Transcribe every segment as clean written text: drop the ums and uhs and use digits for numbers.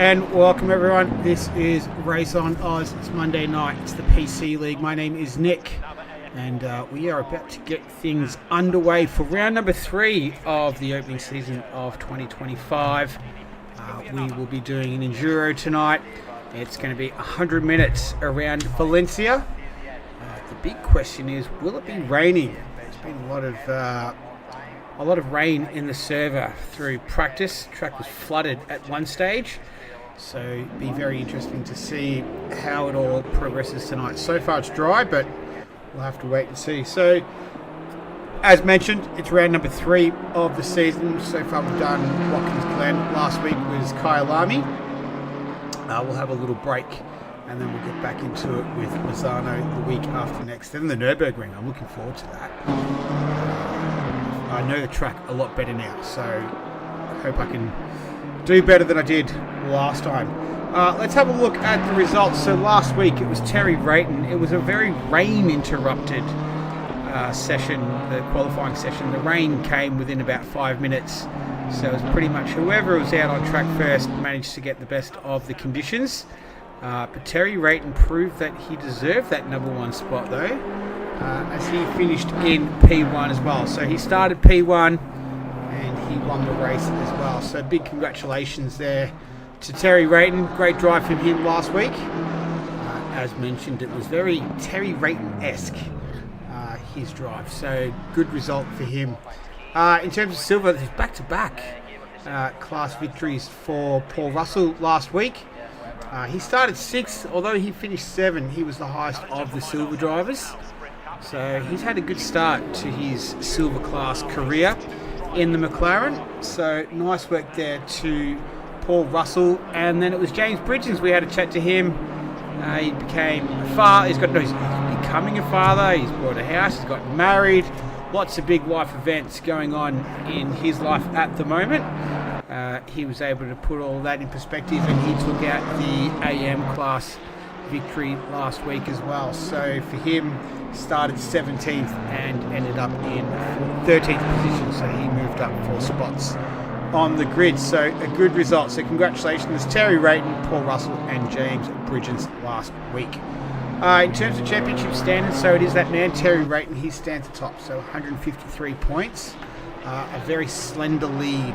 And welcome everyone. This is Race on Oz. It's Monday night. It's the PC League. My name is Nick, and we are about to get things underway for round number 3 of the opening season of 2025. We will be doing an enduro tonight. It's going to be 100 minutes around Valencia. The big question is, will it be raining? There's been a lot of rain in the server through practice. The track was flooded at one stage, so it'll be very interesting to see how it all progresses tonight. So far it's dry, but we'll have to wait and see. So, as mentioned, it's round number 3 of the season. So far we've done Watkins Glen. Last week was Kyalami. We'll have a little break, and then we'll get back into it with Mazzano the week after next. Then the Nürburgring. I'm looking forward to that. I know the track a lot better now, so I hope I can do better than I did last time. Let's have a look at the results. So last week it was Terry Rayton. It was a very rain-interrupted session, the qualifying session. The rain came within about 5 minutes, so it was pretty much whoever was out on track first managed to get the best of the conditions. But Terry Rayton proved that he deserved that number 1 spot though, as he finished in P1 as well. So he started P1 and he won the race as well. So big congratulations there to Terry Rayton. Great drive from him last week. As mentioned, it was very Terry Rayton-esque, his drive. So good result for him. In terms of silver, there's back-to-back class victories for Paul Russell last week. He started 6th, although he finished 7th. He was the highest of the silver drivers. So he's had a good start to his silver class career in the McLaren. So nice work there to Paul Russell. And then it was James Bridgens. We had a chat to him. He became a father. He's becoming a father. He's bought a house. He's got married. Lots of big life events going on in his life at the moment. He was able to put all that in perspective, and he took out the AM class victory last week as well. So for him, started 17th and ended up in 13th position, so he moved up 4 spots on the grid. So a good result. So congratulations to Terry Rayton, Paul Russell and James Bridgens last week. In terms of championship standings, so it is that man Terry Rayton. He stands atop, so 153 points, a very slender lead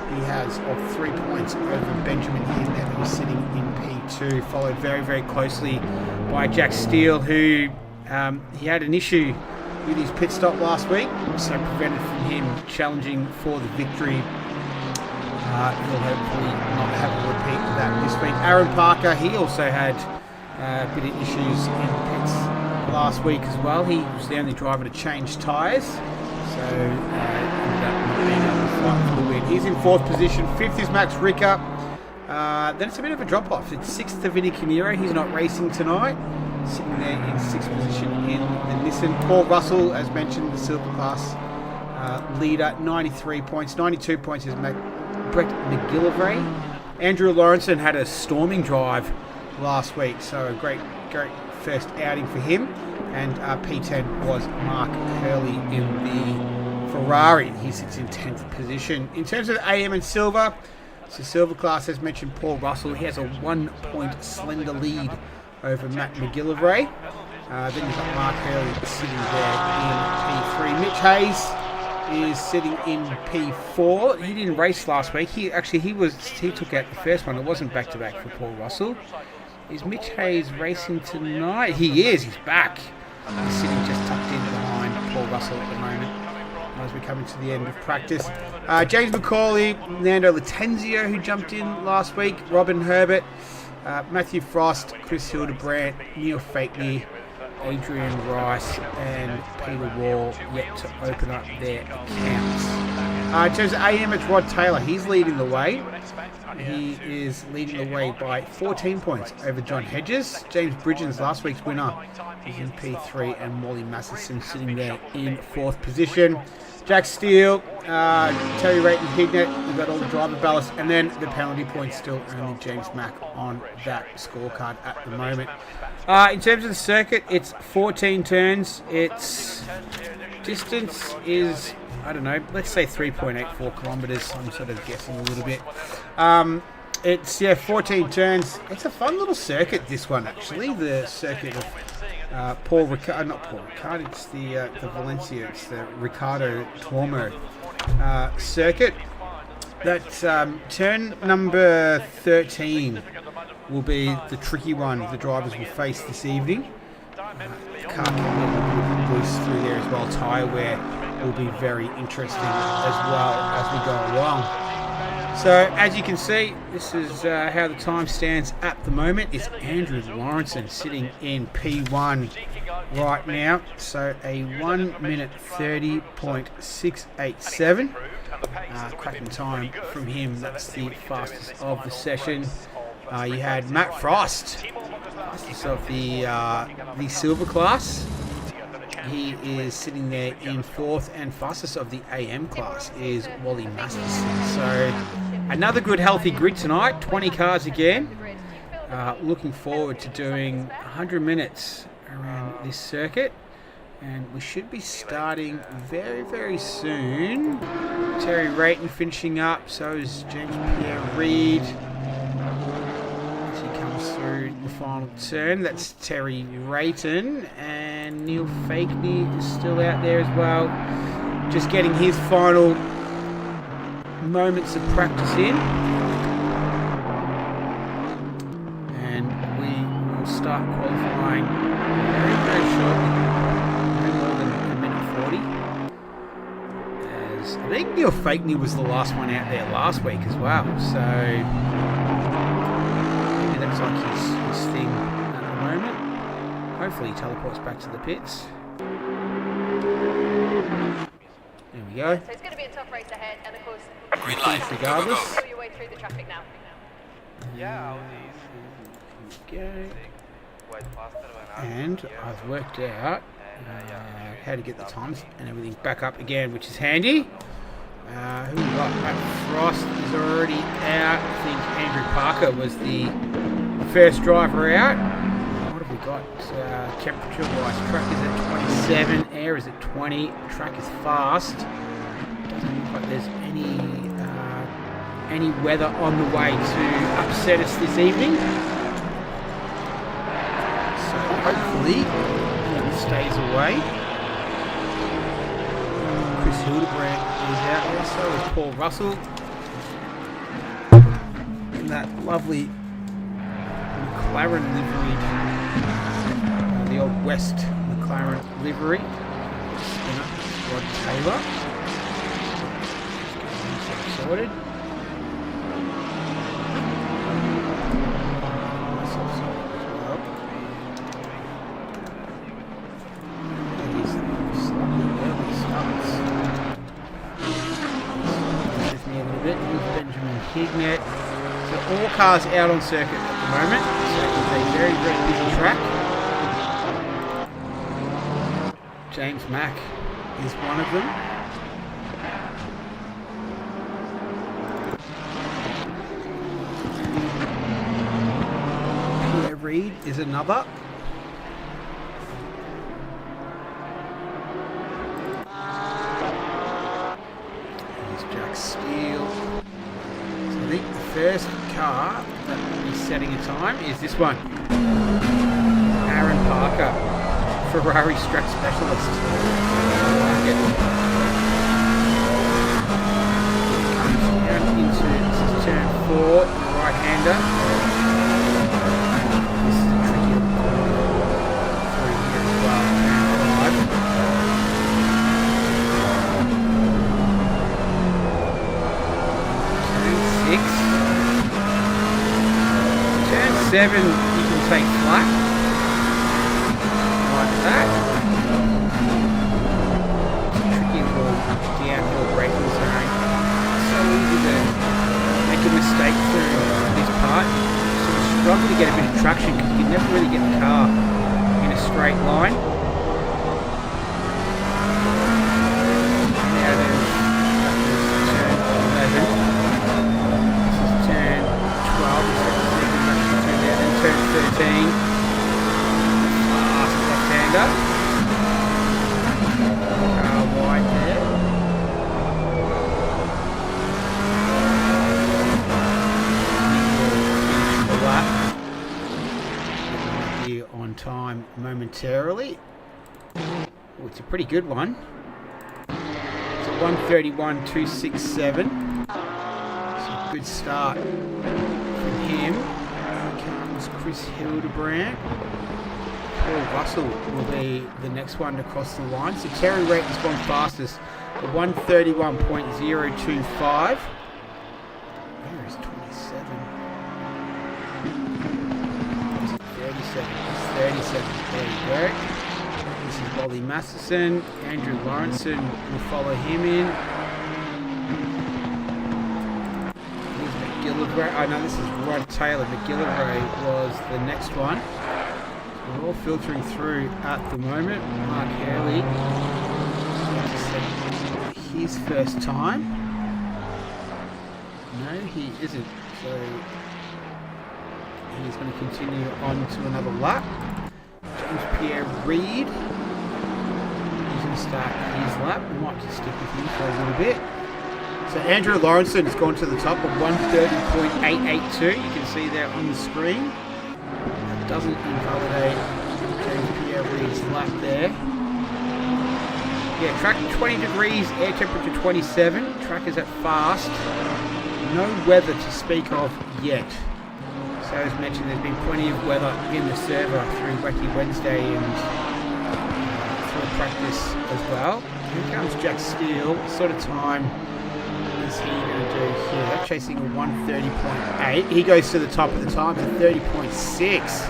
he has of 3 points over Benjamin Hignett, who's sitting in P2, followed very, very closely by Jack Steele, who he had an issue with his pit stop last week, so prevented from him challenging for the victory. He'll hopefully not have a repeat of that this week. Aaron Parker, he also had a bit of issues in pits last week as well. He was the only driver to change tyres, so ended up not being able to fight for the win. He's in 4th position. 5th is Max Ricker. Then it's a bit of a drop-off. It's 6th to Vinny Canero. He's not racing tonight. Sitting there in 6th position in the Nissan. Paul Russell, as mentioned, the silver class leader, 93 points. 92 points is Brett McGillivray. Andrew Lawrenson had a storming drive last week, so a great first outing for him. And P10 was Mark Hurley in the Ferrari. He sits in 10th position. In terms of AM and silver, so silver class, as mentioned, Paul Russell. He has a 1-point slender lead over Matt McGillivray. Then you've got Mark Hurley sitting there in P3. Mitch Hayes is sitting in P4. He didn't race last week. He took out the first one. It wasn't back-to-back for Paul Russell. Is Mitch Hayes racing tonight? He is. He's back. He's sitting just tucked in behind Paul Russell at the moment as we come into the end of practice. James McCauley, Nando Latenzio, who jumped in last week, Robin Herbert, Matthew Frost, Chris Hildebrandt, Neil Fakney, Adrian Rice and Peter Wall yet to open up their accounts. In terms of AM, it's Rod Taylor. He's leading the way. He is leading the way by 14 points over John Hedges. James Bridgens, last week's winner, is in P3, and Wally Masterson sitting there in 4th position. Jack Steele, Terry Rayton, Hignett, we've got all the driver ballast, and then the penalty points still only James Mack on that scorecard at the moment. In terms of the circuit, it's 14 turns. Its distance is, I don't know, let's say 3.84 kilometres. I'm sort of guessing a little bit. It's, yeah, 14 turns. It's a fun little circuit, this one, actually. The circuit of not Paul Ricard, it's the Valencia, it's the Ricardo Tuomo circuit. That's turn number 13 will be the tricky one the drivers will face this evening. The car can get loose through there as well. Tyre wear will be very interesting as well as we go along. So, as you can see, this is how the time stands at the moment. It's Andrew Lawrenson sitting in P1 right now. So, a 1 minute 30.687. Cracking time from him. That's the fastest of the session. You had Matt Frost, fastest of the silver class. He is sitting there in 4th, and fastest of the AM class is Wally Masterson. So another good healthy grid tonight, 20 cars again. Looking forward to doing 100 minutes around this circuit, and we should be starting very, very soon. Terry Rayton finishing up, so is James Pierre Reid. As he comes through the final turn, that's Terry Rayton, and Neil Fakeney is still out there as well, just getting his final moments of practice in. And we will start qualifying very, very shortly, no more than a minute 40. As I think Neil Fakeney was the last one out there last week as well, so maybe that's like his thing at the moment. Hopefully he teleports back to the pits. There we go. So it's going to be a tough race ahead, and of course, green light, regardless. Go your way through the traffic now. And I've worked out how to get the times and everything back up again, which is handy. Who we got? Matt Frost is already out. I think Andrew Parker was the first driver out. What have we got? Temperature-wise, track is at 27, air is at 20. Track is fast. Doesn't look like there's any weather on the way to upset us this evening. So hopefully it stays away. Chris Hildebrand is out there, so is Paul Russell. In that lovely McLaren livery, the old West McLaren livery. Rod Taylor. Sorted. Hignett. So all cars out on circuit at the moment. So it's a very, very busy track. James Mack is one of them. Pierre Reid is another. There's Jack Steele. I think the first car that will be setting a time is this one. Aaron Parker, Ferrari Strat Specialist. I like it. Comes down into turn 4, right-hander. This is a tricky little corner through here as well, turn 5. Turn 7, you can take flat like that. Tricky little downhill braking zone. It's so easy to make a mistake through this part. You sort of struggle to get a bit of traction because you can never really get the car in a straight line. Now there's turn 11. Turn 13, fast left-hander. Car wide there. time momentarily. Oh, it's a pretty good one. It's a 1:31.267. It's a good start from him. Here comes Chris Hildebrand. Paul Russell will be the next one to cross the line. So Terry Rayton's gone fastest at 1:31.025. Where is 27? 37. It's 37. There you go. This is Wally Masterson. Andrew Lawrenson will follow him in. Here's McGillivray. Oh no, this is Rod Taylor. McGillivray was the next one. We're all filtering through at the moment. Mark Hurley, his first time. No, he isn't. So he's going to continue on to another lap. James Pierre Reid. He's going to start his lap. We might just stick with him for a little bit. So Andrew Lawrenson has gone to the top of 1:30.882. You can see there on the screen. Doesn't invalidate James Pierre Reid's lap there. Yeah, track 20 degrees, air temperature 27. Track is at fast. No weather to speak of yet. So as mentioned, there's been plenty of weather in the server through Wacky Wednesday and through practice as well. Here comes Jack Steele. What sort of time is he going to do here? Chasing a 1:30.8. He goes to the top of the time at 30.6.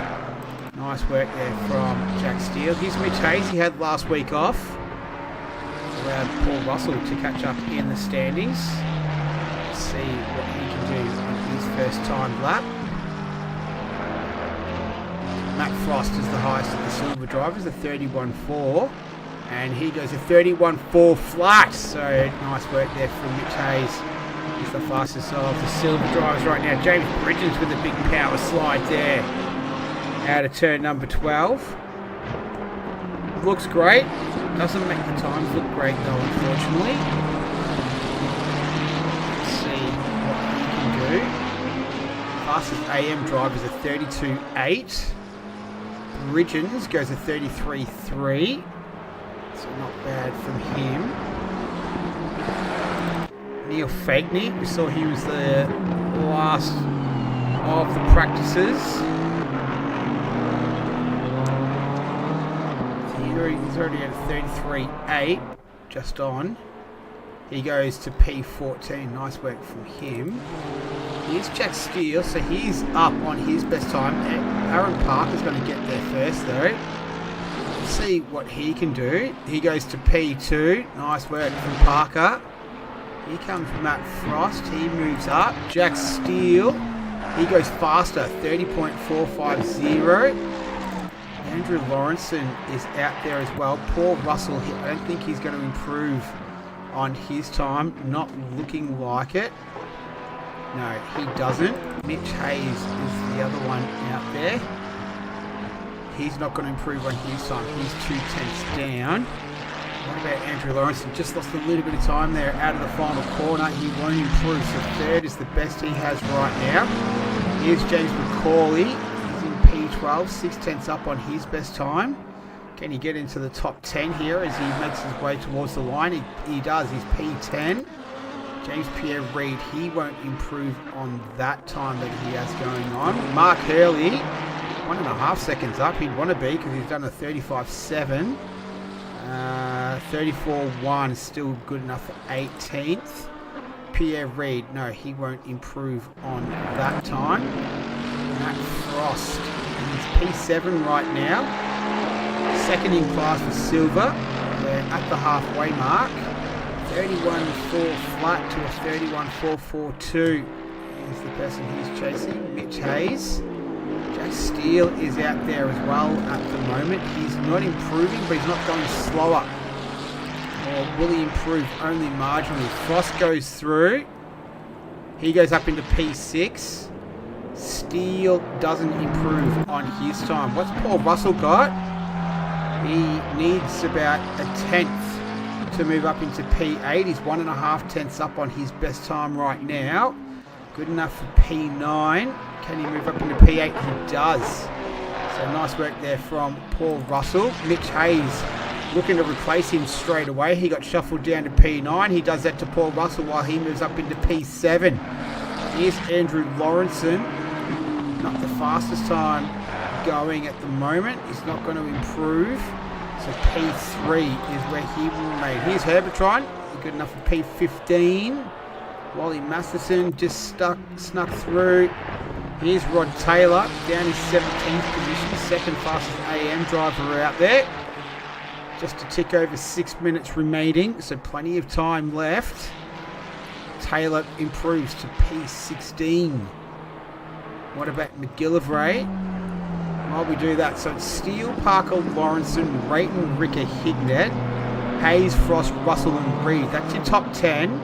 Nice work there from Jack Steele. Here's Mitch Hayes. He had last week off. Allowed Paul Russell to catch up in the standings. Let's see what he can do on his first time lap. Matt Frost is the highest of the silver drivers, a 31.4. And he goes a 31.4 flat. So nice work there from Mitch Hayes. He's the fastest of the silver drivers right now. James Bridgens with a big power slide there. Out of turn number 12. Looks great. Doesn't make the times look great though, unfortunately. Let's see what he can do. Fastest AM drivers a 32.8. Bridgens goes a 33.3. So not bad from him. Neil Fagney, we saw he was the last of the practices. He's already at 33.8, just on. He goes to P14, nice work from him. Here's Jack Steele, so he's up on his best time. Aaron Parker's going to get there first though. Let's see what he can do. He goes to P2, nice work from Parker. Here comes Matt Frost, he moves up. Jack Steele, he goes faster, 30.450. Andrew Lawrenson is out there as well. Paul Russell, I don't think he's going to improve on his time. Not looking like it. No, he doesn't. Mitch Hayes is the other one out there. He's not going to improve on his time. He's 2/10 down. What about Andrew Lawrenson? Just lost a little bit of time there out of the final corner. He won't improve. So third is the best he has right now. Here's James McCauley. He's in P12, 6/10 up on his best time. Can he get into the top 10 here as he makes his way towards the line? He does. He's P10. James Pierre Reid, he won't improve on that time that he has going on. Mark Hurley, 1.5 seconds up. He'd want to be because he's done a 35.7. 34.1 is still good enough for 18th. Pierre Reid, no, he won't improve on that time. Matt Frost, he's P7 right now. Second in class for silver. We're at the halfway mark. 31.4 flat to a 31.442 is the person he's chasing. Mitch Hayes. Jack Steele is out there as well at the moment. He's not improving, but he's not going slower. Or will he improve only marginally? Frost goes through. He goes up into P6. Steele doesn't improve on his time. What's Paul Russell got? He needs about a 10th to move up into P8. He's 1.5 tenths up on his best time right now. Good enough for P9. Can he move up into P8? He does. So nice work there from Paul Russell. Mitch Hayes looking to replace him straight away. He got shuffled down to P9. He does that to Paul Russell while he moves up into P7. Here's Andrew Lawrenson. Not the fastest time going at the moment. He's not going to improve. So P3 is where he will remain. Here's Herbertron. Good enough for P15. Wally Masterson just snuck through. Here's Rod Taylor down his 17th position. Second fastest AM driver out there. Just a tick over 6 minutes remaining. So plenty of time left. Taylor improves to P16. What about McGillivray? While we do that, so it's Steele, Parker, Lawrenson, Rayton, Ricker, Hignett, Hayes, Frost, Russell and Reed. That's your top 10.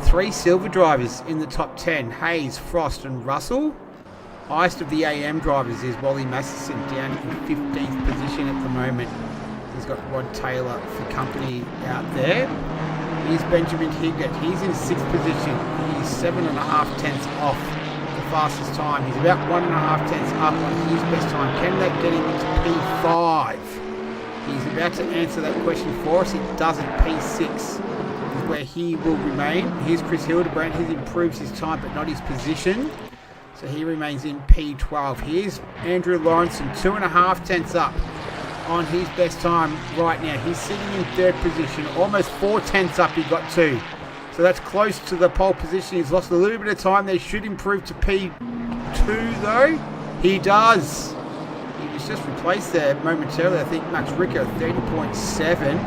3 silver drivers in the top 10. Hayes, Frost and Russell. Highest of the AM drivers is Wally Masterson down in 15th position at the moment. He's got Rod Taylor for company out there. Here's Benjamin Hignett. He's in 6th position. He's 7.5 tenths off the fastest time. He's about 1.5 tenths up on his best time. Can that get him into P5? He's about to answer that question for us. It doesn't. P6 is where he will remain. Here's Chris Hildebrand. He improves his time but not his position. So he remains in P12. Here's Andrew Lawrenson, 2.5 tenths up on his best time right now. He's sitting in 3rd position. Almost 4 tenths up he got to. So that's close to the pole position. He's lost a little bit of time. They should improve to P2 though. He does. He was just replaced there momentarily. I think Max Ricker, 30.7.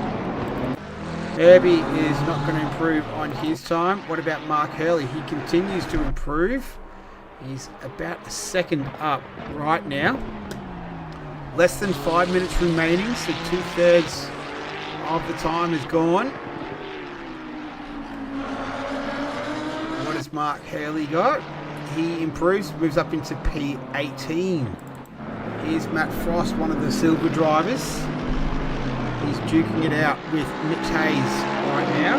Herbie is not going to improve on his time. What about Mark Hurley? He continues to improve. He's about a second up right now. Less than 5 minutes remaining, so 2/3 of the time is gone. What has Mark Hurley got? He improves, moves up into P18. Here's Matt Frost, one of the silver drivers. He's duking it out with Mitch Hayes right now.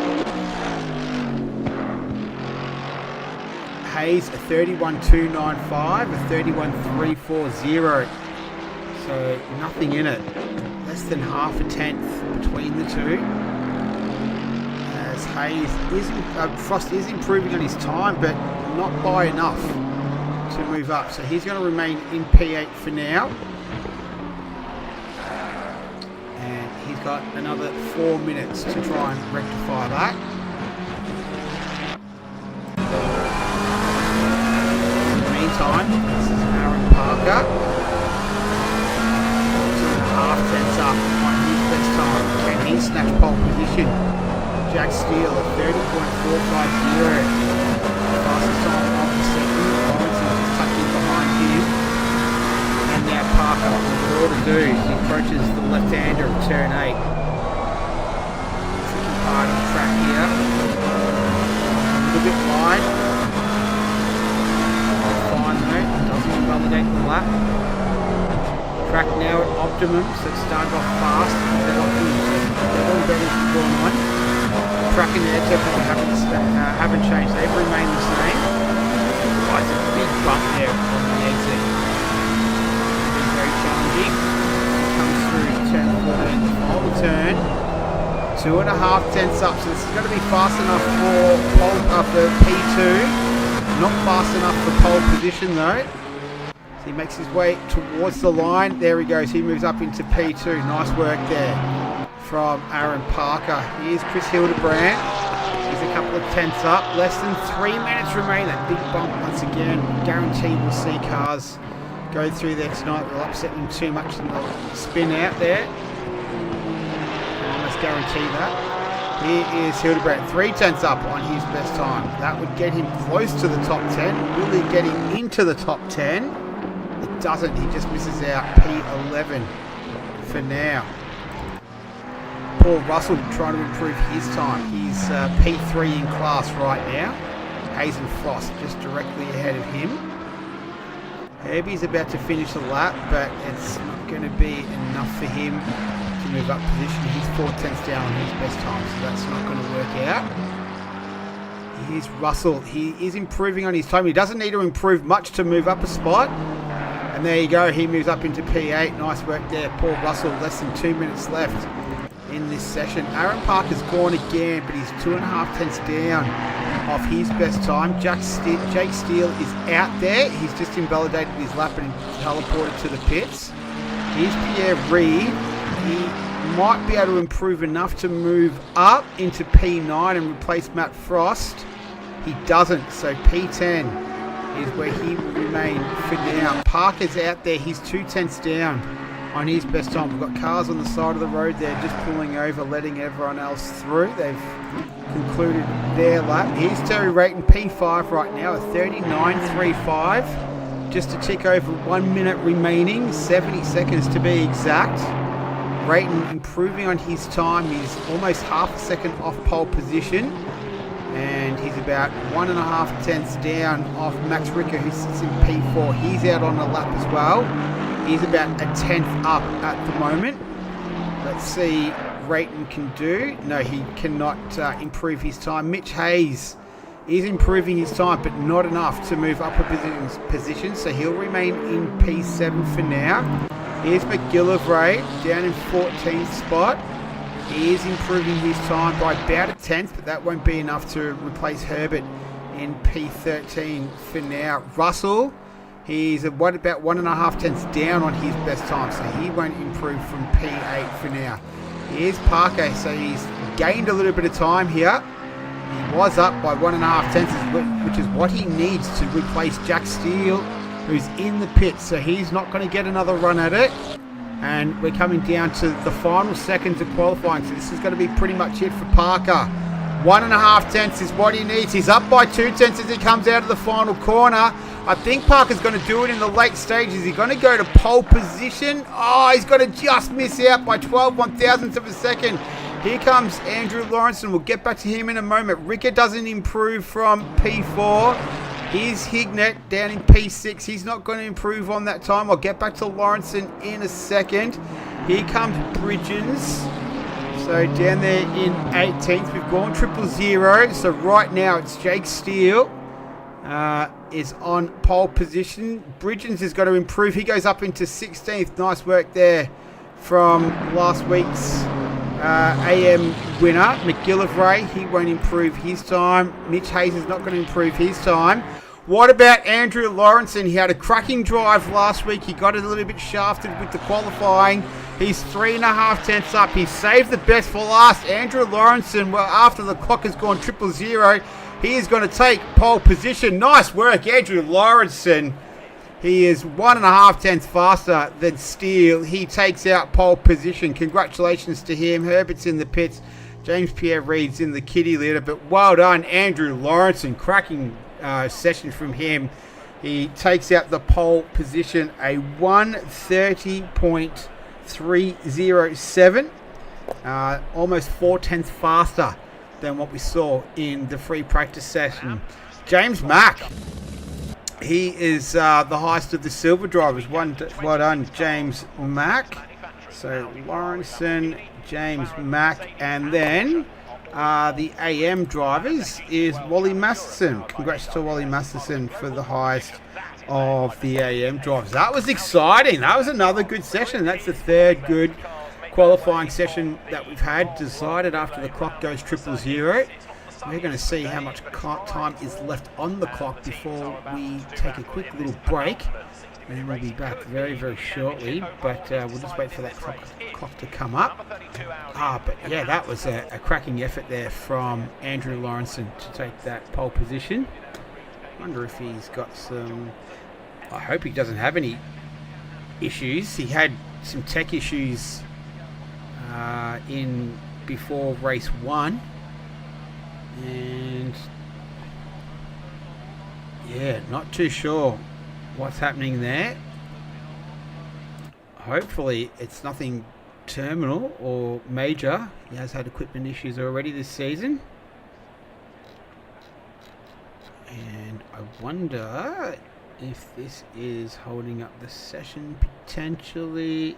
Hayes a 31.295, a 31.340. So nothing in it. Less than half a tenth between the two. As Frost is improving on his time, but not by enough to move up. So he's going to remain in P8 for now. And he's got another 4 minutes to try and rectify that. Time. This is Aaron Parker. 2.5 tenths up on his best time. Can he snatch pole position? Jack Steele at 30.450. Fastest time of the second. Lawrence is just tucking behind him. And now Parker with all to do. He approaches the left-hander of turn 8. Tricky part of the track here. A little bit wide. Doesn't invalidate the lap. Track now at optimum, so it started off fast. They're all better going on. Track and air temperature haven't changed. They've remained the same. Oh, it's a big bump there on the exit. It's been very challenging. Comes through turn 14, the final turn. 2.5 tenths up, so this is going to be fast enough for P2. Not fast enough for pole position though. So he makes his way towards the line. There he goes. He moves up into P2. Nice work there from Aaron Parker. Here's Chris Hildebrand. He's a couple of tenths up. Less than 3 minutes remain. That big bump once again. Guaranteed we'll see cars go through there tonight. We'll upset them too much and they'll spin out there. Almost guarantee that. Here is Hildebrand, 3 tenths up on his best time. That would get him close to the top 10. Will he get him into the top 10? It doesn't. He just misses out. P11 for now. Paul Russell trying to improve his time. He's P3 in class right now. Hayes and Frost just directly ahead of him. Herbie's about to finish the lap, but it's not going to be enough for him to move up position. He's 4 tenths down on his best time, so that's not going to work out. Here's Russell. He is improving on his time. He doesn't need to improve much to move up a spot. And there you go, he moves up into P8. Nice work there, Paul Russell. Less than 2 minutes left in this session. Aaron Parker's gone again, but he's 2.5 tenths down off his best time. Jake Steele is out there. He's just invalidated his lap and teleported to the pits. Here's Pierre Reid. He might be able to improve enough to move up into P9 and replace Matt Frost. He doesn't, so P10 is where he will remain for now. Parker's out there. He's 2 tenths down on his best time. We've got cars on the side of the road there just pulling over, letting everyone else through. They've concluded their lap. Here's Terry Rayton, P5 right now at 39.35. Just a tick over 1 minute remaining, 70 seconds to be exact. Rayton improving on his time. He's almost half a second off pole position. And he's about 1.5 tenths down off Max Ricker, who sits in P4. He's out on a lap as well. He's about a tenth up at the moment. Let's see Rayton can do. No, he cannot improve his time. Mitch Hayes is improving his time, but not enough to move up a position, so he'll remain in P7 for now. Here's McGillivray down in 14th spot. He is improving his time by about a tenth, but that won't be enough to replace Herbert in P13 for now. Russell, he's about 1.5 tenths down on his best time, so he won't improve from P8 for now. Here's Parker, so he's gained a little bit of time here. He was up by 1.5 tenths, which is what he needs to replace Jack Steele, who's in the pit, so he's not going to get another run at it. And we're coming down to the final seconds of qualifying, so this is going to be pretty much it for Parker. 1.5 tenths is what he needs. He's up by 2 tenths as he comes out of the final corner. I think Parker's going to do it in the late stages. He's going to go to pole position. Oh, he's got to just miss out by 12 1,000ths of a second. Here comes Andrew Lawrence, and we'll get back to him in a moment. Ricker doesn't improve from P4. Here's Hignett down in P6. He's not going to improve on that time. I'll get back to Lawrence in a second. Here comes Bridgens. So down there in 18th. We've gone 000. So right now it's Jake Steele is on pole position. Bridgens has got to improve. He goes up into 16th. Nice work there from last week's AM winner. McGillivray, he won't improve his time. Mitch Hayes is not going to improve his time. What about Andrew Lawrence? He had a cracking drive last week. He got a little bit shafted with the qualifying. He's 3.5 tenths up. He saved the best for last. Andrew Lawrence, well, after the clock has gone 000, he is going to take pole position. Nice work, Andrew Lawrence. He is 1.5 tenths faster than Steele. He takes out pole position. Congratulations to him. Herbert's in the pits. James Pierre Reid's in the kitty litter. But well done, Andrew Lawrence. Cracking session from him. He takes out the pole position, a 1:30.307. Almost 4 tenths faster than what we saw in the free practice session. James Mack. He is the highest of the silver drivers. Well done, James Mack. So Lawrenson, James Mack, and then the AM drivers is Wally Masterson. Congrats to Wally Masterson for the highest of the AM drivers. That was exciting. That was another good session. That's the third good qualifying session that we've had. Decided after the clock goes 000. We're going to see how much time is left on the clock before we take a quick little break. And then we'll be back very, very shortly. But we'll just wait for that clock to come up. But yeah, that was a cracking effort there from Andrew Lawrenson to take that pole position. I wonder if he's got some... I hope he doesn't have any issues. He had some tech issues in before race 1. And yeah, not too sure what's happening there. Hopefully it's nothing terminal or major. He has had equipment issues already this season. And I wonder if this is holding up the session potentially.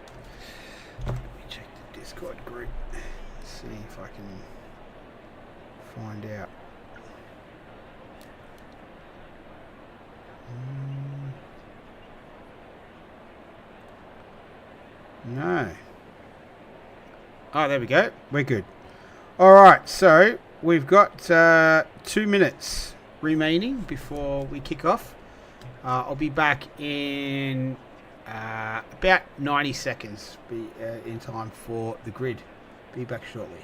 Let me check the Discord group. See if I can find out. No. Oh, there we go. We're good. All right, so we've got 2 minutes remaining before we kick off. I'll be back in about 90 seconds in time for the grid. Be back shortly.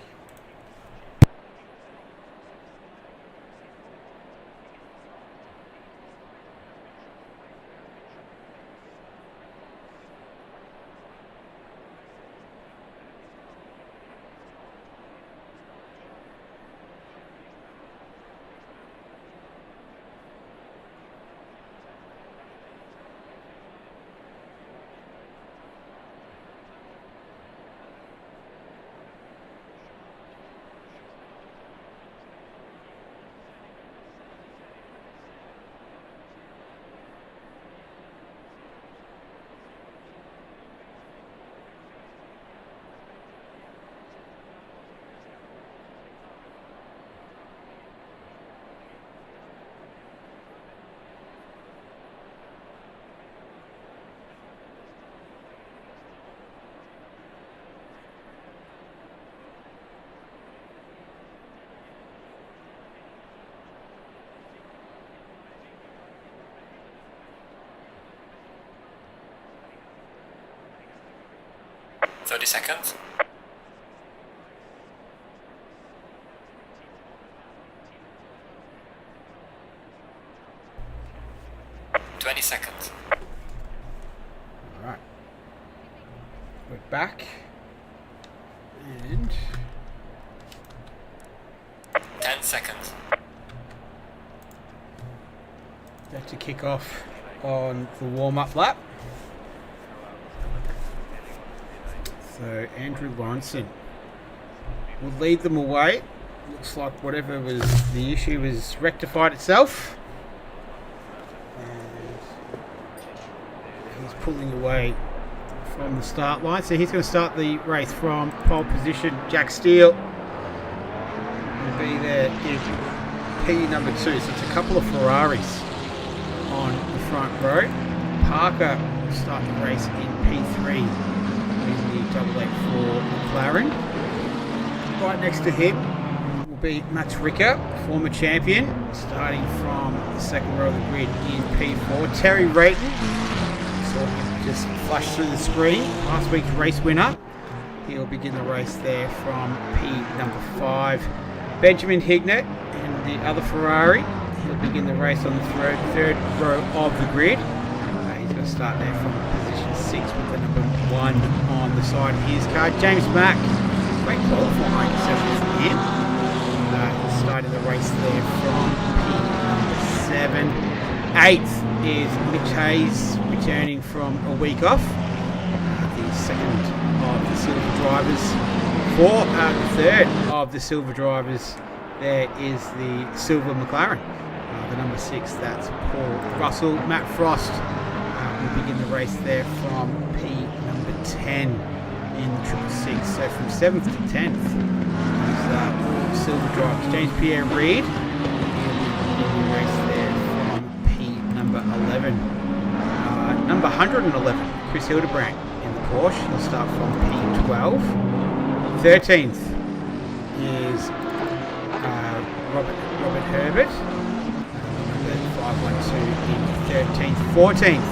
Seconds. 20 seconds. All right. We're back. And 10 seconds. about to kick off on the warm-up lap. So Andrew Lawrenson will lead them away. Looks like whatever was the issue has rectified itself. And he's pulling away from the start line. So he's going to start the race from pole position. Jack Steele will be there in P number 2. So it's a couple of Ferraris on the front row. Parker will start the race in P3. The 884 McLaren. Right next to him will be Mats Ricker, former champion, starting from the second row of the grid in P4. Terry Rayton, saw him just flash through the screen, last week's race winner. He'll begin the race there from P number 5. Benjamin Hignett in the other Ferrari. He'll begin the race on the third row of the grid. He's going to start there from position 6 with the number 1 on the side of his car. James Mack, great qualifying session for him. He's starting the race there from P number 7. 8th is Mitch Hayes, returning from a week off. The second of the silver drivers. The third of the silver drivers there is the silver McLaren. The number 6, that's Paul Russell. Matt Frost will begin the race there from P number 10 in the 666. So from 7th to 10th is silver drivers. James Pierre Reid will begin the race there from P number 11. Number 111, Chris Hildebrand in the Porsche. He'll start from P12. 13th is Robert Herbert. 512 in 13th. 14th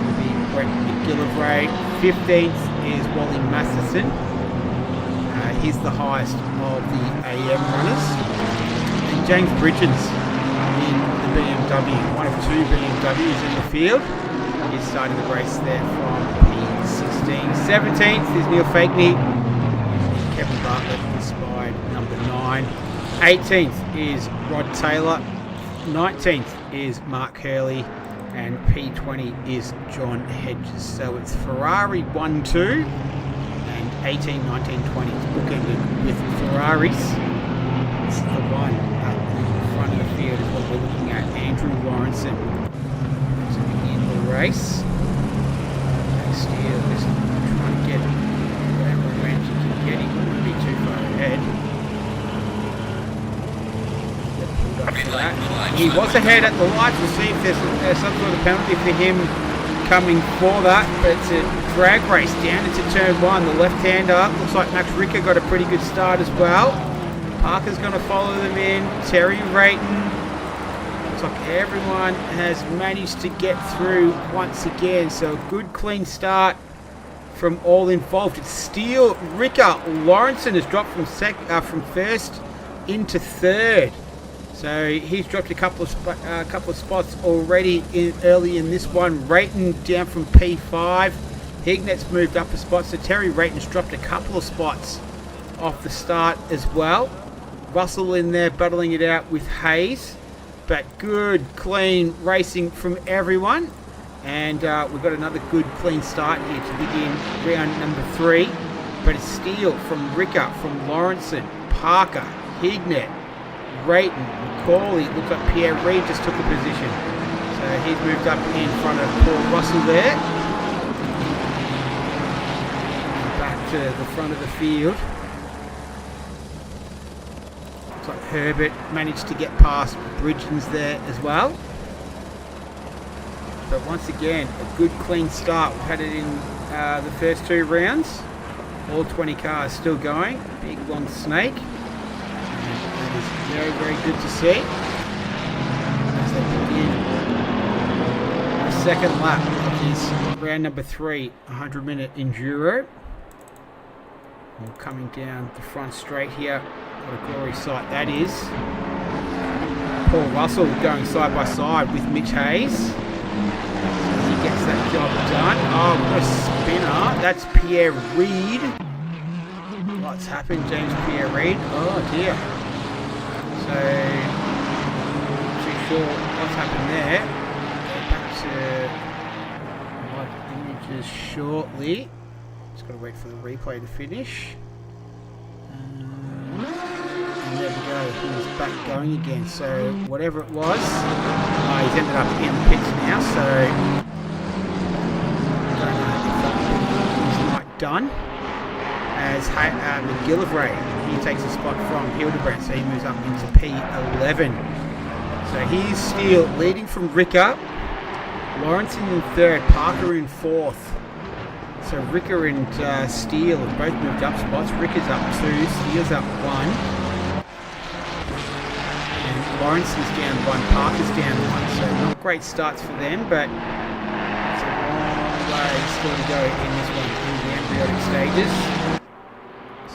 will be Brett McGillivray. 15th is Wally Matheson. He's the highest of the AM runners. And James Bridgens in the BMW, one of 2 BMWs in the field. He's starting the race there from P16. 17th is Neil Fakeney. Kevin Bartlett inspired number 9. 18th is Rod Taylor. 19th is Mark Hurley, and P20 is John Hedges. So it's Ferrari 1, 2, and 18, 19, 20 is bookended with Ferraris. This is the one at the front of the field is what we're looking at. Andrew Lawrenson to begin the race. Steele is trying to get whatever advantage he can get. He wouldn't be too far ahead. He was ahead at the lights. We'll see if there's some sort of penalty for him coming for that, but drag race down into turn 1. The left-hander, looks like Max Ricker got a pretty good start as well. Parker's going to follow them in. Terry Rayton. Looks like everyone has managed to get through once again. So a good clean start from all involved. It's Steele, Ricker, Lawrenson has dropped from first into third. So he's dropped a couple of spots already early in this one. Rayton down from P5. Hignet's moved up a spot. So Terry Rayton's dropped a couple of spots off the start as well. Russell in there battling it out with Hayes. But good, clean racing from everyone. And we've got another good, clean start here to begin round number 3. But it's Steele from Ricker, from Lawrenson, Parker, Hignet, Rayton, Macaulay. Looks like Pierre Reid just took a position. So he's moved up in front of Paul Russell there. Back to the front of the field. Looks like Herbert managed to get past Bridgens there as well. But once again, a good clean start. We've had it in the first 2 rounds. All 20 cars still going. Big long snake. That is very, very good to see. As they begin the second lap of this round number 3, 100-minute enduro. All coming down the front straight here. What a glorious sight that is. Paul Russell going side by side with Mitch Hayes. He gets that job done. Oh, what a spinner. That's Pierre Reid. What's happened, James Pierre Reid? Oh dear. So, not too sure what's happened there. Go back to live images shortly. Just got to wait for the replay to finish. And there we go. He's back going again. So, whatever it was, he's ended up in the pits now. So, don't know if that was quite done. As McGillivray, he takes a spot from Hildebrandt, so he moves up into P11. So he's still leading from Ricker, Lawrence in 3rd, Parker in 4th. So Ricker and Steele have both moved up spots. Ricker's up 2, Steele's up 1. And Lawrence is down 1, Parker's down 1. So not great starts for them, but it's a long way still to go in this one in the embryonic stages.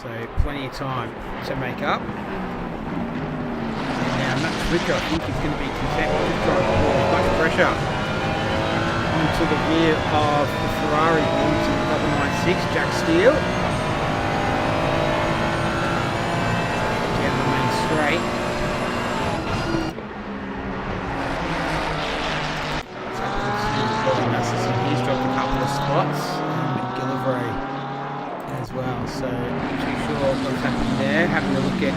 So plenty of time to make up. And now Max Ricker, I think he's going to be content with driving with much pressure onto the rear of the Ferrari into the 96, Jack Steele. Down the main straight. What's happened to Bobby Masterson? He's dropped a couple of spots. And McGillivray as well, so not too sure what's happened there. Having a look at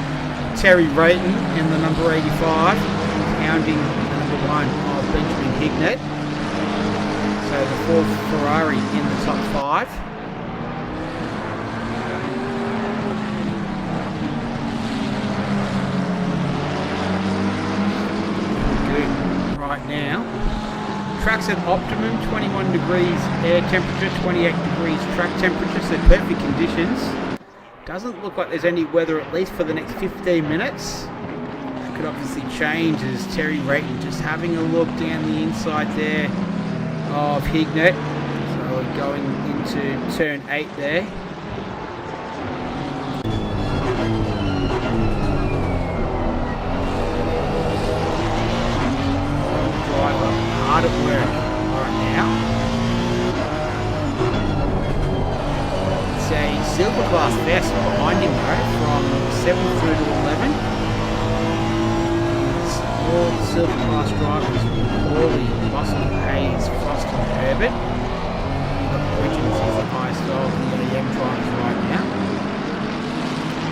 Terry Rayton in the number 85, pounding the number 1 of Benjamin Hignet. So the 4th Ferrari in the top 5. Good right now. Track's at optimum, 21 degrees air temperature, 28 degrees track temperature, so perfect conditions. Doesn't look like there's any weather, at least for the next 15 minutes. That could obviously change as Terry Rayton just having a look down the inside there of Hignet. So we're going into turn 8 there. Hard at work right now. It's a silver class vest behind him though, from 7 through to 11. It's all silver class drivers: Hawley, Russell, Hayes, Frost and Herbert. We've got Bridgens, he's the highest of the AM drivers right now.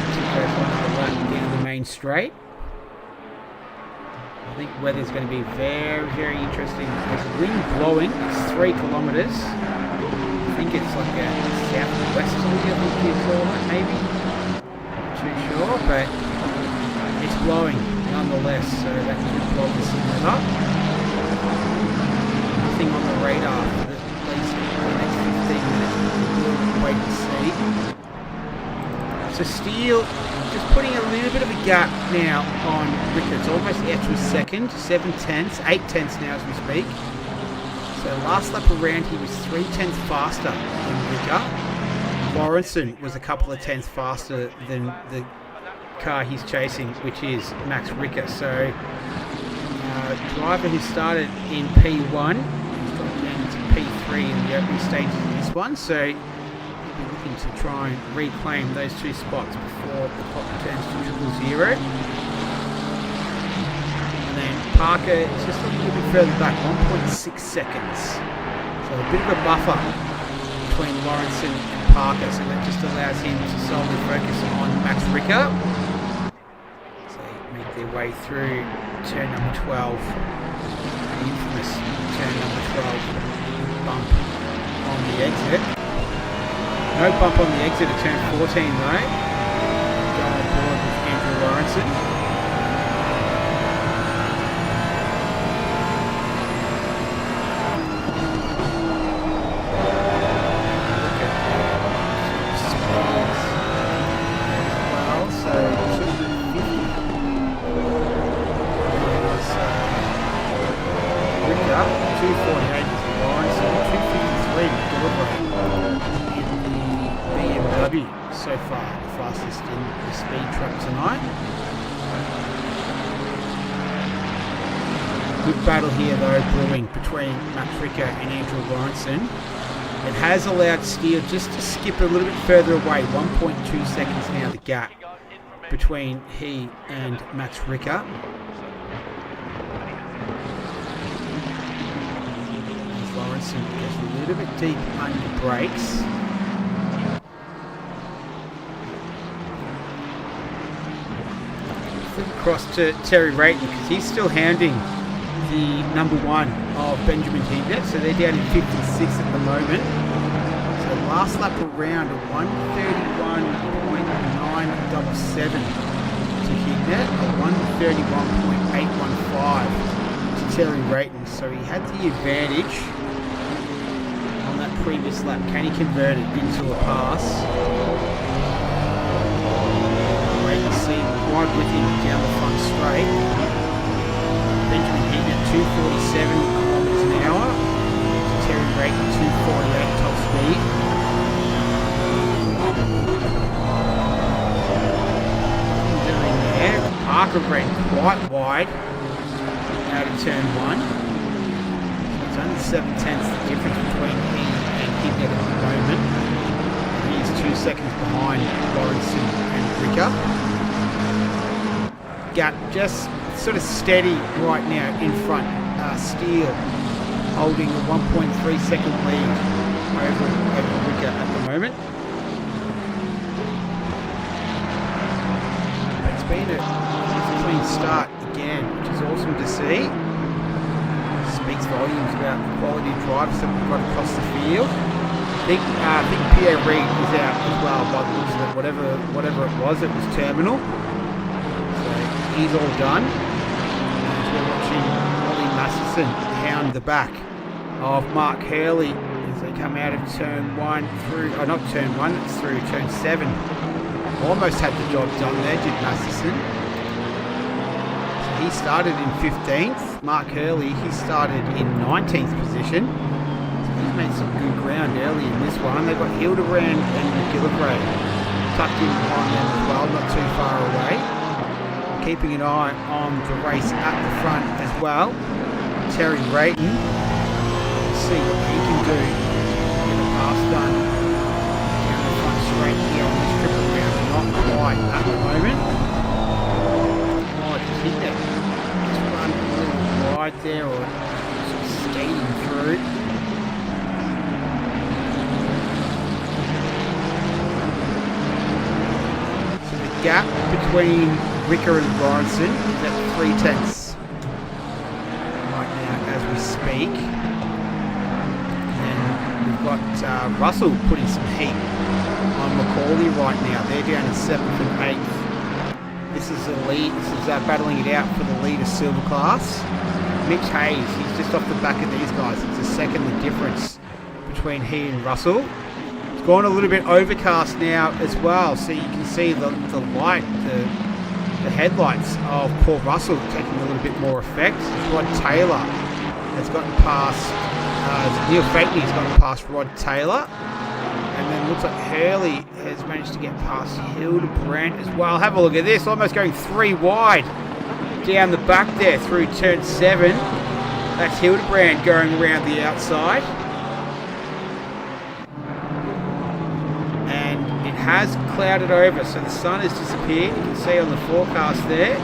To go for another lap down the main straight. I think weather's going to be very, very interesting. There's wind blowing, it's 3 kilometres. I think it's like a southwesterly, I think you call it, maybe. Not too sure, but it's blowing nonetheless, so that could blow this weather. Nothing on the radar for at least the next 15 minutes. So Steele just putting a little bit of a gap now on Ricker. It's almost out to a second. 7 tenths, 8 tenths now as we speak. So last lap around he was 3 tenths faster than Ricker. Lawrenson was a couple of tenths faster than the car he's chasing, which is Max Ricker. So driver who started in P1 has dropped down into P3 in the opening stages of this one. So he'll be looking to try and reclaim those 2 spots before the clock returns to 000. And then Parker is just a little bit further back, 1.6 seconds. So a bit of a buffer between Lawrence and Parker, so that just allows him to solely focus on Max Ricker. So they make their way through turn number 12, the infamous turn number 12, bump on the exit. No bump on the exit at turn 14 though. Going on board with Andrew Lawrenson. So far, the fastest in the speed truck tonight. Good battle here though brewing between Max Ricker and Andrew Lawrenson. It has allowed Steele just to skip a little bit further away, 1.2 seconds now the gap between he and Max Ricker. As Lawrenson gets a little bit deep under brakes. Across to Terry Rayton because he's still hounding the number 1 of Benjamin Higgett, so they're down in 56 at the moment. So last lap around a 131.977 to Higgett, a 131.815 to Terry Rayton, so he had the advantage on that previous lap. Can he convert it into a pass? Right with him down the front straight. Benjamin Higgett 247 kilometres an hour. Terry Rayton 248 top speed. Doing there. Parker ran quite wide out of turn 1. It's only 7 tenths the difference between him and Higgett at the moment. He's 2 seconds behind Lawrence and Ricker. Gap just sort of steady right now in front. Steele holding a 1.3 second lead over Ricker at the moment. It's been a clean start again, which is awesome to see. Speaks volumes about the quality of drivers that we've got across the field. I think Pierre Reid was out as well by the looks of it. Whatever it was terminal. He's all done. As we're watching Ollie Masterson hound the back of Mark Hurley as they come out of turn 1 through, not turn 1, it's through turn 7. Almost had the job done there, did Masterson. So he started in 15th. Mark Hurley, he started in 19th position. So he's made some good ground early in this one. They've got Hildebrand and McGillivray tucked in behind them as well, not too far away. Keeping an eye on the race at the front as well. Terry Rayton. See what he can do. Get a pass done down the front straight here on this triple round. Not quite at the moment. Oh, just hit that. Just run a little wide there or sort of skating through. So the gap between Ricker and Lawrenson is at 3 tenths right now as we speak. And we've got Russell putting some heat on Macaulay right now. They're down in 7th and 8th. This is the lead. This is battling it out for the leader silver class. Mitch Hayes, he's just off the back of these guys. It's a second the difference between he and Russell. It's gone a little bit overcast now as well, so you can see the light, the headlights of Paul Russell taking a little bit more effect. Rod Taylor has gotten past, Neil Fakeney has gotten past Rod Taylor. And then looks like Hurley has managed to get past Hildebrandt as well. Have a look at this, almost going 3 wide down the back there through turn 7. That's Hildebrandt going around the outside. And it has clouded over, so the sun has disappeared. You can see on the forecast there.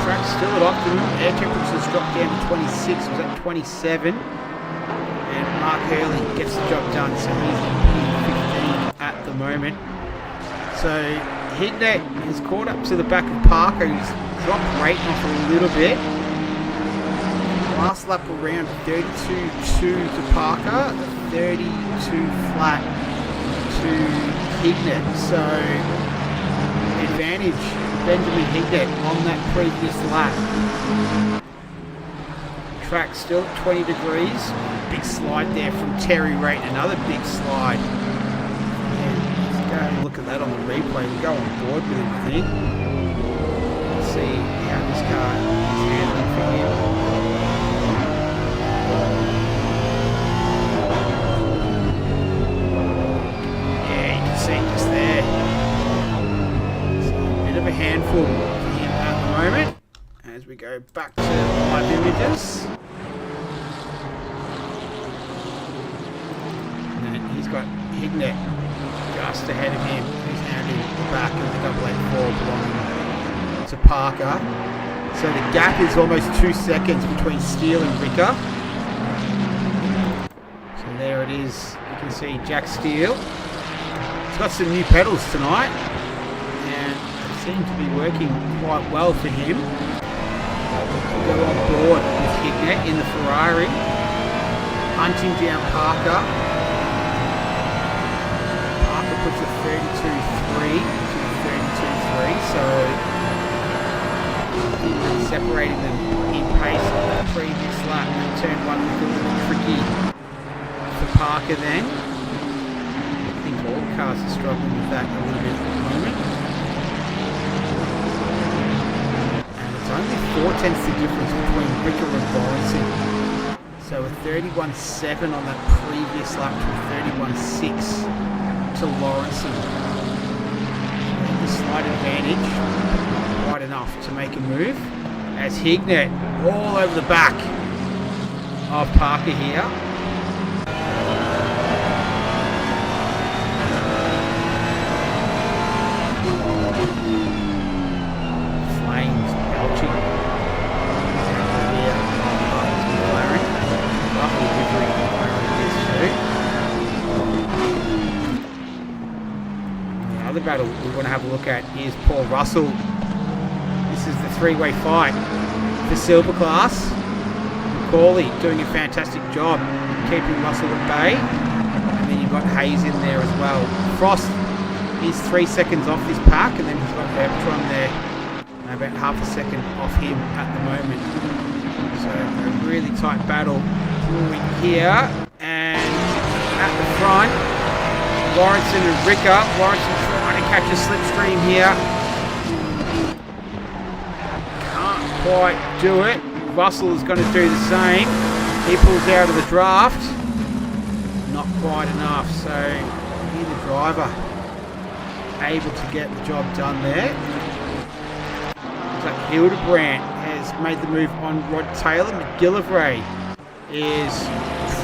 Track's still at optimum. Air temperature's dropped down to 26, was at 27. And Mark Hurley gets the job done, so he's in P15 at the moment. So Hignett has caught up to the back of Parker, who's dropped rate off a little bit. Last lap around 32.2 to Parker, 32 flat to Hignett. So advantage Benjamin Hignett on that previous lap. Track still at 20 degrees. Big slide there from Terry Rate. Another big slide. Yeah, let's go and look at that on the replay. We'll go on board with it, I think. Let's see how this car is handling for him. Yeah, you can see just there. It's a bit of a handful for him at the moment. As we go back to live images. And he's got Hignett just ahead of him, who's handing the back of the 884 belonging to Parker. So the gap is almost 2 seconds between Steele and Ricker. So there it is. You can see Jack Steele. He's got some new pedals tonight, and they seem to be working quite well for him. Go on board with Hignett in the Ferrari, hunting down Parker. Parker puts a 32.3 to 32.3, so really separating them in pace on that previous lap. Turn 1 looked a little tricky for Parker then. I think all cars are struggling with that a little bit at the moment. Only 4 tenths the difference between Ricker and Lawrenson. So a 31.7 on that previous lap to a 31.6 to Lawrenson. The slight advantage, quite enough to make a move. As Hignett all over the back of Parker here. Battle we want to have a look at is Paul Russell. This is the 3-way fight for silver class. McCauley doing a fantastic job keeping Russell at bay, and then you've got Hayes in there as well. Frost is 3 seconds off this pack, and then he's got Bertram there about half a second off him at the moment. So a really tight battle brewing here, and at the front Lawrenson and Ricker. Lawrenson trying to catch a slipstream here. Can't quite do it. Russell is going to do the same. He pulls out of the draft. Not quite enough. So he's the driver able to get the job done there. Looks like Hildebrandt has made the move on Rod Taylor. McGillivray is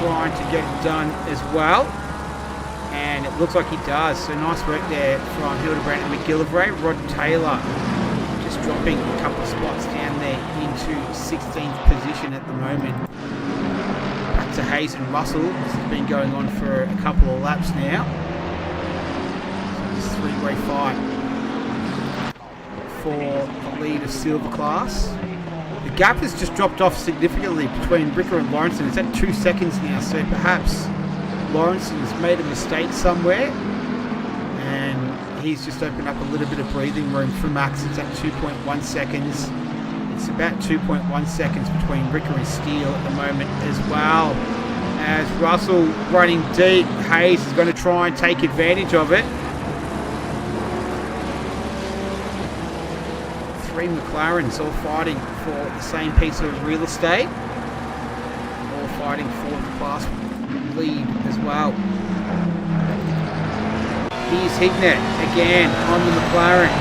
trying to get it done as well. And it looks like he does. So nice work there from Hildebrandt and McGillivray. Rod Taylor just dropping a couple of spots down there into 16th position at the moment. Back to Hayes and Russell. This has been going on for a couple of laps now. So this 3-way fight for the lead of silver class. The gap has just dropped off significantly between Ricker and Lawrenson. It's at 2 seconds now, so perhaps Lawrenson's made a mistake somewhere, and he's just opened up a little bit of breathing room for Max. It's at 2.1 seconds. It's about 2.1 seconds between Ricker and Steele at the moment as well. as Russell running deep. Hayes is going to try and take advantage of it. 3 McLarens all fighting for the same piece of real estate. All fighting for the class lead as well. Here's Hignett again on the McLaren.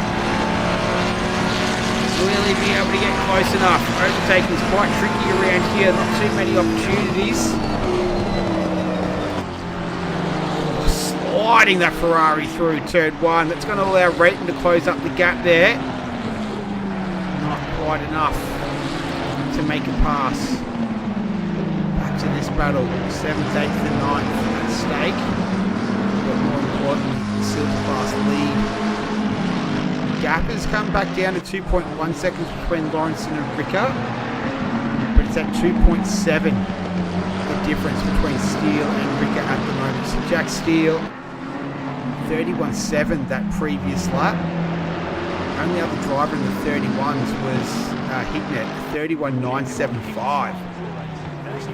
Will he be able to get close enough? Overtaking is quite tricky around here. Not too many opportunities. Sliding that Ferrari through turn 1. That's going to allow Rayton to close up the gap there. Not quite enough to make a pass. Back to this battle. 7th, 8th and 9th at stake. But more importantly, the silver class lead. Gap has come back down to 2.1 seconds between Lawrence and Ricker. But it's at 2.7. The difference between Steele and Ricker at the moment. So Jack Steele 31.7 that previous lap. Only other driver in the 31s was Hignett, 31.975.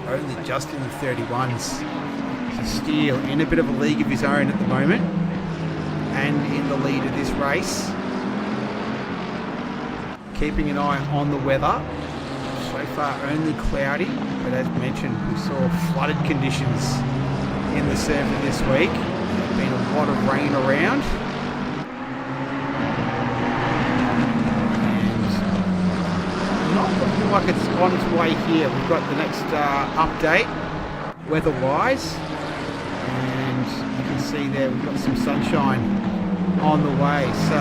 Only just in the 31s. So Steele in a bit of a league of his own at the moment, and in the lead of this race. Keeping an eye on the weather. So far only cloudy, but as mentioned, we saw flooded conditions in the circuit this week. There's been a lot of rain around. And not looking like it's on its way here. We've got the next update, weather-wise. And you can see there we've got some sunshine on the way. So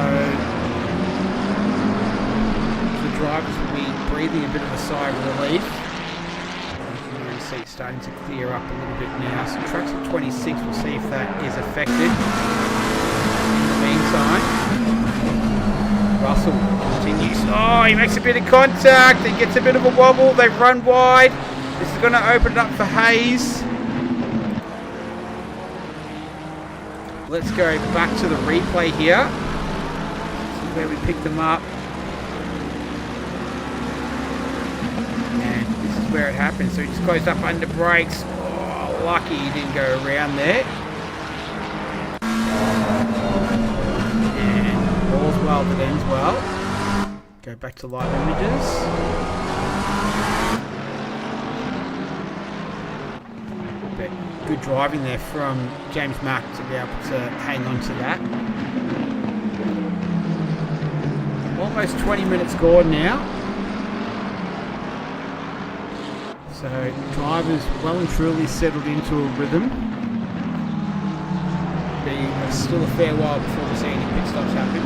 drivers will be breathing a bit of a sigh of relief. You can see it's starting to clear up a little bit now. So trucks at 26, we'll see if that is affected. In the meantime, Russell continues. Oh, he makes a bit of contact. He gets a bit of a wobble. They run wide. This is going to open it up for Hayes. Let's go back to the replay here. See where we picked them up. Where it happened, so he just closed up under brakes. Oh, lucky he didn't go around there. And all's well that ends well. Go back to live images. But good driving there from James Mack to be able to hang on to that. Almost 20 minutes gone now. So drivers well and truly settled into a rhythm. There's still a fair while before we see any pit stops happen.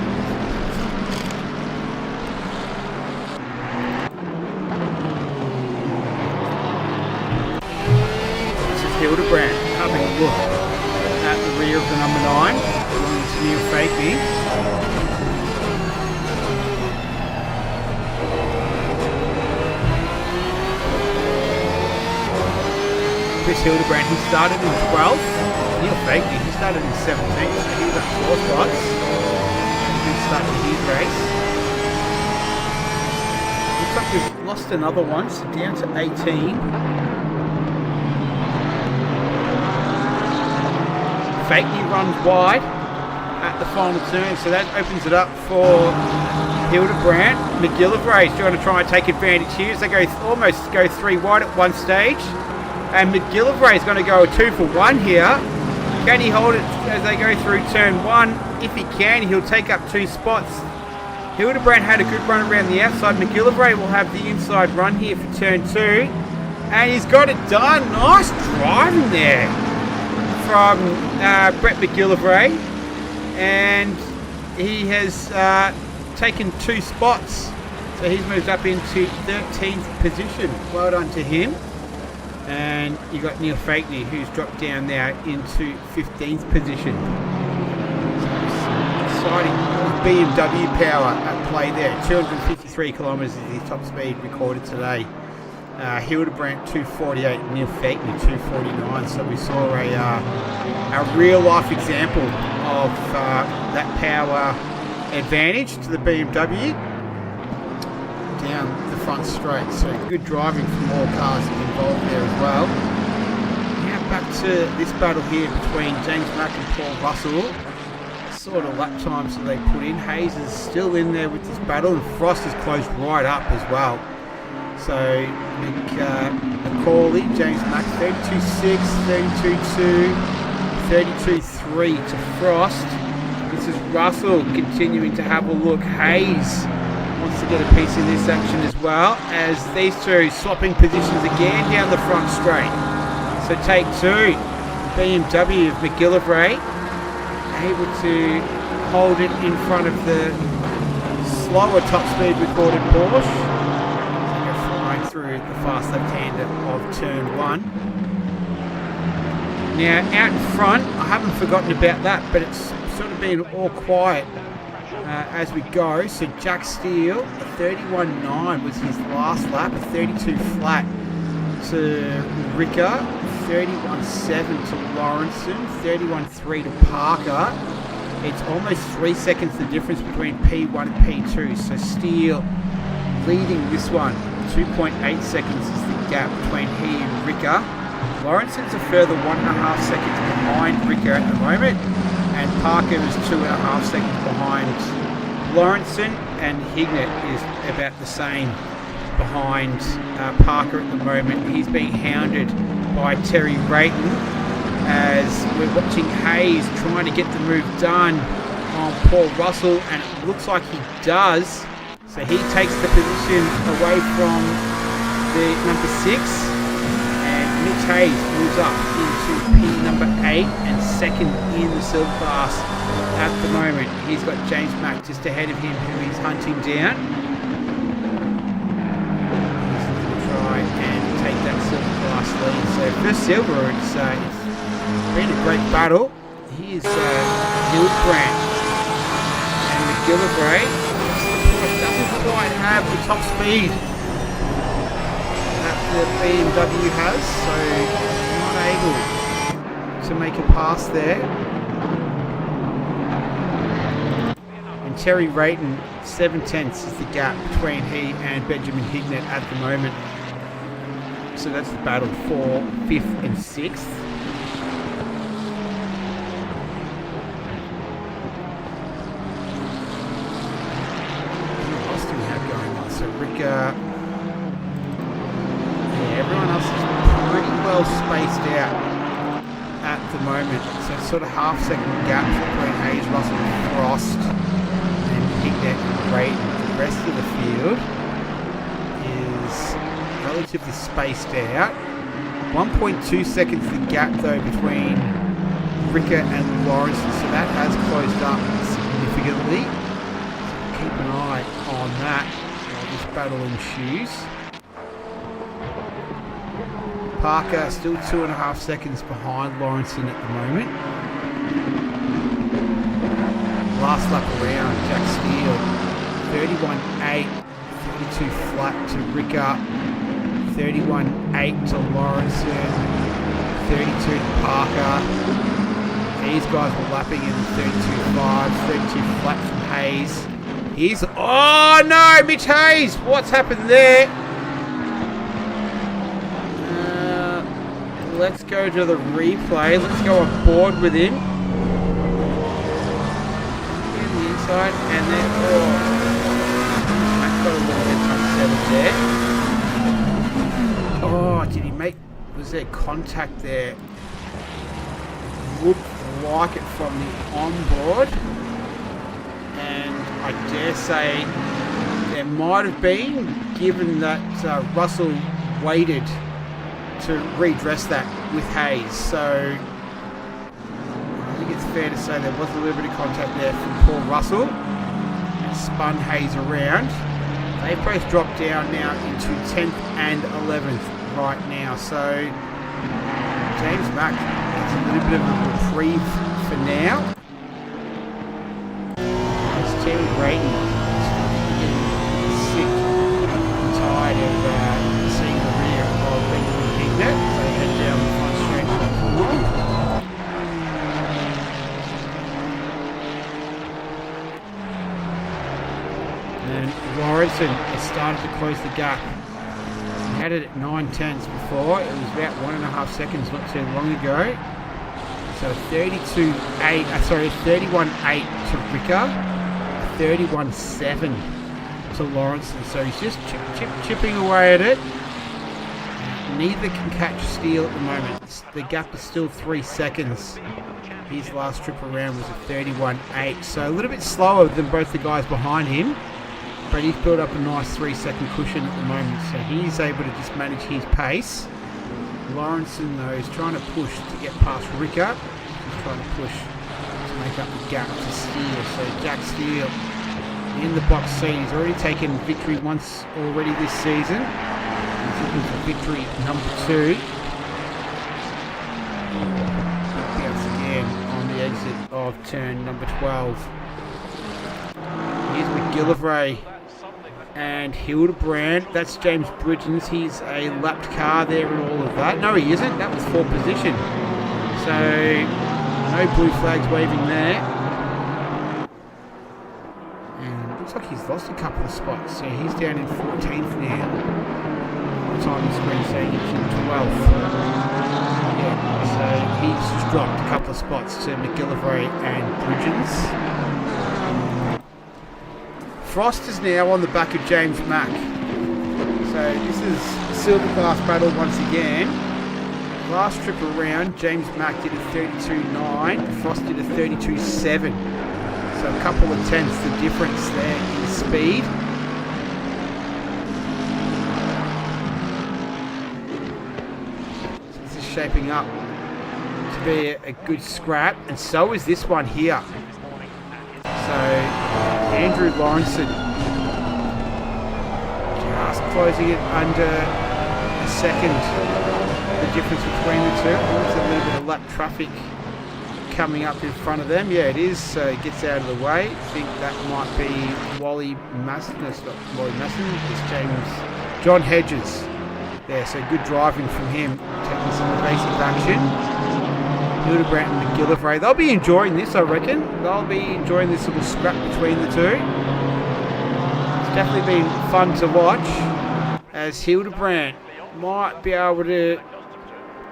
This is Hildebrand having a look at the rear of the number 9. It's Neil Fakey. Chris Hildebrand, he started in 12th. Neil Fakey, he started in 17th, so he was at 4 spots. Good start to his race. Looks like we've lost another one, so down to 18. Fakey runs wide at the final turn, so that opens it up for Hildebrand. McGillivray's trying to try and take advantage here as they almost go 3 wide at one stage. And McGillivray is going to go a 2 for 1 here. Can he hold it as they go through turn 1? If he can, he'll take up 2 spots. Hildebrand had a good run around the outside. McGillivray will have the inside run here for turn 2. And he's got it done. Nice driving there from Brett McGillivray. And he has taken 2 spots. So he's moved up into 13th position. Well done to him. And you got Neil Fakey, who's dropped down now into 15th position. Exciting BMW power at play there. 253 kilometres is his top speed recorded today. Hildebrand 248, Neil Fakey 249. So we saw a real life example of that power advantage to the BMW down the front straight. So good driving from all cars involved there as well. Now back to this battle here between James Mack and Paul Russell. Sort of lap times that they put in. Hayes is still in there with this battle, and Frost is closed right up as well. So, Macaulay, James Mack, 32.6, 32.2, 32.3 to Frost. This is Russell continuing to have a look. Hayes wants to get a piece of this action as well, as these two swapping positions again down the front straight. So take two, BMW of McGillivray, able to hold it in front of the slower top speed recorded Porsche. So they're flying through the fast left-hander of turn 1. Now out in front, I haven't forgotten about that, but it's sort of been all quiet as we go. So Jack Steele, a 31.9 was his last lap, a 32 flat to Ricker, 31.7 to Lawrenson, 31.3 to Parker. It's almost 3 seconds the difference between P1 and P2. So Steele leading this one. 2.8 seconds is the gap between he and Ricker. Lawrenson's a further 1.5 seconds behind Ricker at the moment. And Parker is 2.5 seconds behind Lawrenson. And Hignett is about the same behind Parker at the moment. He's being hounded by Terry Rayton as we're watching Hayes trying to get the move done on Paul Russell, and it looks like he does. So he takes the position away from the number 6, and Mitch Hayes moves up into P number 8 and second in the silver class at the moment. He's got James Mack just ahead of him, who he's hunting down. And take that silver class lead. So for silver, it's been a great battle. Here's Hildbrand and McGillivray. Doesn't quite have the top speed that the BMW has, so not able to make a pass there. And Terry Rayton, 7/10 is the gap between he and Benjamin Hignett at the moment. So that's the battle for 5th and 6th. What else do we have going on? So Ricker, everyone else is pretty well spaced out at the moment. So it's sort of half-second gaps between Hayes, Russell, and Frost, and Hignett and Rayton. The rest of the field is relatively spaced out. 1.2 seconds the gap though between Ricker and Lawrence, so that has closed up significantly. So keep an eye on that while this battle ensues. Parker still 2.5 seconds behind Lawrenson at the moment. Last lap around, Jack Steele, 31.8, 32 flat to Ricker, 31.8 to Lawrenson, 32 to Parker. These guys were lapping in 32.5, 32 flat from Hayes. Here's, oh no, Mitch Hayes, what's happened there? Let's go to the replay. Let's go on board with him. In the inside, and then, Matt's got a little bit unsettled there. Oh, did he make, was there contact there? Looked like it from the onboard. And I dare say there might have been, given that Russell waited to redress that with Hayes. So I think it's fair to say there was a little bit of contact there from Paul Russell. It spun Hayes around. They both dropped down now into 10th and 11th right now. So James Mack gets a little bit of a reprieve for now. It's Terry Rayton sick and tired of seeing the rear of Benjamin Hignett. So they head down the front straight to the pool. And Lawrenson has started to close the gap. Had it at 9/10 before. It was about 1.5 seconds not too long ago. So 31.8 to Ricker, 31.7 to Lawrenson. So he's just chipping away at it. Neither can catch Steele at the moment. The gap is still 3 seconds. His last trip around was a 31.8. So a little bit slower than both the guys behind him. But he's built up a nice 3-second cushion at the moment. So he's able to just manage his pace. Lawrenson, though, is trying to push to get past Ricker. He's trying to push to make up the gap to Steele. So Jack Steele in the box seat. He's already taken victory once already this season. He's looking for victory number 2. Bounce again on the exit of turn number 12. Here's McGillivray and Hildebrand. That's James Bridgens. He's a lapped car there and all of that. No, he isn't. That was 4th position. So, no blue flags waving there. And it looks like he's lost a couple of spots. So he's down in 14th now. Time on the screen saying he's in 12th. Yeah, so he's just dropped a couple of spots to McGillivray and Bridgens. Frost is now on the back of James Mack. So this is silver glass battle once again. Last trip around, James Mack did a 32.9, Frost did a 32.7. So a couple of tenths the difference there in speed. So this is shaping up to be a good scrap, and so is this one here. So Andrew Lawrenson just closing it under a second. The difference between the two. There's a little bit of lap traffic coming up in front of them. Yeah, it is. So it gets out of the way. I think that might be Wally Masson. No, it's not Wally Masson. It's John Hedges. Yeah, so good driving from him, taking some evasive action. Hildebrand and McGillivray. They'll be enjoying this, I reckon. They'll be enjoying this little scrap between the two. It's definitely been fun to watch, as Hildebrand might be able to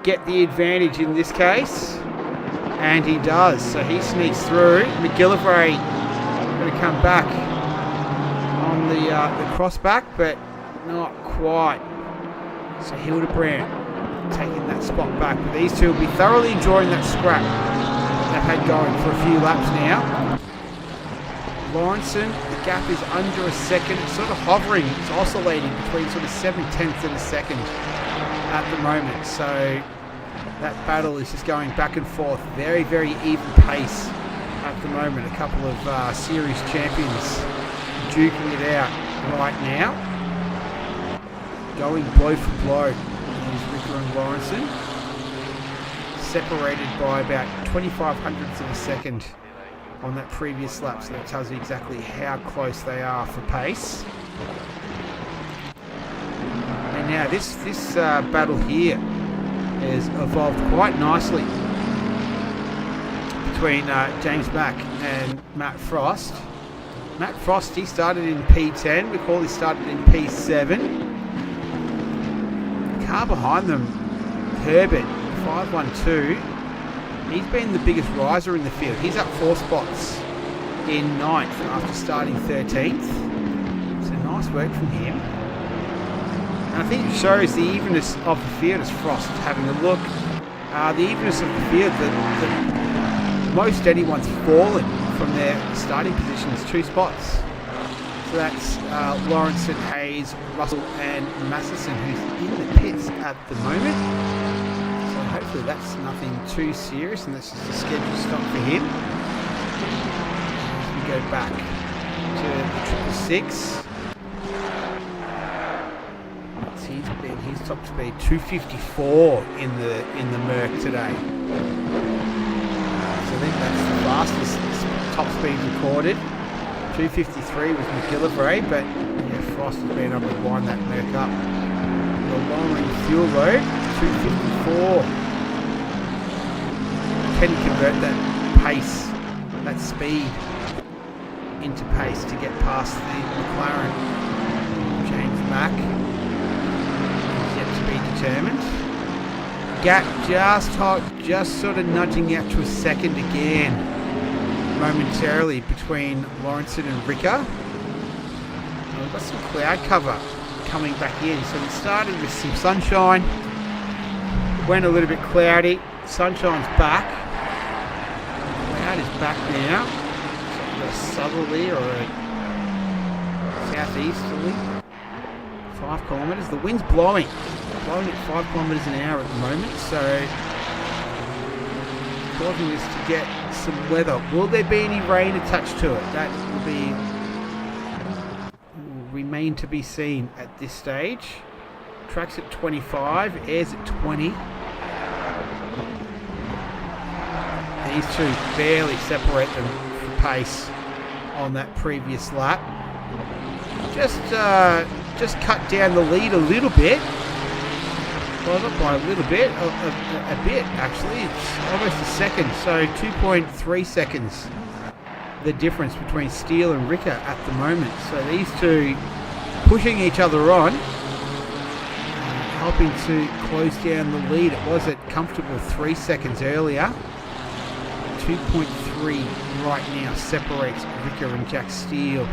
get the advantage in this case. And he does. So he sneaks through. McGillivray going to come back on the crossback, but not quite. So Hildebrand taking that spot back, but these two will be thoroughly enjoying that scrap they've had going for a few laps now. Lawrenson, the gap is under a second. It's sort of hovering, it's oscillating between sort of 7/10 of a second at the moment. So that battle is just going back and forth, very, very even pace at the moment. A couple of series champions duking it out right now, going blow for blow. Ricker and Lawrenson, separated by about 0.25 of a second on that previous lap, so that tells you exactly how close they are for pace. And now this battle here has evolved quite nicely between James Mack and Matt Frost. Matt Frost, he started in P10, recall he started in P7. Car behind them, Herbert, 512. He's been the biggest riser in the field. He's up 4 spots in 9th after starting 13th. So nice work from him. And I think it shows the evenness of the field as Frost having a look. The evenness of the field that most anyone's fallen from their starting positions 2 spots. So that's Lawrenson, Hayes, Russell and Masterson, who's in the pits at the moment. So hopefully that's nothing too serious, and that's just a scheduled stop for him. As we go back to the 666. His top speed 254 in the Merc today. So I think that's the fastest top speed recorded. 253 was McGillivray, but yeah, Frost has been able to wind that Merc up. The long-range fuel load, 254. Can you convert that pace, that speed, into pace to get past the McLaren? James Mack determined. Gap just sort of nudging out to a second again, momentarily between Lawrenson and Ricker. We've got some cloud cover coming back in. So we started with some sunshine, went a little bit cloudy, sunshine's back, cloud is back now. So we've got a southerly or a southeasterly, 5 kilometres. The wind's blowing at 5 kilometres an hour at the moment, so causing us to get some weather. Will there be any rain attached to it? That will remain to be seen at this stage. Track's at 25, air's at 20. These two barely separate them for pace on that previous lap. Just cut down the lead a little bit. Well, not by a little bit, a bit actually. It's almost a second, so 2.3 seconds the difference between Steele and Ricker at the moment. So these two pushing each other on, helping to close down the lead. It was at comfortable 3 seconds earlier. 2.3 right now separates Ricker and Jack Steele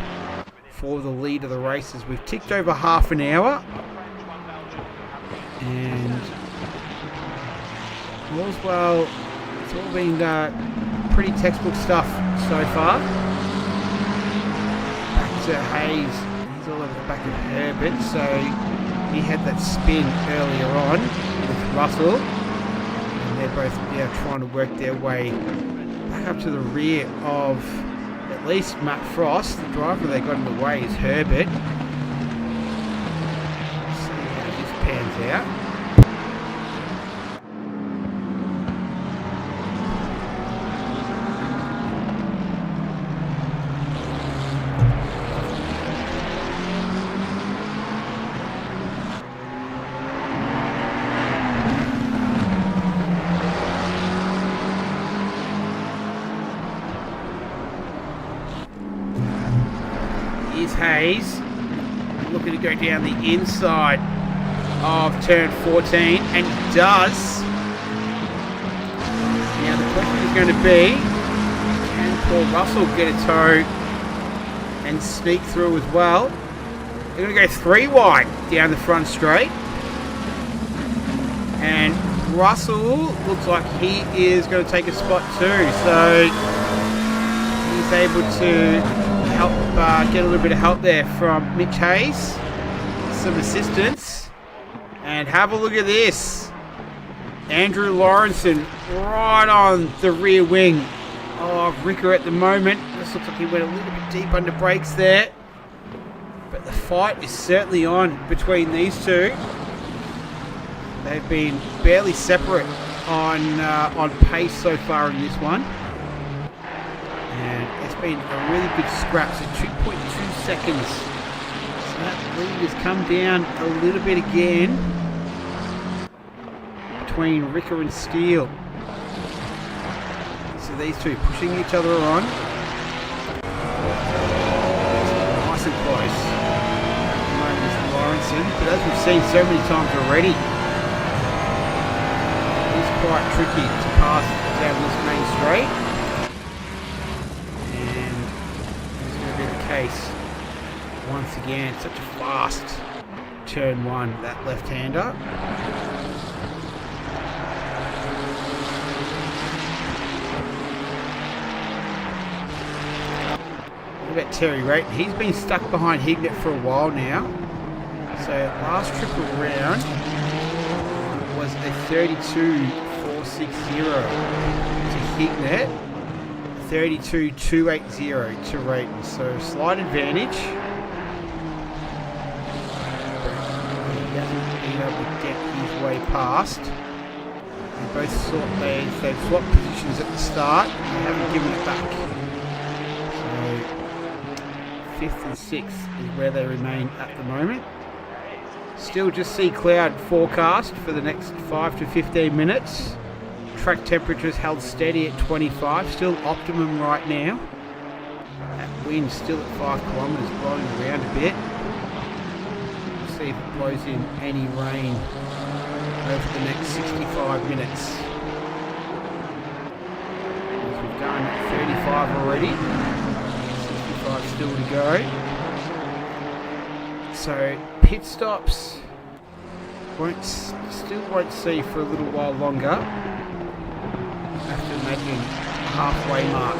for the lead of the races. We've ticked over half an hour, and all's well. It's all been pretty textbook stuff so far. Back to Hayes. He's all over the back of Herbert, so he had that spin earlier on with Russell, and they're both now trying to work their way back up to the rear of at least Matt Frost. The driver they got in the way is Herbert. Let's see how this pans out. Hayes looking to go down the inside of turn 14, and he does. Now the question is going to be, can Paul Russell get a tow and sneak through as well? They're going to go 3 wide down the front straight, and Russell looks like he is going to take a spot too, so he's able to help get a little bit of help there from Mitch Hayes, some assistance, and have a look at this. Andrew Lawrenson right on the rear wing of Ricker at the moment. This looks like he went a little bit deep under brakes there, but the fight is certainly on between these two. They've been barely separate on pace so far in this one. And it's been a really good scrap, so 2.2 seconds. So that lead has come down a little bit again between Ricker and Steele. So these two pushing each other on. Nice and close. At the moment is Lawrenson, but as we've seen so many times already, it's quite tricky to pass down this main straight. Case once again, such a fast turn 1, that left-hander. What about Terry Rayton? He's been stuck behind Hignett for a while now. So last trip around was a 32.460 to Hignett. 32.280 to Rayton, so slight advantage. He hasn't been able to get his way past. They've swapped positions at the start. They haven't given it back. So 5th and 6th is where they remain at the moment. Still just see cloud forecast for the next 5 to 15 minutes. Track temperatures held steady at 25, still optimum right now. That wind still at 5 kilometres, blowing around a bit. Let's see if it blows in any rain over the next 65 minutes. We've done 35 already. 65 still to go. So pit stops still won't see for a little while longer. I have to imagine halfway mark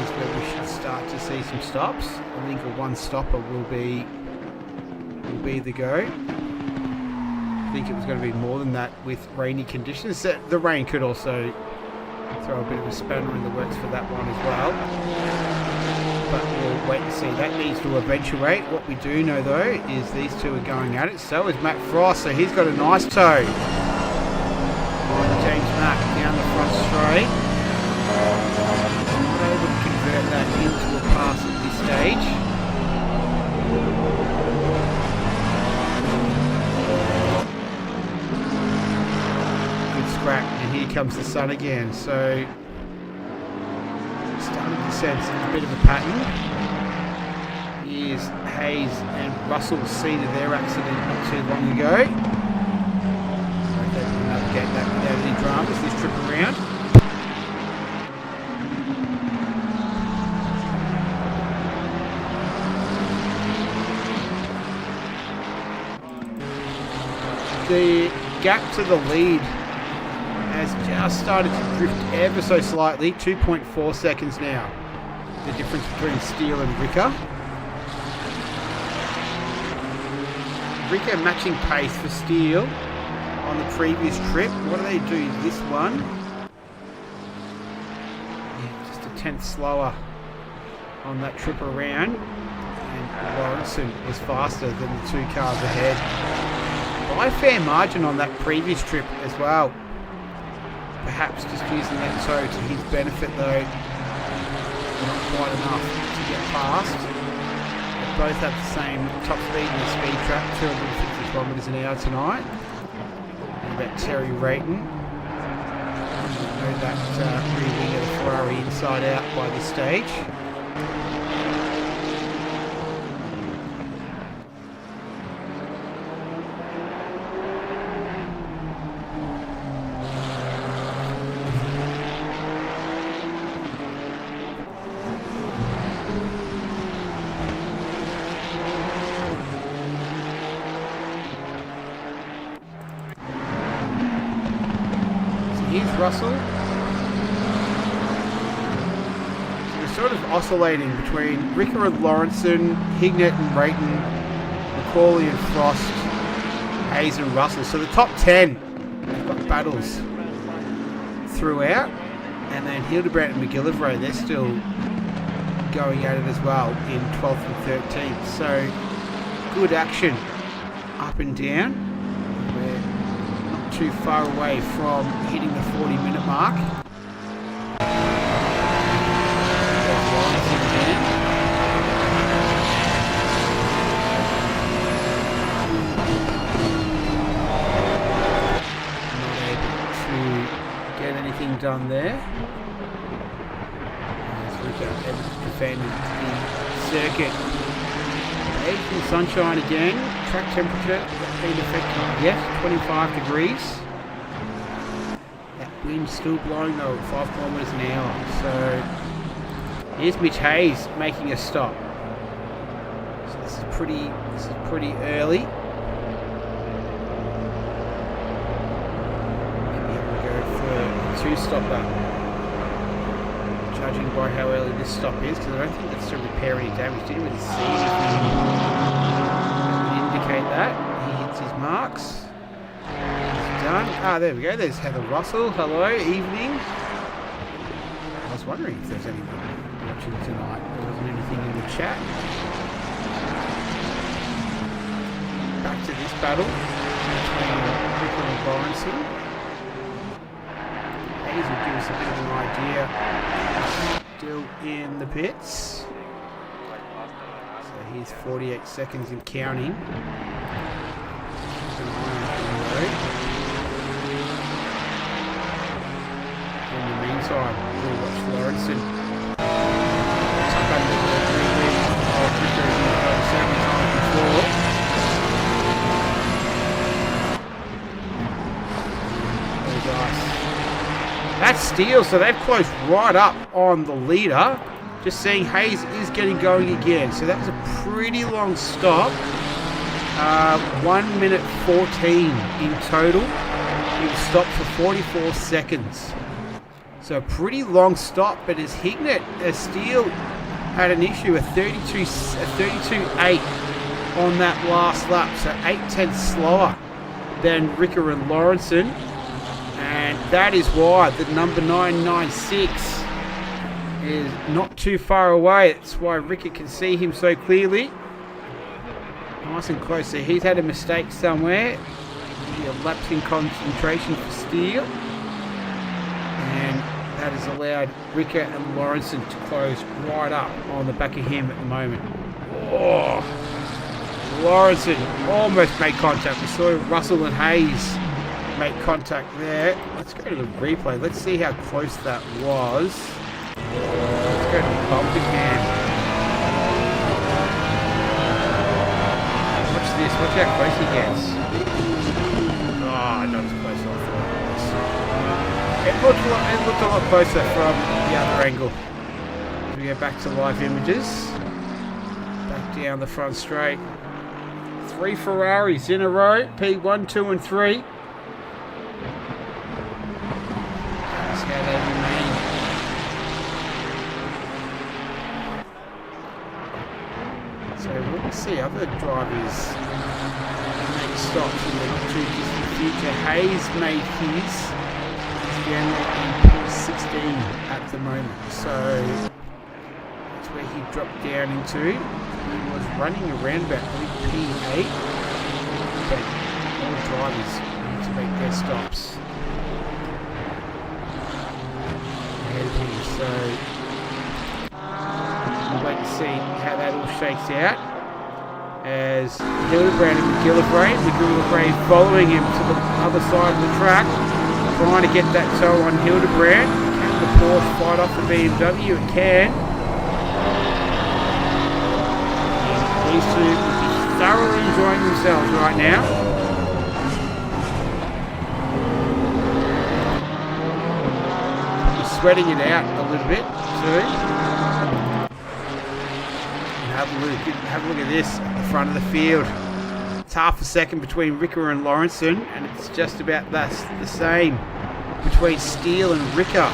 is where we should start to see some stops. I think a one stopper will be the go. I think it was going to be more than that with rainy conditions. The rain could also throw a bit of a spanner in the works for that one as well. But we'll wait and see. That needs to eventuate. What we do know though is these two are going at it. So is Matt Frost. So he's got a nice toe. James Mack down the front straight. Not able to convert that into a pass at this stage. Good scrap. And here comes the sun again. So starting to sense a bit of a pattern. Here's Hayes and Russell scene of their accident not too long ago. Okay, we'll navigate that without any dramas this trip around. The gap to the lead has just started to drift ever so slightly. 2.4 seconds now. The difference between Steele and Ricker. Ricker matching pace for Steele on the previous trip. What do they do this one? Yeah, just a tenth slower on that trip around. And Lawrenson was faster than the two cars ahead. By a fair margin on that previous trip as well. Perhaps just using that toe to his benefit though. Not quite enough to get past. They both have the same top speed in the speed trap, 250 kilometres an hour tonight. And about Terry Rayton. I know that rear wing of the Ferrari inside out by this stage. Here's Russell. So we're sort of oscillating between Ricker and Lawrenson, Hignett and Rayton, McCauley and Frost, Hayes and Russell. So the top 10 have got battles throughout. And then Hildebrandt and McGillivray, they're still going at it as well in 12th and 13th. So good action up and down. Too far away from hitting the 40-minute mark. Not able to get anything done there. As Rico able to defend the circuit. Age and sunshine again. Track temperature been affected yet, 25 degrees. That wind still blowing though at 5 kilometres an hour. So here's Mitch Hayes making a stop. So this is pretty early. Maybe I'm gonna go for a 2-stopper. Judging by how early this stop is, because I don't think that's to repair any damage. Didn't really see anything that would indicate that. He hits his marks. He's done. Ah, there we go. There's Heather Russell. Hello, evening. I was wondering if there's anyone watching tonight. There wasn't anything in the chat. Back to this battle between Ricker and Lawrenson. Hayes will give us a bit of an idea. Still in the pits. So here's 48 seconds and counting. Keep an eye on the road. In the meantime, we'll watch Lawrenson tuck under the rear wing of Ricker as he's done 7 times before. Steele. So they've closed right up on the leader. Just seeing Hayes is getting going again. So that was a pretty long stop. 1 minute 14 in total. He was stopped for 44 seconds. So a pretty long stop, but as Steele had an issue, a 32.8 on that last lap. So 8/10 slower than Ricker and Lawrenson. And that is why the number 996 is not too far away. That's why Ricker can see him so clearly. Nice and close. So he's had a mistake somewhere. Maybe a lapse in concentration for Steele. And that has allowed Ricker and Lawrenson to close right up on the back of him at the moment. Oh, Lawrenson almost made contact. We saw Russell and Hayes make contact there. Let's go to the replay. Let's see how close that was. Let's go to the bumper cam. Watch this. Watch how close he gets. Oh, not as close as I thought it was. It looked a lot closer from the other angle. As we go back to live images. Back down the front straight. 3 Ferraris in a row. P1, 2 and 3. That's how they remain. So we'll see other drivers make stops in the not too distant future. Hayes made his. He's down there in P16 at the moment. So that's where he dropped down into. He was running around about P8. But all drivers need to make their stops ahead of him. So we'll wait to see how that all shakes out. As Hildebrand and McGillivray following him to the other side of the track, trying to get that toe on Hildebrand. Can the Porsche fight off the BMW? It can. These two will be thoroughly enjoying themselves right now. He's sweating it out a little bit too. Have a look at this at the front of the field. It's half a second between Ricker and Lawrenson, and it's just about the same between Steele and Ricker.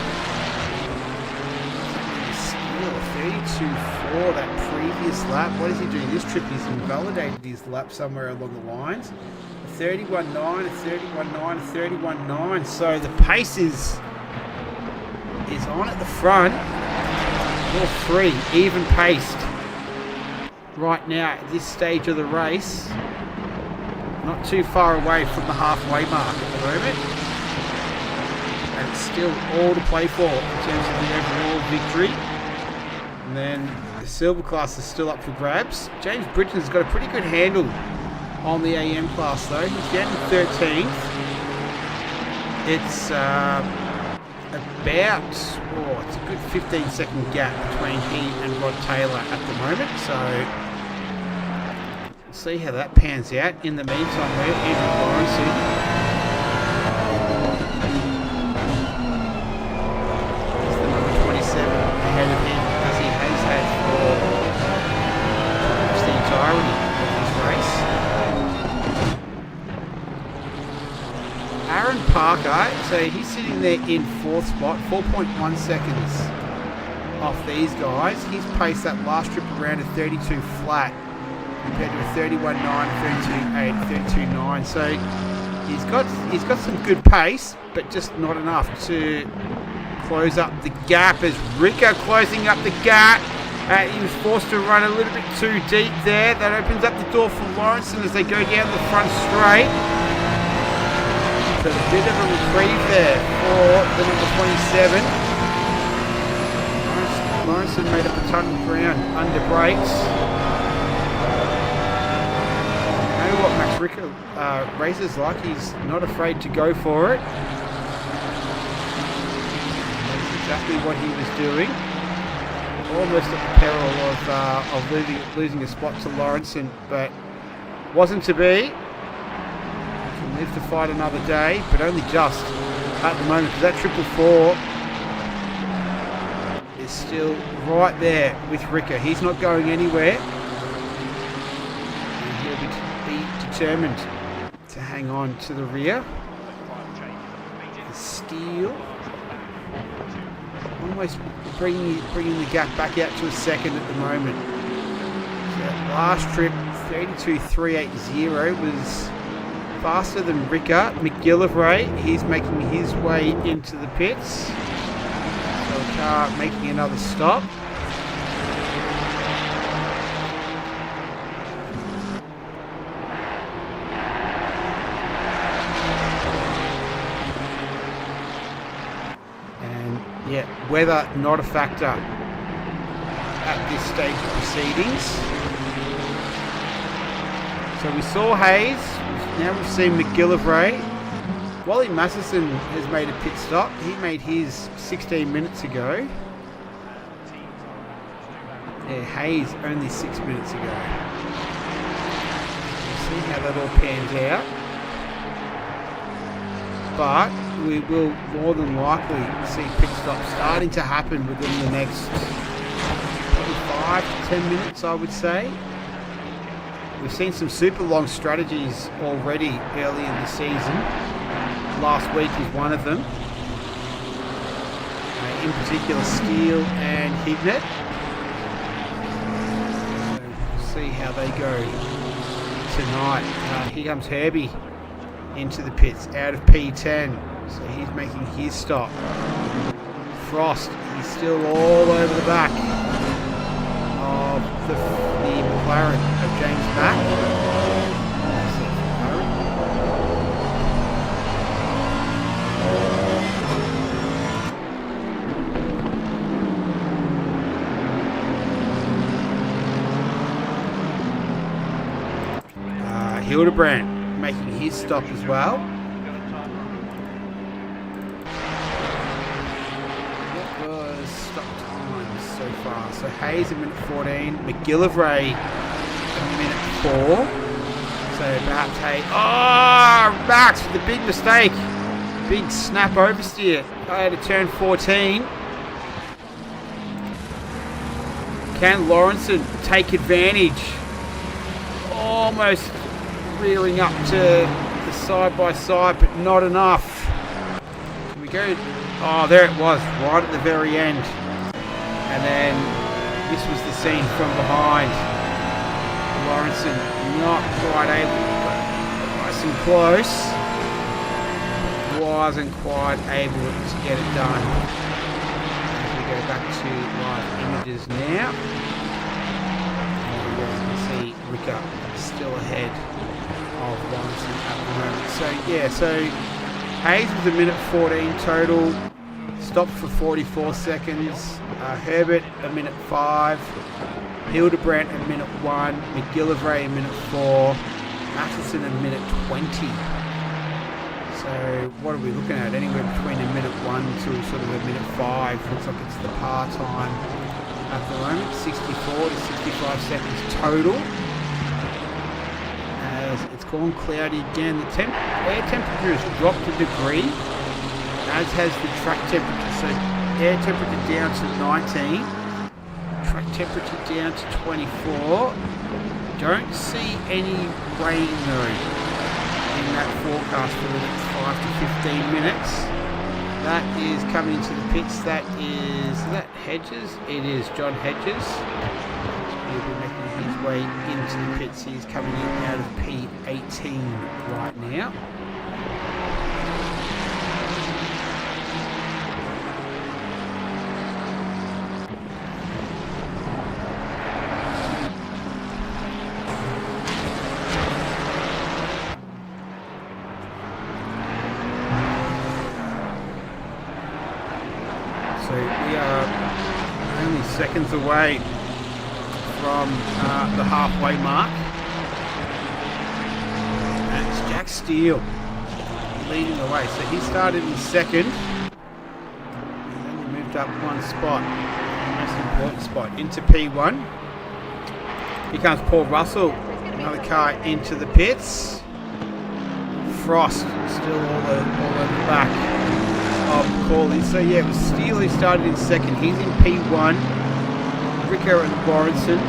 Steele, 32.4 that previous lap. What is he doing this trip? He's invalidated his lap somewhere along the lines. A 31.9, a 31.9, a 31.9. So the pace is on at the front. All three even paced. Right now at this stage of the race, not too far away from the halfway mark at the moment, and it's still all to play for in terms of the overall victory. And then the silver class is still up for grabs. James Bridgen's got a pretty good handle on the AM class though. He's down to 13th. It's it's a good 15-second gap between he and Rod Taylor at the moment. So see how that pans out. In the meantime, we're in Lawrenson. He's the number 27 ahead of him, as he has had for the entirety of this race. Aaron Parker, so he's sitting there in 4th spot, 4.1 seconds off these guys. He's paced that last trip around a 32 flat. Compared to a 31.9, 32.8, 32.9. So he's got some good pace, but just not enough to close up the gap. As Ricker closing up the gap, he was forced to run a little bit too deep there. That opens up the door for Lawrenson as they go down the front straight. So a bit of a reprieve there for the number 27. Lawrenson made up a ton of ground under brakes. What Max Ricker races like, he's not afraid to go for it. That's exactly what he was doing. Almost at the peril of losing a spot to Lawrenson, but wasn't to be. Can live to fight another day, but only just at the moment, because that 444 is still right there with Ricker. He's not going anywhere. And he'll be determined to hang on to the rear. The Steele almost bringing the gap back out to a second at the moment. So that last trip, 32.380 was faster than Ricker. McGillivray, he's making his way into the pits. So the car making another stop. And yeah, weather not a factor at this stage of proceedings. So we saw Hayes, now we've seen McGillivray. Wally Masterson has made a pit stop. He made his 16 minutes ago. Yeah, Hayes only 6 minutes ago. We'll see how that all pans out. But we will more than likely see pit stops starting to happen within the next probably 5 to 10 minutes, I would say. We've seen some super long strategies already early in the season. Last week is one of them. In particular, Steele and Hignett. So we'll see how they go tonight. Here comes Herbie into the pits out of P10. So he's making his stop. Frost, he's still all over the back of the McLaren of James Mack. Hildebrand making his stop as well. What was stop times so far? So Hayes a minute 14, McGillivray a minute 4. So perhaps Hayes. Oh, Max with the big mistake. Big snap oversteer. I had to turn 14. Can Lawrenson take advantage? Almost reeling up to the side-by-side, but not enough. Can we go? Oh, there it was, right at the very end. And then this was the scene from behind. Lawrenson not quite able, but nice and close. Wasn't quite able to get it done. As we go back to live images now. And you can see Ricker still ahead of Lawrenson at the moment. So yeah, so Hayes was a minute 14 total, stopped for 44 seconds. Herbert a minute 5, Hildebrandt a minute 1, McGillivray a minute 4, Matheson a minute 20. So what are we looking at? Anywhere between a minute 1 to sort of a minute 5. Looks like it's the par time at the moment. 64 to 65 seconds total. It's gone cloudy again. The air temperature has dropped a degree, as has the track temperature. So air temperature down to 19, track temperature down to 24. Don't see any rain though in that forecast for the next 5 to 15 minutes. That is coming into the pits. Is that Hedges? It is John Hedges. He'll be making his way into the pits. He's coming in out of P18 right now. So we are only seconds away from the halfway mark. And it's Jack Steele leading the way. So he started in second. He's only moved up one spot, the most important spot, into P1. Here comes Paul Russell, another car into the pits. Frost still all over the back of Corley. So yeah, it was Steele who started in second. He's in P1. Rico and Warrenson,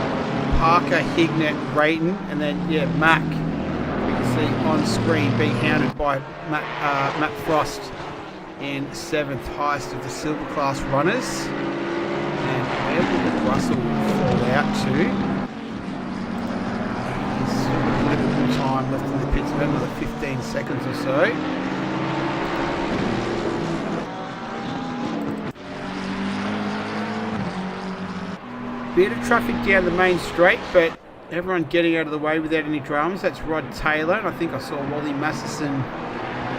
Parker, Hignett, Rayton, and then yeah, Mac. We can see on screen being hounded by Matt Frost in 7th, highest of the silver class runners. And where will Russell fall out to? He's still got a little bit more time left in the pits, about another 15 seconds or so. Bit of traffic down the main straight, but everyone getting out of the way without any dramas. That's Rod Taylor, and I think I saw Wally Masterson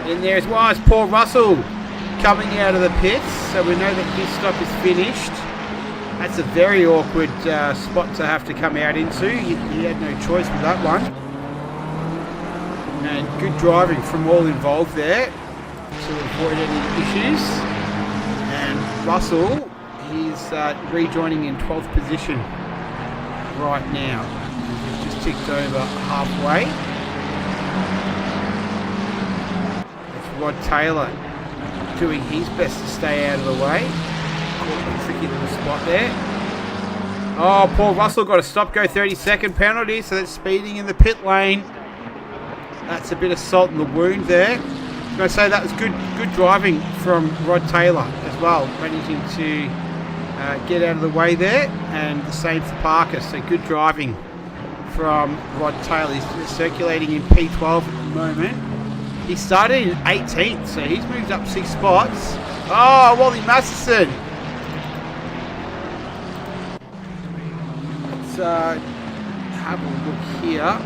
in there as well. It's Paul Russell coming out of the pits, so we know that his stop is finished. That's a very awkward spot to have to come out into. He had no choice with that one. And good driving from all involved there to avoid any issues. And Russell, he's rejoining in 12th position right now. He's just ticked over halfway. It's Rod Taylor doing his best to stay out of the way. Caught a tricky little spot there. Oh, Paul Russell got a stop-go 30-second penalty, so that's speeding in the pit lane. That's a bit of salt in the wound there. I was going to say that was good driving from Rod Taylor as well, managing to get out of the way there, and the same for Parker, so good driving from Rod Taylor. He's circulating in P12 at the moment. He started in 18th, so he's moved up 6 spots. Oh, Wally Masterson. Let's have a look here.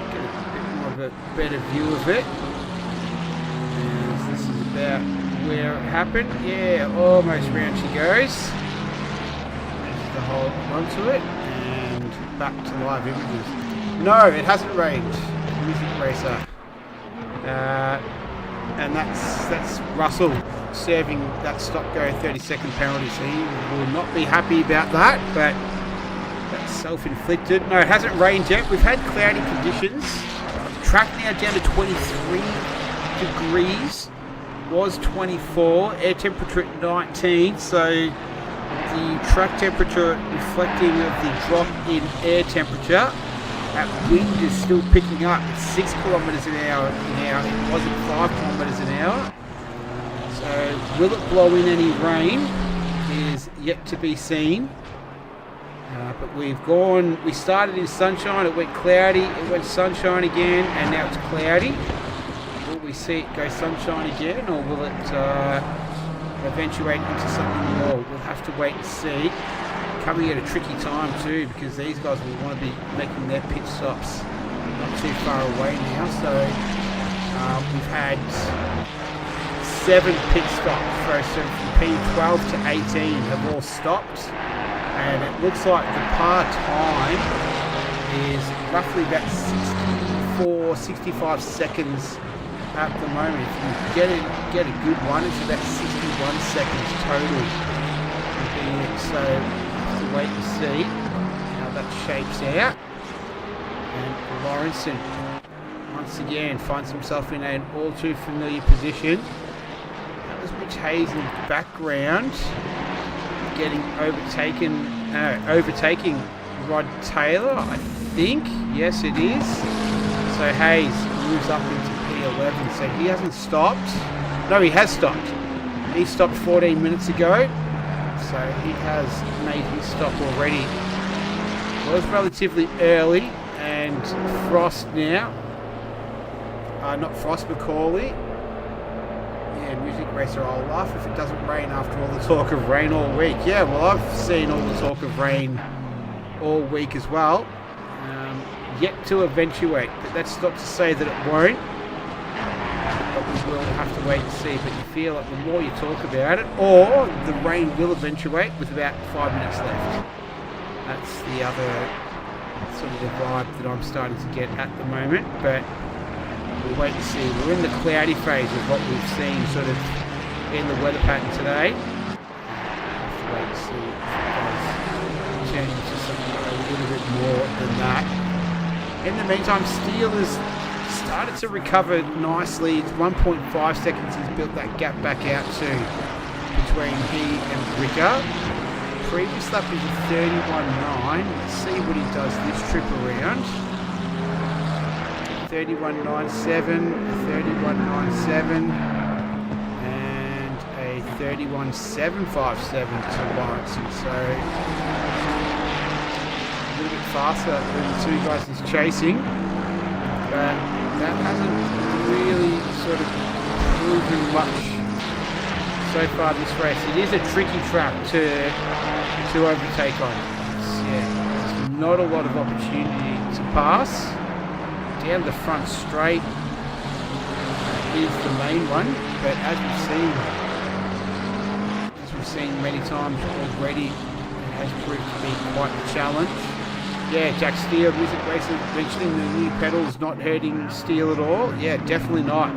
Get a bit more of a better view of it. As this is about where it happened. Yeah, almost round she goes. There's the whole onto it, and back to live images. No, it hasn't rained. Music Racer. And that's Russell serving that stop-go 30-second penalty, so he will not be happy about that, but that's self-inflicted. No, it hasn't rained yet. We've had cloudy conditions. Track now down to 23 degrees. Was 24, air temperature at 19, so the track temperature reflecting of the drop in air temperature. That wind is still picking up. It's 6 kilometres an hour now. It wasn't 5 kilometres an hour. So will it blow in any rain is yet to be seen. But we started in sunshine, it went cloudy, it went sunshine again, and now it's cloudy. Will we see it go sunshine again, or will it eventuate into something more? We'll have to wait and see. Coming at a tricky time too, because these guys will want to be making their pit stops not too far away now. So we've had 7 pit stops, so from P12 to 18 have all stopped, and it looks like the par time is roughly about 65 seconds at the moment. If you get a good one, it's about 61 seconds total. So wait and see how that shapes out. And Lawrenson once again finds himself in an all too familiar position. That was Mitch Hayes in the background, overtaking Rod Taylor, I think. Yes, it is. So Hayes moves up into P11, so he hasn't stopped. No, he has stopped. He stopped 14 minutes ago. So he has made his stop already. It was relatively early, and Frost now. Not Frost, Macaulay. Yeah, Music Racer, I'll laugh if it doesn't rain after all the talk of rain all week. Yeah, well, I've seen all the talk of rain all week as well. Yet to eventuate, but that's not to say that it won't. But we will have to wait and see. But you feel like the more you talk about it, or the rain will eventuate with about 5 minutes left. That's the other sort of the vibe that I'm starting to get at the moment. But we'll wait and see. We're in the cloudy phase of what we've seen sort of in the weather pattern today. We'll have to wait and see if it does turn into something a little bit more than that. In the meantime, Steele is started to recover nicely. It's 1.5 seconds he's built that gap back out to between he and Ricker. Previous lap was a 31.9. Let's see what he does this trip around. 31.97, 31.97, and a 31.757 to Lawrence. So a little bit faster than the two guys he's chasing. But that hasn't really sort of proven much so far this race. It is a tricky track to overtake on. There's not a lot of opportunity to pass. Down the front straight is the main one, but as we've seen many times already, it has proved to be quite the challenge. Yeah, Jack Steele, Music Racer, mentioning the new pedals not hurting Steele at all. Yeah, definitely not.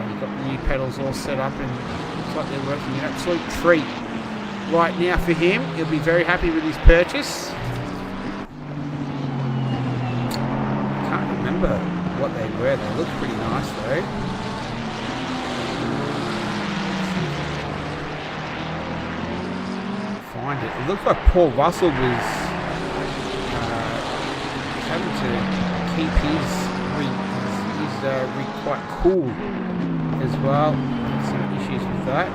You've got the new pedals all set up and looks like they're working an absolute treat right now for him. He'll be very happy with his purchase. What they were. They look pretty nice though. Find it. It looks like Paul Russell was having to keep his rig quite cool as well. Some issues with that.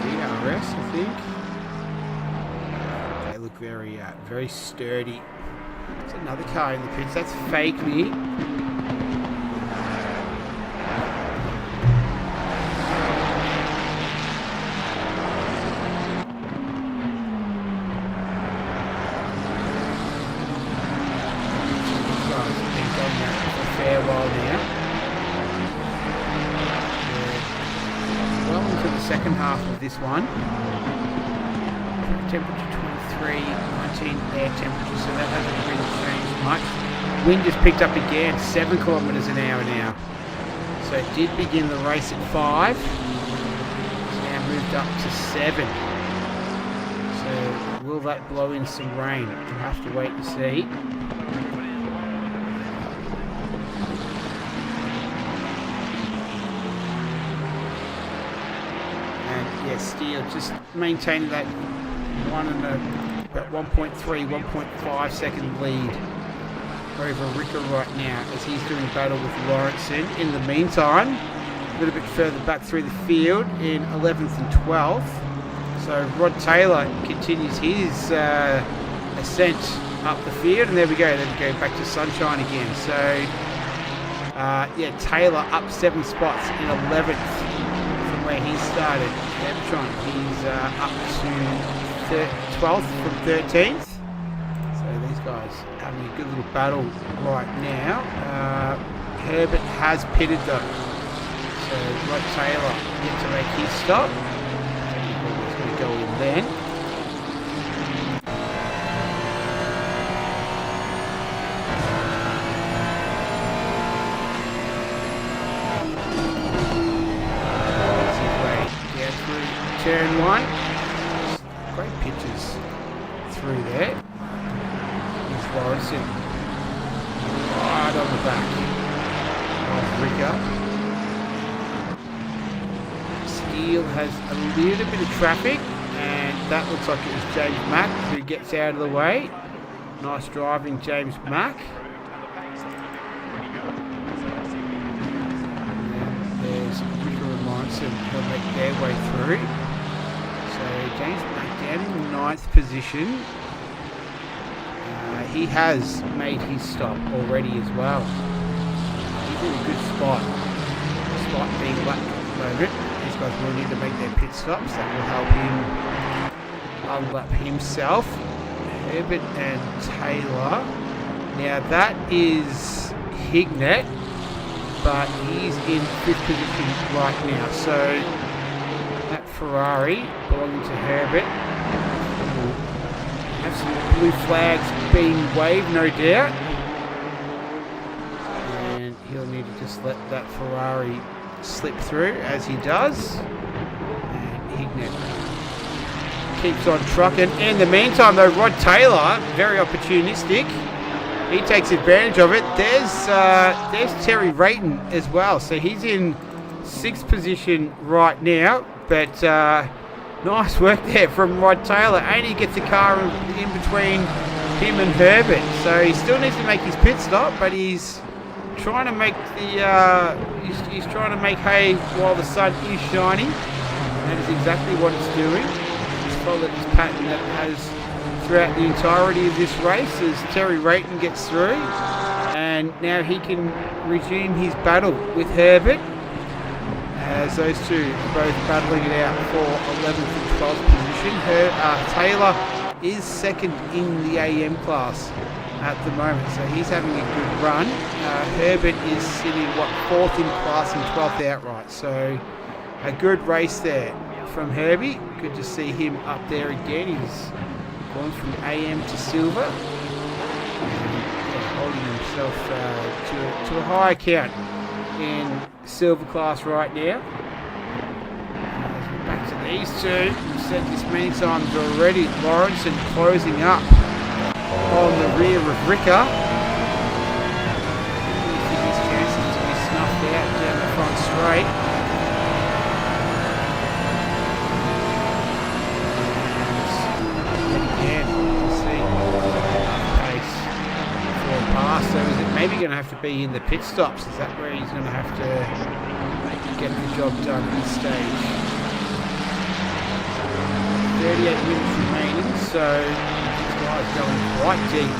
VRS, I think. Very sturdy. There's another car in the pits. That's fake me. Been going that for a fair while now. Well into the second half of this one. Temperature 23, 19 air temperature, so that hasn't really changed much. Wind has picked up again, 7 kilometres an hour now. So it did begin the race at 5. It's now moved up to 7. So will that blow in some rain? We'll have to wait and see. And yeah, Steele just maintaining that about 1.3, 1.5 second lead over Ricker right now as he's doing battle with Lawrenson. In the meantime, a little bit further back through the field in 11th and 12th. So Rod Taylor continues his ascent up the field, and there we go back to sunshine again. So yeah, Taylor up 7 spots in 11th from where he started. He's up to 12th from 13th. So these guys having a good little battle right now. Herbert has pitted though. So Rod Taylor yet to make his stop. He's going to go in then. That's his way down through turn 1. Great pitches through there. Here's Lawrenson right on the back of Ricker. Steele has a little bit of traffic, and that looks like it was James Mack who gets out of the way. Nice driving, James Mack. And there's Ricker and Lawrenson who'll make their way through. So James Mack down in the 9th position. He has made his stop already as well. He's in a good spot. Despite being lapped at the moment, these guys will need to make their pit stops. That will help him unlap himself. Herbert and Taylor. Now that is Hignett, but he's in 5th position right now. So that Ferrari belonging to Herbert will have some blue flags being waved, no doubt. And he'll need to just let that Ferrari slip through as he does. And Hignett keeps on trucking. In the meantime, though, Rod Taylor, very opportunistic. He takes advantage of it. There's Terry Rayton as well. So he's in 6th position right now. But nice work there from Rod Taylor. And he gets the car in between him and Herbert. So he still needs to make his pit stop, but he's trying to make he's trying to make hay while the sun is shining. And that is exactly what it's doing. Just follow this pattern that has throughout the entirety of this race as Terry Rayton gets through, and now he can resume his battle with Herbert as those two are both battling it out for 11th and 12th position. Taylor is 2nd in the AM class at the moment, so he's having a good run. Herbert is sitting 4th in class and 12th outright, so a good race there from Herbie. Good to see him up there again. He's gone from AM to silver, holding himself to a high count in silver class right now. As we're back to these two, we've said this many times already. Lawrenson closing up on the rear of Ricker. His chances to be snuffed out down the front straight. So is it maybe going to have to be in the pit stops? Is that where he's going to have to get the job done at this stage? 38 minutes remaining, so this guy's going quite deep.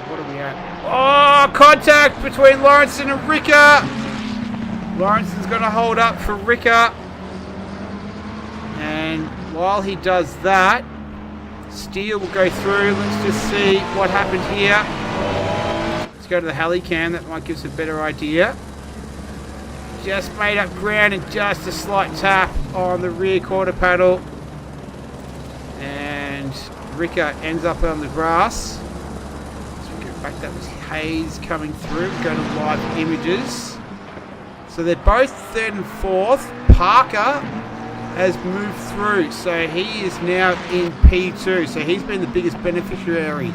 What are we at? Oh, contact between Lawrenson and Ricker. Lawrenson's going to hold up for Ricker. And while he does that, Steele will go through. Let's just see what happened here. Let's go to the heli cam. That might give us a better idea. Just made up ground and just a slight tap on the rear quarter paddle. And Ricker ends up on the grass. Let's go back. That was Hayes coming through. Go to live images. So they're both 3rd and 4th. Parker has moved through, so he is now in P2, so he's been the biggest beneficiary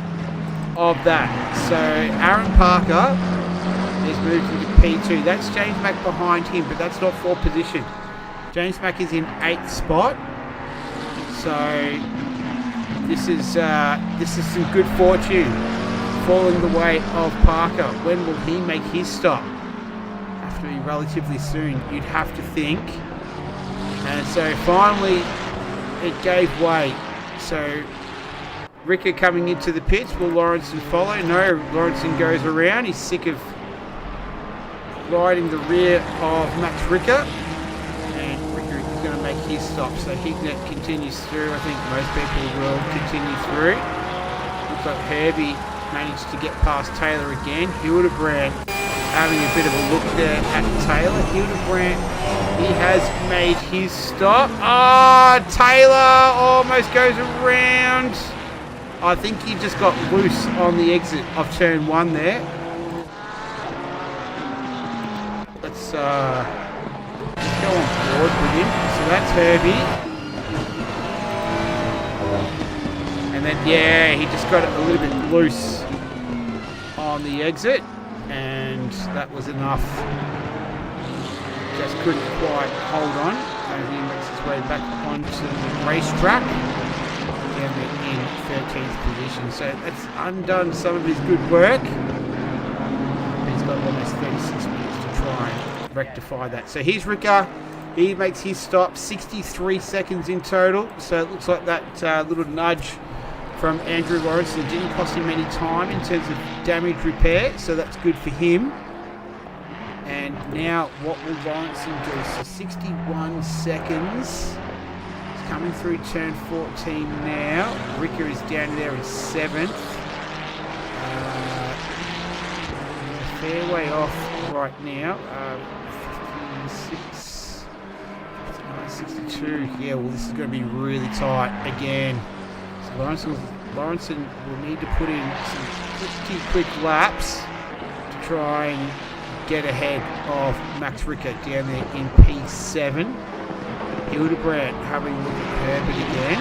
of that. So Aaron Parker has moved into P2. That's James Mack behind him, but that's not 4th position. James Mack is in 8th spot, so this is some good fortune falling the way of Parker. When will he make his stop? Have to be relatively soon, you'd have to think. And so finally it gave way. So Ricker coming into the pits. Will Lawrenson follow? No, Lawrenson goes around. He's sick of riding the rear of Max Ricker. And Ricker is going to make his stop. So Hignett continues through. I think most people will continue through. Looks like Herbie managed to get past Taylor again. Hildebrand having a bit of a look there at Taylor. Hildebrand, he has made his stop. Taylor almost goes around. I think he just got loose on the exit of turn 1 there. Let's go on board with him. So that's Herbie. And then, yeah, he just got it a little bit loose on the exit. And that was enough. Just couldn't quite hold on. So he makes his way back onto the racetrack. Down there in 13th position. So that's undone some of his good work. He's got almost 36 minutes to try and rectify that. So here's Ricker. He makes his stop. 63 seconds in total. So it looks like that little nudge from Andrew Lawrenson didn't cost him any time in terms of damage repair, so that's good for him. And now what will Lawrenson do? So 61 seconds. He's coming through turn 14 now. Ricker is down there in 7th. He's a fair way off right now. 56, 62. Yeah, well, this is going to be really tight again. Lawrenson will need to put in some pretty quick laps to try and get ahead of Max Ricker down there in P7. Hildebrand having a look at Herbert again.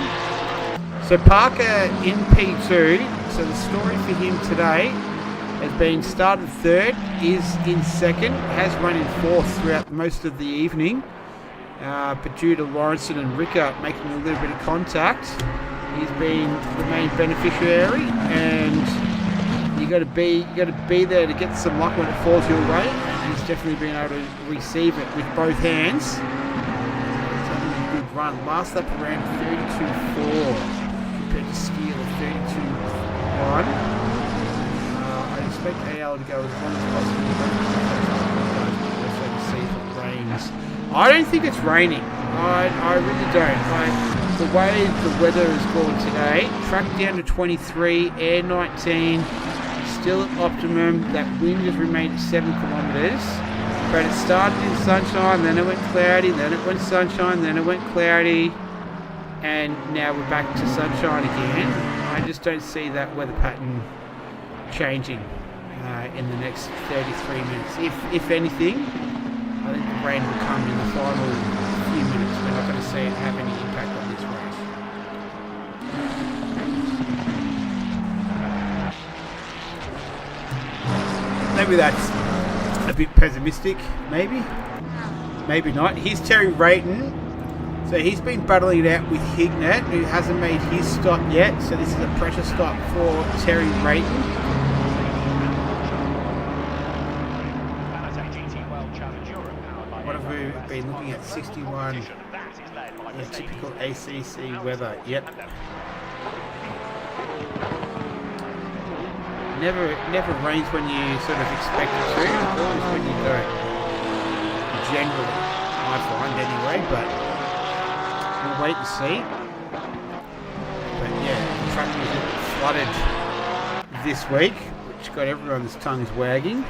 So Parker in P2. So the story for him today has been started third, is in second, has run in fourth throughout most of the evening. But due to Lawrenson and Ricker making a little bit of contact, he's been the main beneficiary, and you got to be there to get some luck when it falls your way. And he's definitely been able to receive it with both hands. It's having a good run. Last lap around 32.4 compared to Steele of 32.1. I expect AL to go as long as possible. Let's see if it rains. I don't think it's raining. I really don't. The way the weather has gone today, track down to 23, air 19, still at optimum. That wind has remained at 7 kilometres. But it started in sunshine, then it went cloudy, then it went sunshine, then it went cloudy, and now we're back to sunshine again. I just don't see that weather pattern changing in the next 33 minutes. If anything, I think the rain will come in the final few minutes. We're not going to see it have any impact on this race. Maybe that's a bit pessimistic, maybe not. Here's Terry Rayton. So he's been battling it out with Hignett, who hasn't made his stop yet. So this is a pressure stop for Terry Rayton. What have we been looking at? 61. Yeah, typical ACC weather. Yep. Never rains when you sort of expect it to. Always when you don't. Generally, I find anyway. But we'll wait and see. But yeah, the track was flooded this week, which got everyone's tongues wagging.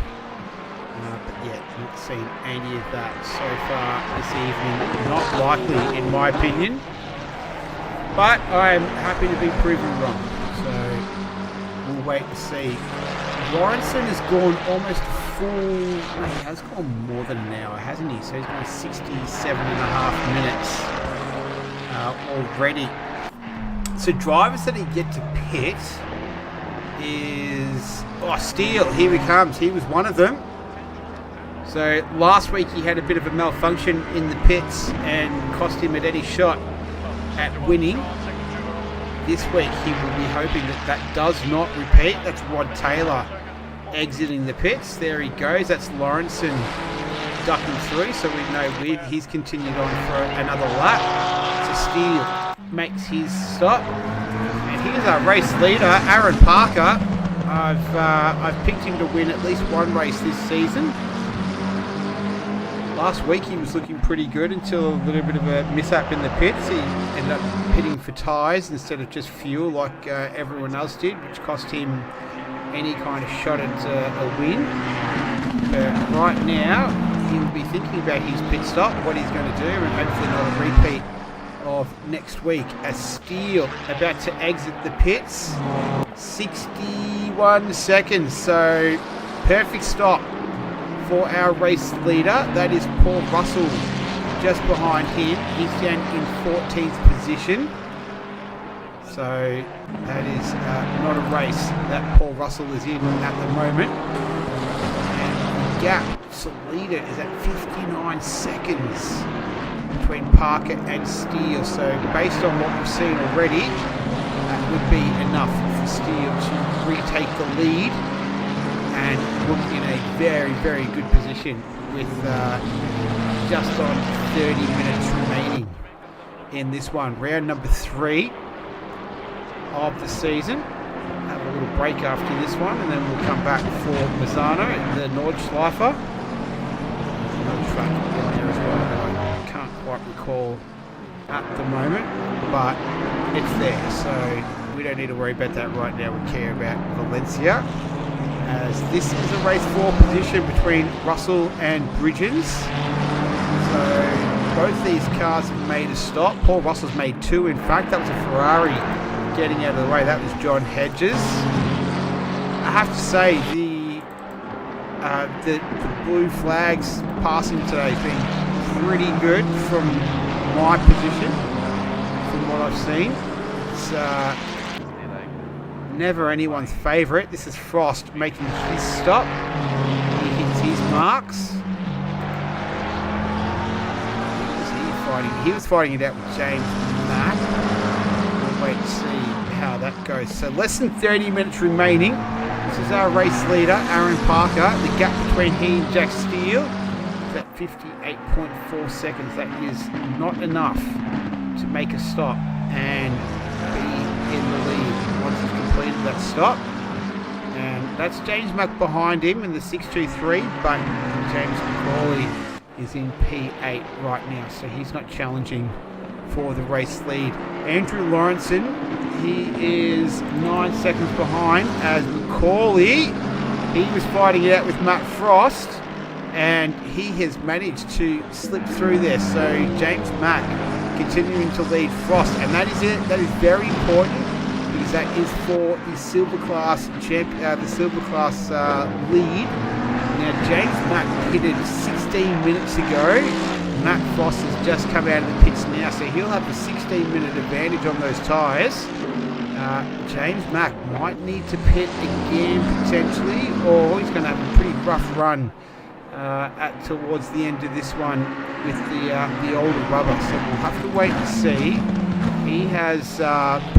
But yeah, not seen any of that so far this evening. Not likely, in my opinion. But I'm happy to be proven wrong. So we'll wait and see. Lawrenson has gone almost full. He has gone more than an hour, hasn't he? So he's gone 67.5 minutes already. So drivers that he get to pit is Steele. Here he comes. He was one of them. So last week he had a bit of a malfunction in the pits and cost him at any shot at winning. This week he will be hoping that does not repeat. That's Rod Taylor exiting the pits. There he goes. That's Lawrenson ducking through. So we know he's continued on for another lap. So Steele makes his stop. And here's our race leader, Aaron Parker. I've picked him to win at least one race this season. Last week he was looking pretty good until a little bit of a mishap in the pits. He ended up pitting for tyres instead of just fuel like everyone else did, which cost him any kind of shot at a win. But right now he will be thinking about his pit stop, what he's going to do, and hopefully not a repeat of next week. As Steele about to exit the pits, 61 seconds, so perfect stop for our race leader. That is Paul Russell just behind him. He's down in 14th position. So that is not a race that Paul Russell is in at the moment. And the gap to leader is at 59 seconds between Parker and Steele. So based on what we've seen already, that would be enough for Steele to retake the lead and look in a very, very good position with just on 30 minutes remaining in this one. Round number 3 of the season. Have a little break after this one and then we'll come back for Mazzano, the Nordschleifer. Another track in there as well that I can't quite recall at the moment, but it's there, so we don't need to worry about that right now. We care about Valencia, as this is a race 4 position between Russell and Bridges. So both these cars have made a stop. Paul Russell's made 2, in fact. That was a Ferrari getting out of the way. That was John Hedges. I have to say the blue flags passing today has been pretty good from my position from what I've seen. It's never anyone's favourite. This is Frost making his stop. He hits his marks. He was fighting it out with James Mack. We'll wait and see how that goes. So less than 30 minutes remaining. This is our race leader, Aaron Parker. The gap between he and Jack Steele is at 58.4 seconds. That is not enough to make a stop and be in the lead once he's completed that stop. And that's James Mack behind him in the 623, but James McCauley is in P8 right now, so he's not challenging for the race lead. Andrew Lawrenson, he is 9 seconds behind as McCauley. He was fighting it out with Matt Frost, and he has managed to slip through there. So James Mack continuing to lead Frost, and that is it. That is very important because that is for the silver class lead. Now, James Mack pitted 16 minutes ago. Matt Frost has just come out of the pits now, so he'll have a 16-minute advantage on those tyres. James Mack might need to pit again potentially, or he's going to have a pretty rough run towards the end of this one with the older rubber. So we'll have to wait and see. He has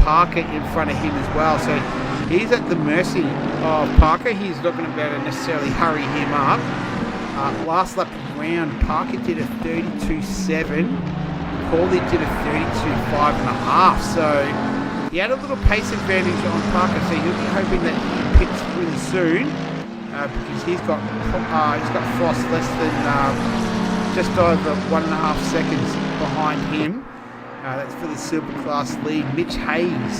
Parker in front of him as well, so he's at the mercy of Parker. He's not going to be able to necessarily hurry him up. Last lap of the round, Parker did a 32.7. McCauley did a 32.5.5. So he had a little pace advantage on Parker. So he'll be hoping that he picks really soon because he's got Frost less than just over 1.5 seconds behind him. That's for the silver class lead. Mitch Hayes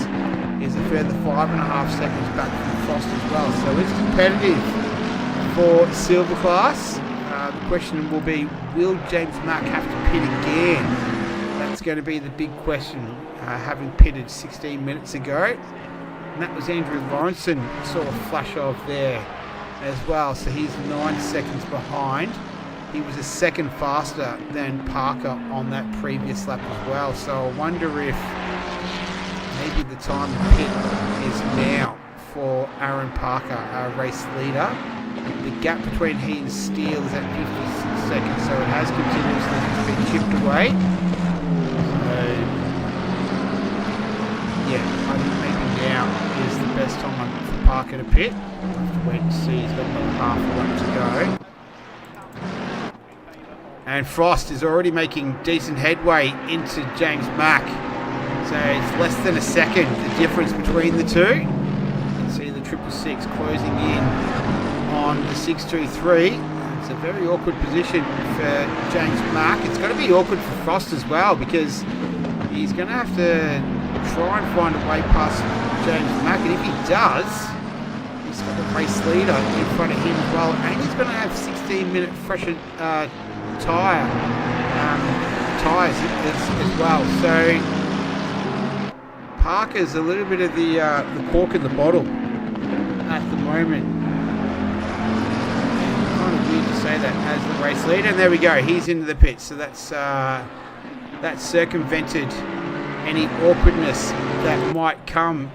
is a further 5.5 seconds back from Frost as well. So it's competitive for silver class. The question will be, will James Mack have to pit again? That's going to be the big question, having pitted 16 minutes ago. And that was Andrew Lawrenson, sort of flash of there as well. So he's 9 seconds behind. He was a second faster than Parker on that previous lap as well. So I wonder if maybe the time to pit is now for Aaron Parker, our race leader. The gap between he and Steele is at 56 seconds, so it has continuously been chipped away. So, yeah, I think maybe now is the best time for Parker to pit. We'll have to wait and see. He's got another half a lap to go. And Frost is already making decent headway into James Mack. So it's less than a second, the difference between the two. You can see the 666 closing in on the 623. It's a very awkward position for James Mack. It's going to be awkward for Frost as well because he's going to have to try and find a way past James Mack. And if he does, he's got the race leader in front of him as well. And he's going to have 16-minute freshened tyres as well. So Parker's a little bit of the cork in the bottle at the moment. Kind of weird to say that as the race leader. And there we go. He's into the pits. So that's circumvented any awkwardness that might come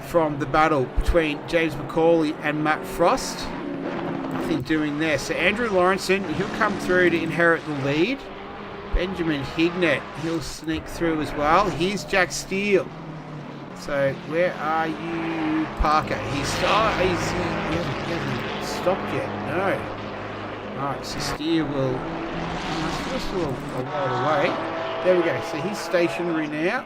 from the battle between James McCauley and Matt Frost. Nothing doing there. So Andrew Lawrenson, he'll come through to inherit the lead. Benjamin Hignett, he'll sneak through as well. Here's Jack Steele. So where are you, Parker? He hasn't stopped yet. No. Alright, so Steele will... He's still a while away. There we go. So he's stationary now.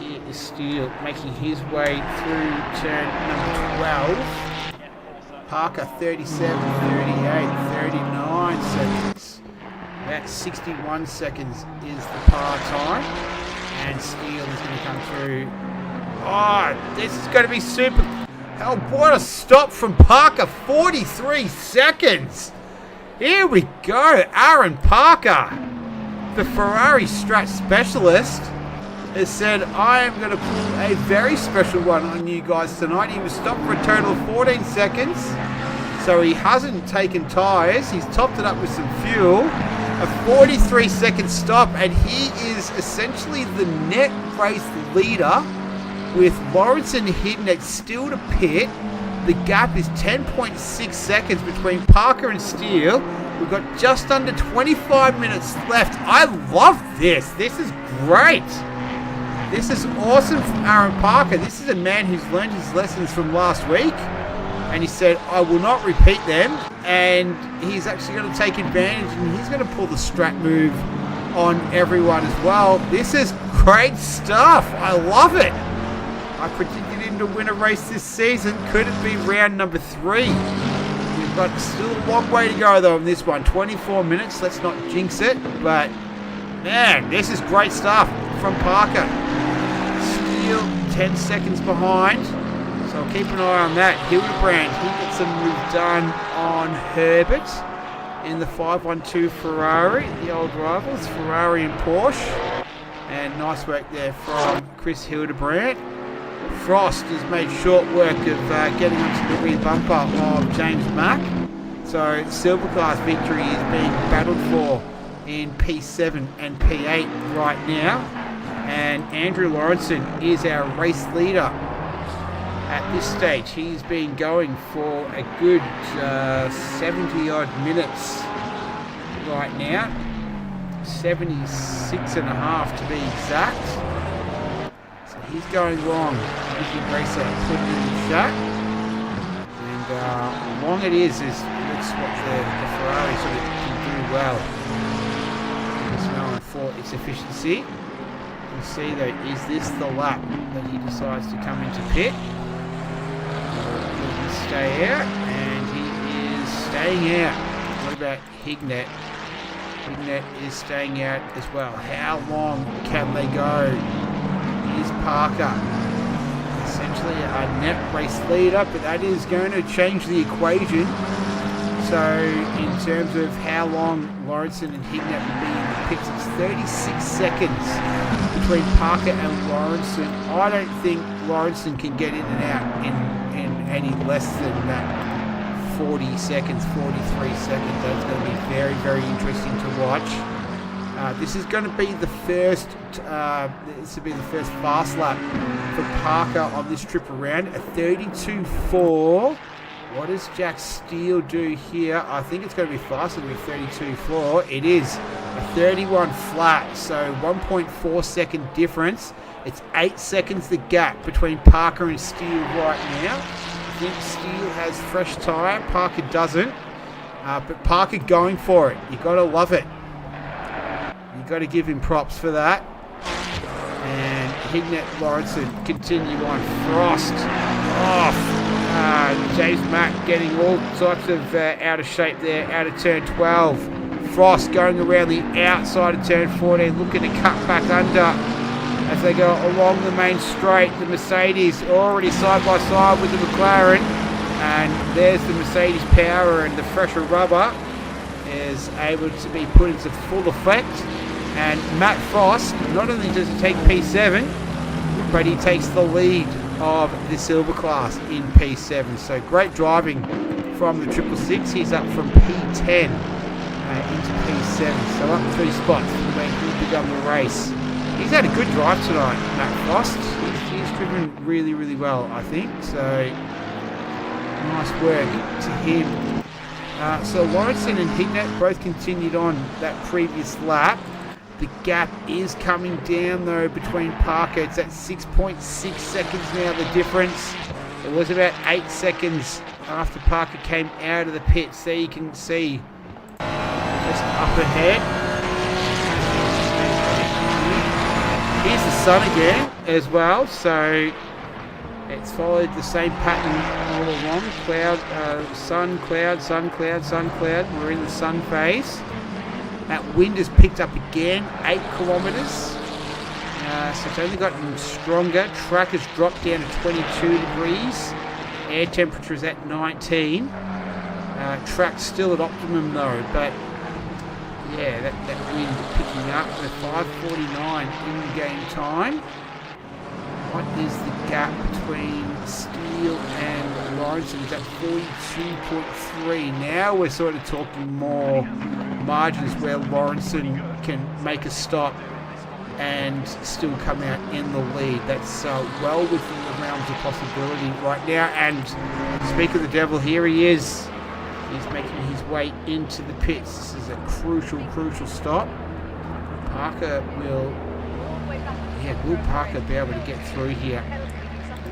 Here is Steele making his way through turn number 12. Parker 37, 38, 39 seconds. About 61 seconds is the par time. And Steele is going to come through. Oh, this is going to be super. Oh, what a stop from Parker. 43 seconds. Here we go. Aaron Parker, the Ferrari Strat specialist, has said, I am going to pull a very special one on you guys tonight. He was stopped for a total of 14 seconds. So he hasn't taken tyres. He's topped it up with some fuel. A 43-second stop, and he is essentially the net race leader with Lawrence and Hignet still to pit. The gap is 10.6 seconds between Parker and Steele. We've got just under 25 minutes left. I love this. This is great. This is awesome from Aaron Parker. This is a man who's learned his lessons from last week. And he said, I will not repeat them. And he's actually going to take advantage and he's going to pull the strap move on everyone as well. This is great stuff. I love it. I predicted him to win a race this season. Could it be round number 3? We've got still a long way to go though on this one. 24 minutes. Let's not jinx it. But man, this is great stuff from Parker. Steele 10 seconds behind. So keep an eye on that. Hildebrand, he gets a move done on Herbert in the 512 Ferrari. The old rivals, Ferrari and Porsche. And nice work there from Chris Hildebrand. Frost has made short work of getting onto the rear bumper of James Mack. So silver class victory is being battled for in P7 and P8 right now. And Andrew Lawrenson is our race leader. At this stage, he's been going for a good 70-odd minutes right now. 76 and a half to be exact. So he's going long. Easy racer put it in the shot. And long it is that's what the Ferrari sort of can do well. It's known for its efficiency. We'll see though, is this the lap that he decides to come into pit? Stay out, and he is staying out. What about Hignet? Hignet is staying out as well. How long can they go? Here's Parker. Essentially a net race leader, but that is going to change the equation. So in terms of how long Lawrenson and Hignet will be in the pits, it's 36 seconds between Parker and Lawrenson. I don't think Lawrenson can get in and out in any less than that 40 seconds, 43 seconds. That's going to be very, very interesting to watch. This is going to be the first fast lap for Parker on this trip around. A 32.4. What does Jack Steele do here? I think it's going to be faster than 32.4. It is a 31 flat, so 1.4 second difference. It's 8 seconds the gap between Parker and Steele right now. I think Steele has fresh tyre, Parker doesn't. But Parker going for it. You got to love it. You got to give him props for that. And Hignet Lawrenson continue on. Frost off. James Mack getting all sorts of out of shape there, out of turn 12. Frost going around the outside of turn 14, looking to cut back under as they go along the main straight. The Mercedes already side by side with the McLaren, and there's the Mercedes power, and the fresher rubber is able to be put into full effect. And Matt Frost, not only does he take P7, but he takes the lead of the silver class in P7. So great driving from the 666. He's up from P10 into P7. So up 3 spots when he begun the race. He's had a good drive tonight, Matt Frost. He's driven really, really well, I think. So nice work to him. So Lawrenson and Hignet both continued on that previous lap. The gap is coming down though between Parker. It's at 6.6 seconds now, the difference. It was about 8 seconds after Parker came out of the pits. There you can see just up ahead. Here's the sun again as well, so it's followed the same pattern all along. Cloud, sun, cloud, sun, cloud, sun, cloud. We're in the sun phase. That wind has picked up again, 8 kilometres. So it's only gotten stronger. Track has dropped down to 22 degrees. Air temperature is at 19. Track's still at optimum though, but yeah, that wind picking up. We're 5:49 in game time. What is the gap between Steele and Lawrence? It's at 42.3. Now we're sort of talking more margins where Lawrenson can make a stop and still come out in the lead. That's well within the realms of possibility right now. And speak of the devil, here he is. He's making his way into the pits. This is a crucial stop. Parker will Parker be able to get through here?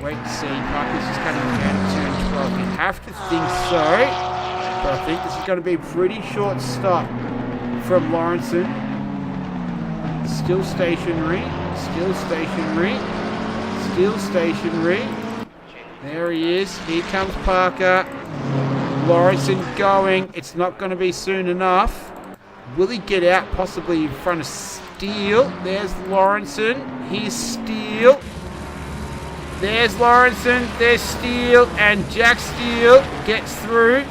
Wait to see. Parker's just cutting down turn 12. You have to think so, but I think this is going to be a pretty short stop from Lawrenson. Still stationary. There he is. Here comes Parker. Lawrenson going. It's not going to be soon enough. Will he get out possibly in front of Steele? There's Lawrenson. Here's Steele. There's Lawrenson. There's Steele. And Jack Steele gets through.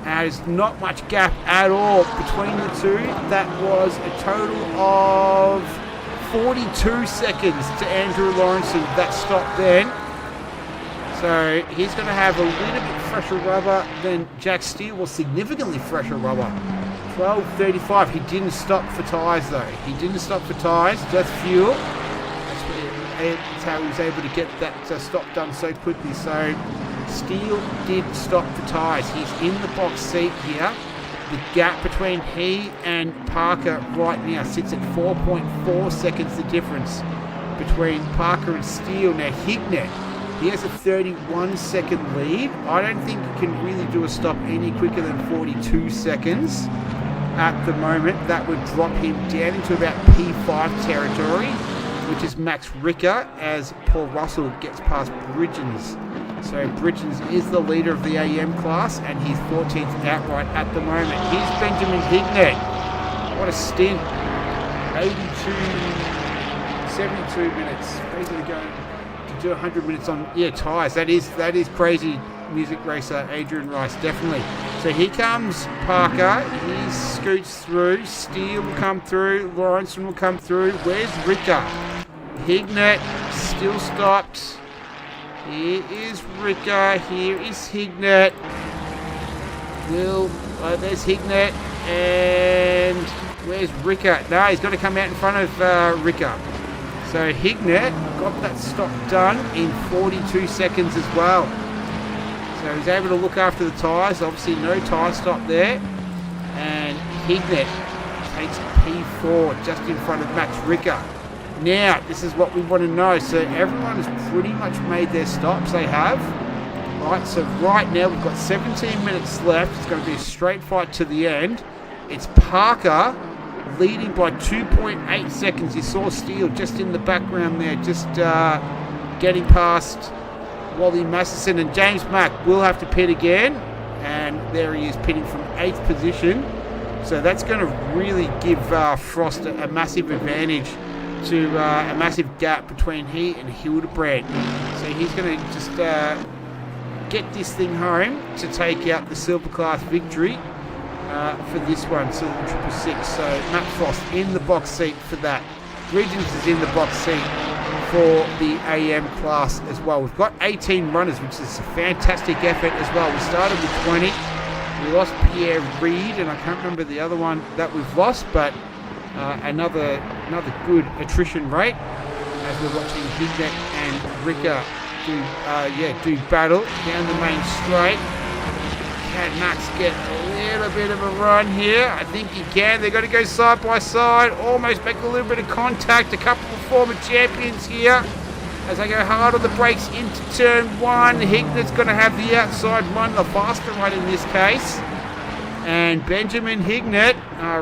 There's not much gap at all between the two. That was a total of 42 seconds to Andrew Lawrenson, that stop then. So he's going to have a little bit fresher rubber than Jack Steele, or significantly fresher rubber. 12:35. He didn't stop for tyres though. He didn't stop for tyres, just fuel. That's how he was able to get that stop done so quickly. So Steele did stop for tyres. He's in the box seat here. The gap between he and Parker right now sits at 4.4 seconds, the difference between Parker and Steele. Now Hignett, he has a 31-second lead. I don't think he can really do a stop any quicker than 42 seconds at the moment. That would drop him down into about P5 territory, which is Max Ricker, as Paul Russell gets past Bridgens. So Bridgens is the leader of the AM class, and he's 14th outright at the moment. Here's Benjamin Hignett. What a stint. 72 minutes. Crazy to go to do 100 minutes on tyres. That is crazy. Music racer Adrian Rice, definitely. So here comes Parker. He scoots through. Steele will come through. Lawrenson will come through. Where's Ricker? Hignett still stopped. Here is Ricker. Here is Hignett. There's Hignett. And where's Ricker? No, he's got to come out in front of Ricker. So Hignett got that stop done in 42 seconds as well. So he's able to look after the tyres. Obviously no tyre stop there. And Hignett takes P4 just in front of Max Ricker. Now, this is what we want to know. So everyone has pretty much made their stops. They have. Right, so right now we've got 17 minutes left. It's going to be a straight fight to the end. It's Parker leading by 2.8 seconds. You saw Steele just in the background there, just getting past Wally Masterson, and James Mack will have to pit again. And there he is pitting from 8th position. So that's going to really give Frost a massive advantage, to a massive gap between he and Hildebrand. So he's going to just get this thing home to take out the silver class victory for this one, Silver 666. So Matt Frost in the box seat for that. Bridgens is in the box seat for the AM class as well. We've got 18 runners, which is a fantastic effort as well. We started with 20. We lost Pierre Reed, and I can't remember the other one that we've lost, but another good attrition rate as we're watching Hignett and Ricker do battle down the main straight. Can Max get a little bit of a run here? I think he can. They've got to go side by side, almost make a little bit of contact. A couple of former champions here as they go hard on the brakes into turn 1. Hignett's going to have the outside run, the faster run in this case. And Benjamin Hignett,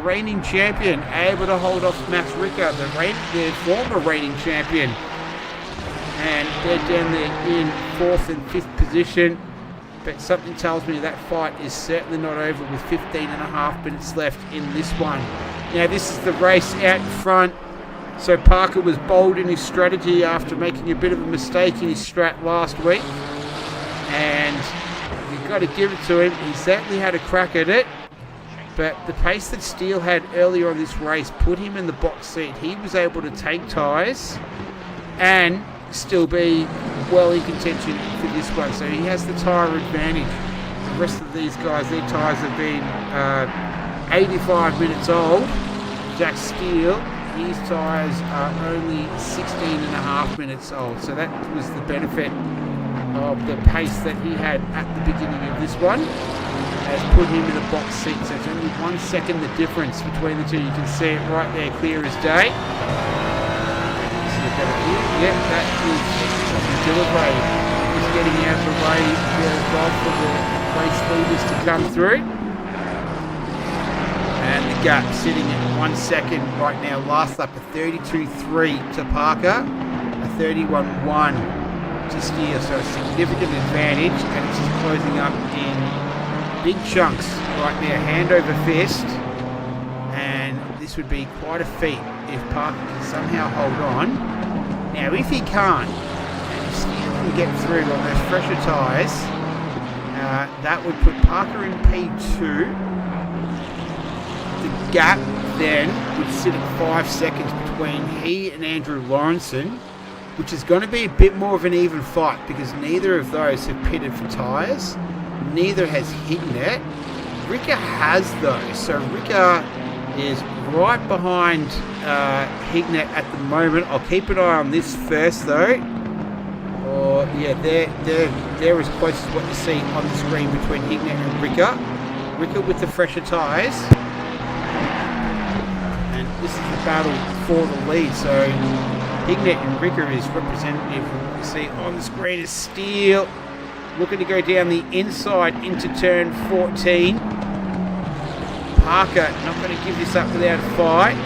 reigning champion, able to hold off Max Ricker, the former reigning champion. And they're down there in 4th and 5th position. But something tells me that fight is certainly not over with 15.5 minutes left in this one. Now this is the race out in front. So Parker was bold in his strategy after making a bit of a mistake in his strat last week. And you've got to give it to him. He certainly had a crack at it. But the pace that Steele had earlier on this race put him in the box seat. He was able to take tyres and still be well in contention for this one. So he has the tyre advantage. The rest of these guys, their tyres have been 85 minutes old. Jack Steele, his tyres are only 16 and a half minutes old. So that was the benefit of the pace that he had at the beginning of this one. Has put him in the box seat. So it's only 1 second the difference between the two. You can see it right there, clear as day. This is a better view. Yep, that is delivery. Just getting out of the way as well for the race leaders to come through. And the gap sitting at 1 second right now. Last lap, a 32.3 to Parker, a 31.1 to Steele. So a significant advantage, and it's just closing up in big chunks right now, hand over fist. And this would be quite a feat if Parker can somehow hold on. Now, if he can't, and if Steele can get through on those fresher tyres, that would put Parker in P2. The gap then would sit at 5 seconds between he and Andrew Lawrenson, which is going to be a bit more of an even fight because neither of those have pitted for tyres. Neither has Hignett. Ricker has those. So Ricker is right behind Hignett at the moment. I'll keep an eye on this first though. Or yeah, they're as close as what you see on the screen between Hignett and Ricker. Ricker with the fresher tyres. And this is the battle for the lead. So Hignett and Ricker is representative of what you see on the screen is Steele. Looking to go down the inside into turn 14. Parker not going to give this up without a fight.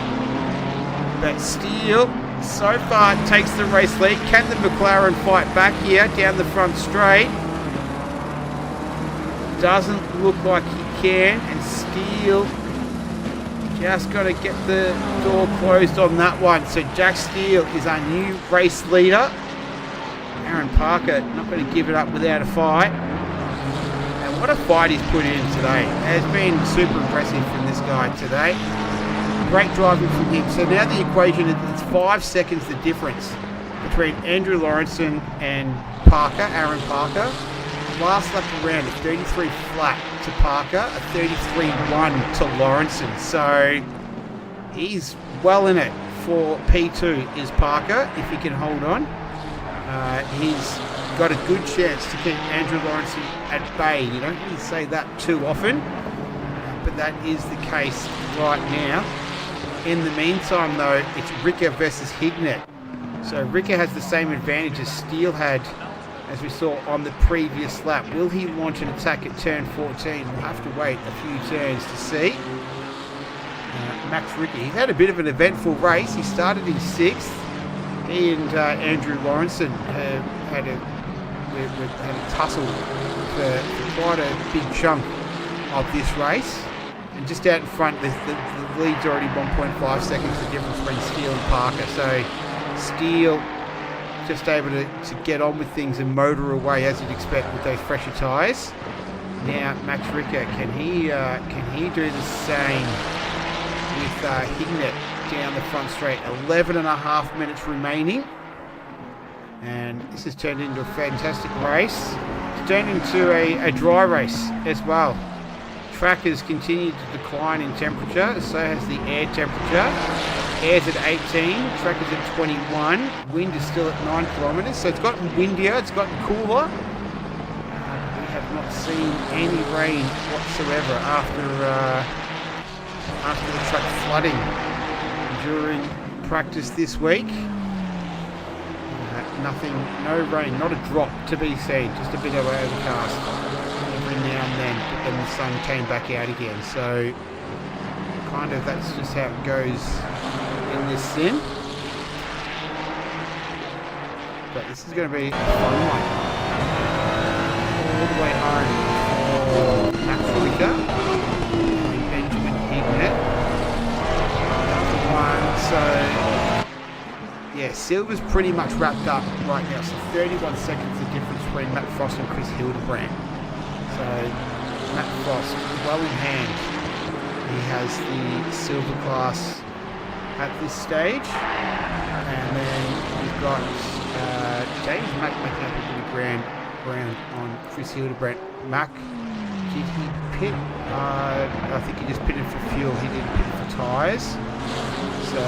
But Steele so far takes the race lead. Can the McLaren fight back here down the front straight? Doesn't look like he can. And Steele just got to get the door closed on that one. So Jack Steele is our new race leader. Aaron Parker not going to give it up without a fight. And what a fight he's put in today. Has been super impressive from this guy today. Great driving from him. So now the equation, it's 5 seconds the difference between Andrew Lawrenson and Parker, Aaron Parker. Last lap around, a 33 flat to Parker, a 33.1 to Lawrenson. So he's well in it for P2 is Parker, if he can hold on. He's got a good chance to keep Andrew Lawrenson at bay. You don't really say that too often, but that is the case right now. In the meantime, though, it's Ricker versus Hignett. So Ricker has the same advantage as Steele had, as we saw on the previous lap. Will he launch an attack at turn 14? We'll have to wait a few turns to see. Max Ricker, he's had a bit of an eventful race. He started in 6th. He and Andrew Lawrenson had a tussle for quite a big chunk of this race. And just out in front, the lead's already 1.5 seconds the difference between Steele and Parker. So Steele just able to get on with things and motor away as you'd expect with those fresher tyres. Now Max Ricker, can he do the same with Hignett down the front straight? 11 and a half minutes remaining. And this has turned into a fantastic race. It's turned into a dry race as well. Track has continued to decline in temperature, so has the air temperature. Air's at 18, track is at 21, wind is still at 9 kilometres, so it's gotten windier, it's gotten cooler. We have not seen any rain whatsoever after the track flooding during practice this week. Nothing, no rain, not a drop to be seen, just a bit of overcast every now and then, but then the sun came back out again, so kind of that's just how it goes in this sim. But this is going to be a fun one. All the way home for Max Ricker and Benjamin Hignett. That's the one, so yeah, Silver's pretty much wrapped up right now, so 31 seconds the difference between Matt Frost and Chris Hildebrand. So Matt Frost, well in hand. He has the silver class at this stage. And then we've got James Mack making up a bit of ground on Chris Hildebrand. Mack Did he pit? I think he just pitted for fuel. He didn't pit for tyres. So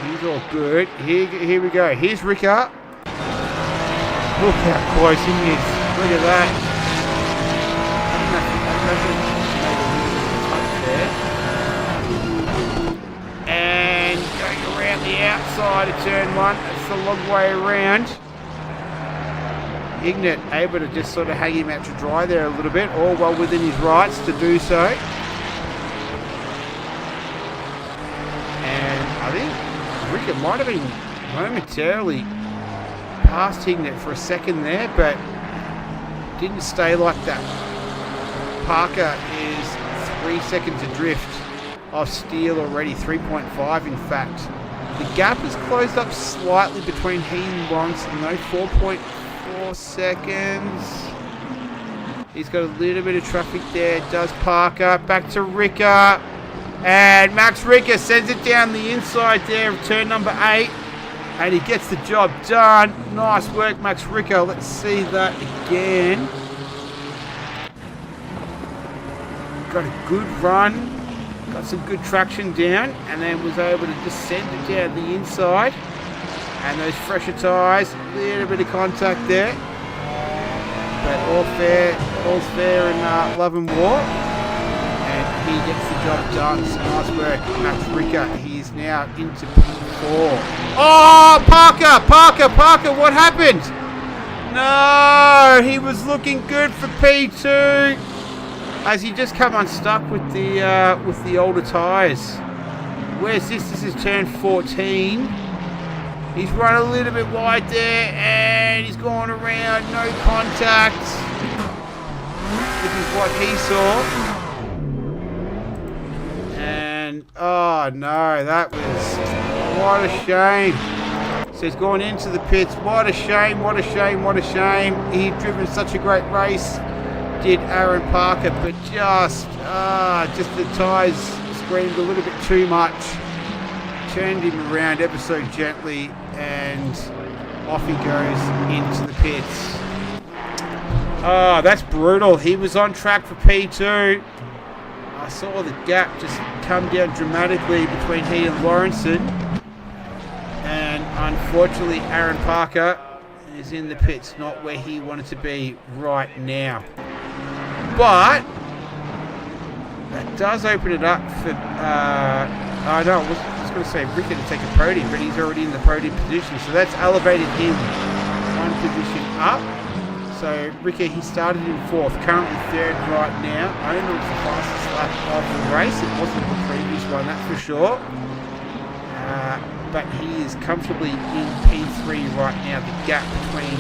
he's all good. Here we go. Here's Ricker. Look how close he is. Look at that. And going around the outside of turn 1. That's the long way around. Ignat able to just sort of hang him out to dry there a little bit, all well within his rights to do so. And I think Ricker might have been momentarily past Ignat for a second there, but didn't stay like that. Parker is 3 seconds adrift off Steele already, 3.5 in fact. The gap has closed up slightly between he and Lawrenson, though, 4.4 seconds. He's got a little bit of traffic there, does Parker. Back to Ricker. And Max Ricker sends it down the inside there of turn number 8. And he gets the job done. Nice work, Max Ricker. Let's see that again. Got a good run. Got some good traction down. And then was able to just send it down the inside. And those fresher tyres. A little bit of contact there. But all's fair in love and war. And he gets the job done. So nice work, Max Ricker. He is now into P4. Oh, Parker, what happened? No, he was looking good for P2 as he just come unstuck with the older tyres. Where's this? This is turn 14. He's run a little bit wide there and he's gone around, no contact. This is what he saw. And oh no, that was what a shame. So he's gone into the pits. What a shame, what a shame, what a shame. He'd driven such a great race, did Aaron Parker, but just the tyres screamed a little bit too much. Turned him around ever so gently and off he goes into the pits. Oh, that's brutal. He was on track for P2. I saw the gap just come down dramatically between he and Lawrenson. And unfortunately, Aaron Parker is in the pits, not where he wanted to be right now. But that does open it up for... I was going to say Ricker to take a podium, but he's already in the podium position. So that's elevated him one position up. So Ricker, he started in 4th, currently 3rd right now. I don't know if it's the fastest lap of the race. It wasn't the previous one, that's for sure. But he is comfortably in P3 right now. The gap between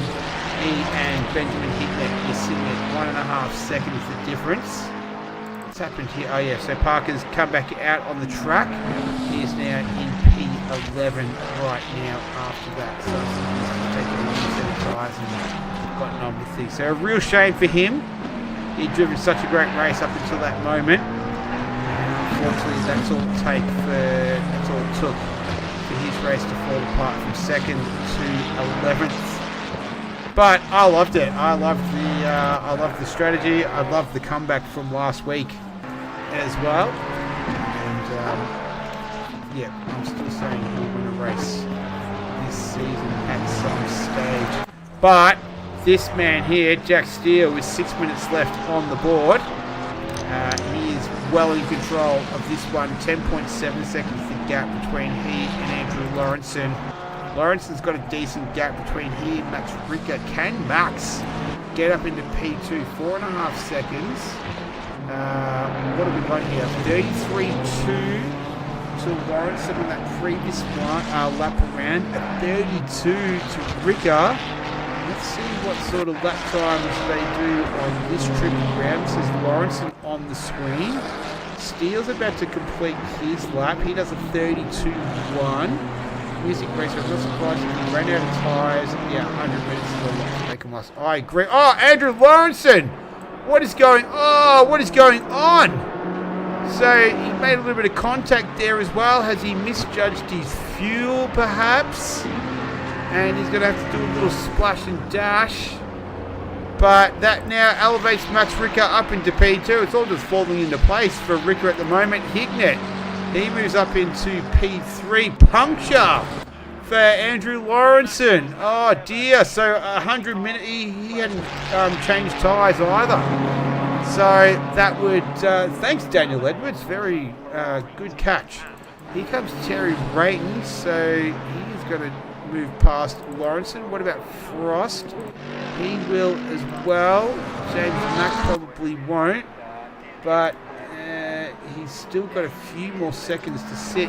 me and Benjamin Hickman is sitting at 1.5 seconds the difference. What's happened here? Oh yeah, so Parker's come back out on the track. He is now in P11 right now after that. So he's taking a little set of tyres and gotten on with things. So a real shame for him. He'd driven such a great race up until that moment. And unfortunately, that's all it took for his race to fall apart from 2nd to 11th. But I loved it. I loved the strategy. I loved the comeback from last week as well. And yeah, I'm still saying he'll win a race this season at some stage. But this man here, Jack Steele, with 6 minutes left on the board, he is well in control of this one. 10.7 seconds the gap between he and Andrew Lawrenson. Lawrenson's got a decent gap between he and Max Ricker. Can Max get up into P2? 4.5 seconds. What have we got here? 33.2 to Lawrenson on that previous one, lap around. At 32 to Ricker. Let's see what sort of lap times they do on this trip around. This is Lawrenson on the screen. Steele's about to complete his lap. He does a 32.1. Music racer, I'm not surprised if he ran out of tyres. Yeah, 100 minutes is a lot to make him last. I agree. Oh, Andrew Lawrenson! What is going on? So, he made a little bit of contact there as well. Has he misjudged his fuel, perhaps? And he's going to have to do a little splash and dash. But that now elevates Max Ricker up into P2. It's all just falling into place for Ricker at the moment. Hignett, he moves up into P3. Puncture for Andrew Lawrenson. Oh dear. So 100 minutes, he hadn't changed tyres either. So that would, thanks Daniel Edwards, very good catch. Here comes Terry Rayton, so he's going to move past Lawrenson. What about Frost? He will as well. James Mack probably won't, but he's still got a few more seconds to sit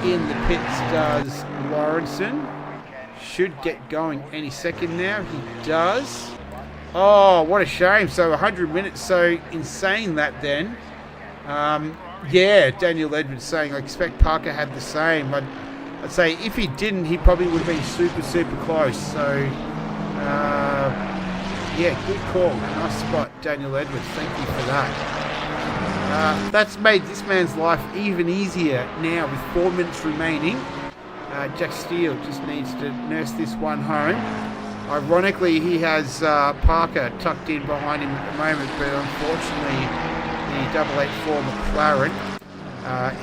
in the pits, does Lawrenson. Should get going any second now. He does. Oh, what a shame. So 100 minutes. So insane that then. Yeah, Daniel Edwards saying I expect Parker had the same. I'd say if he didn't, he probably would have been super, super close. So, yeah, good call. Nice spot, Daniel Edwards. Thank you for that. That's made this man's life even easier now with 4 minutes remaining. Jack Steele just needs to nurse this one home. Ironically, he has Parker tucked in behind him at the moment, but unfortunately, the 884 McLaren,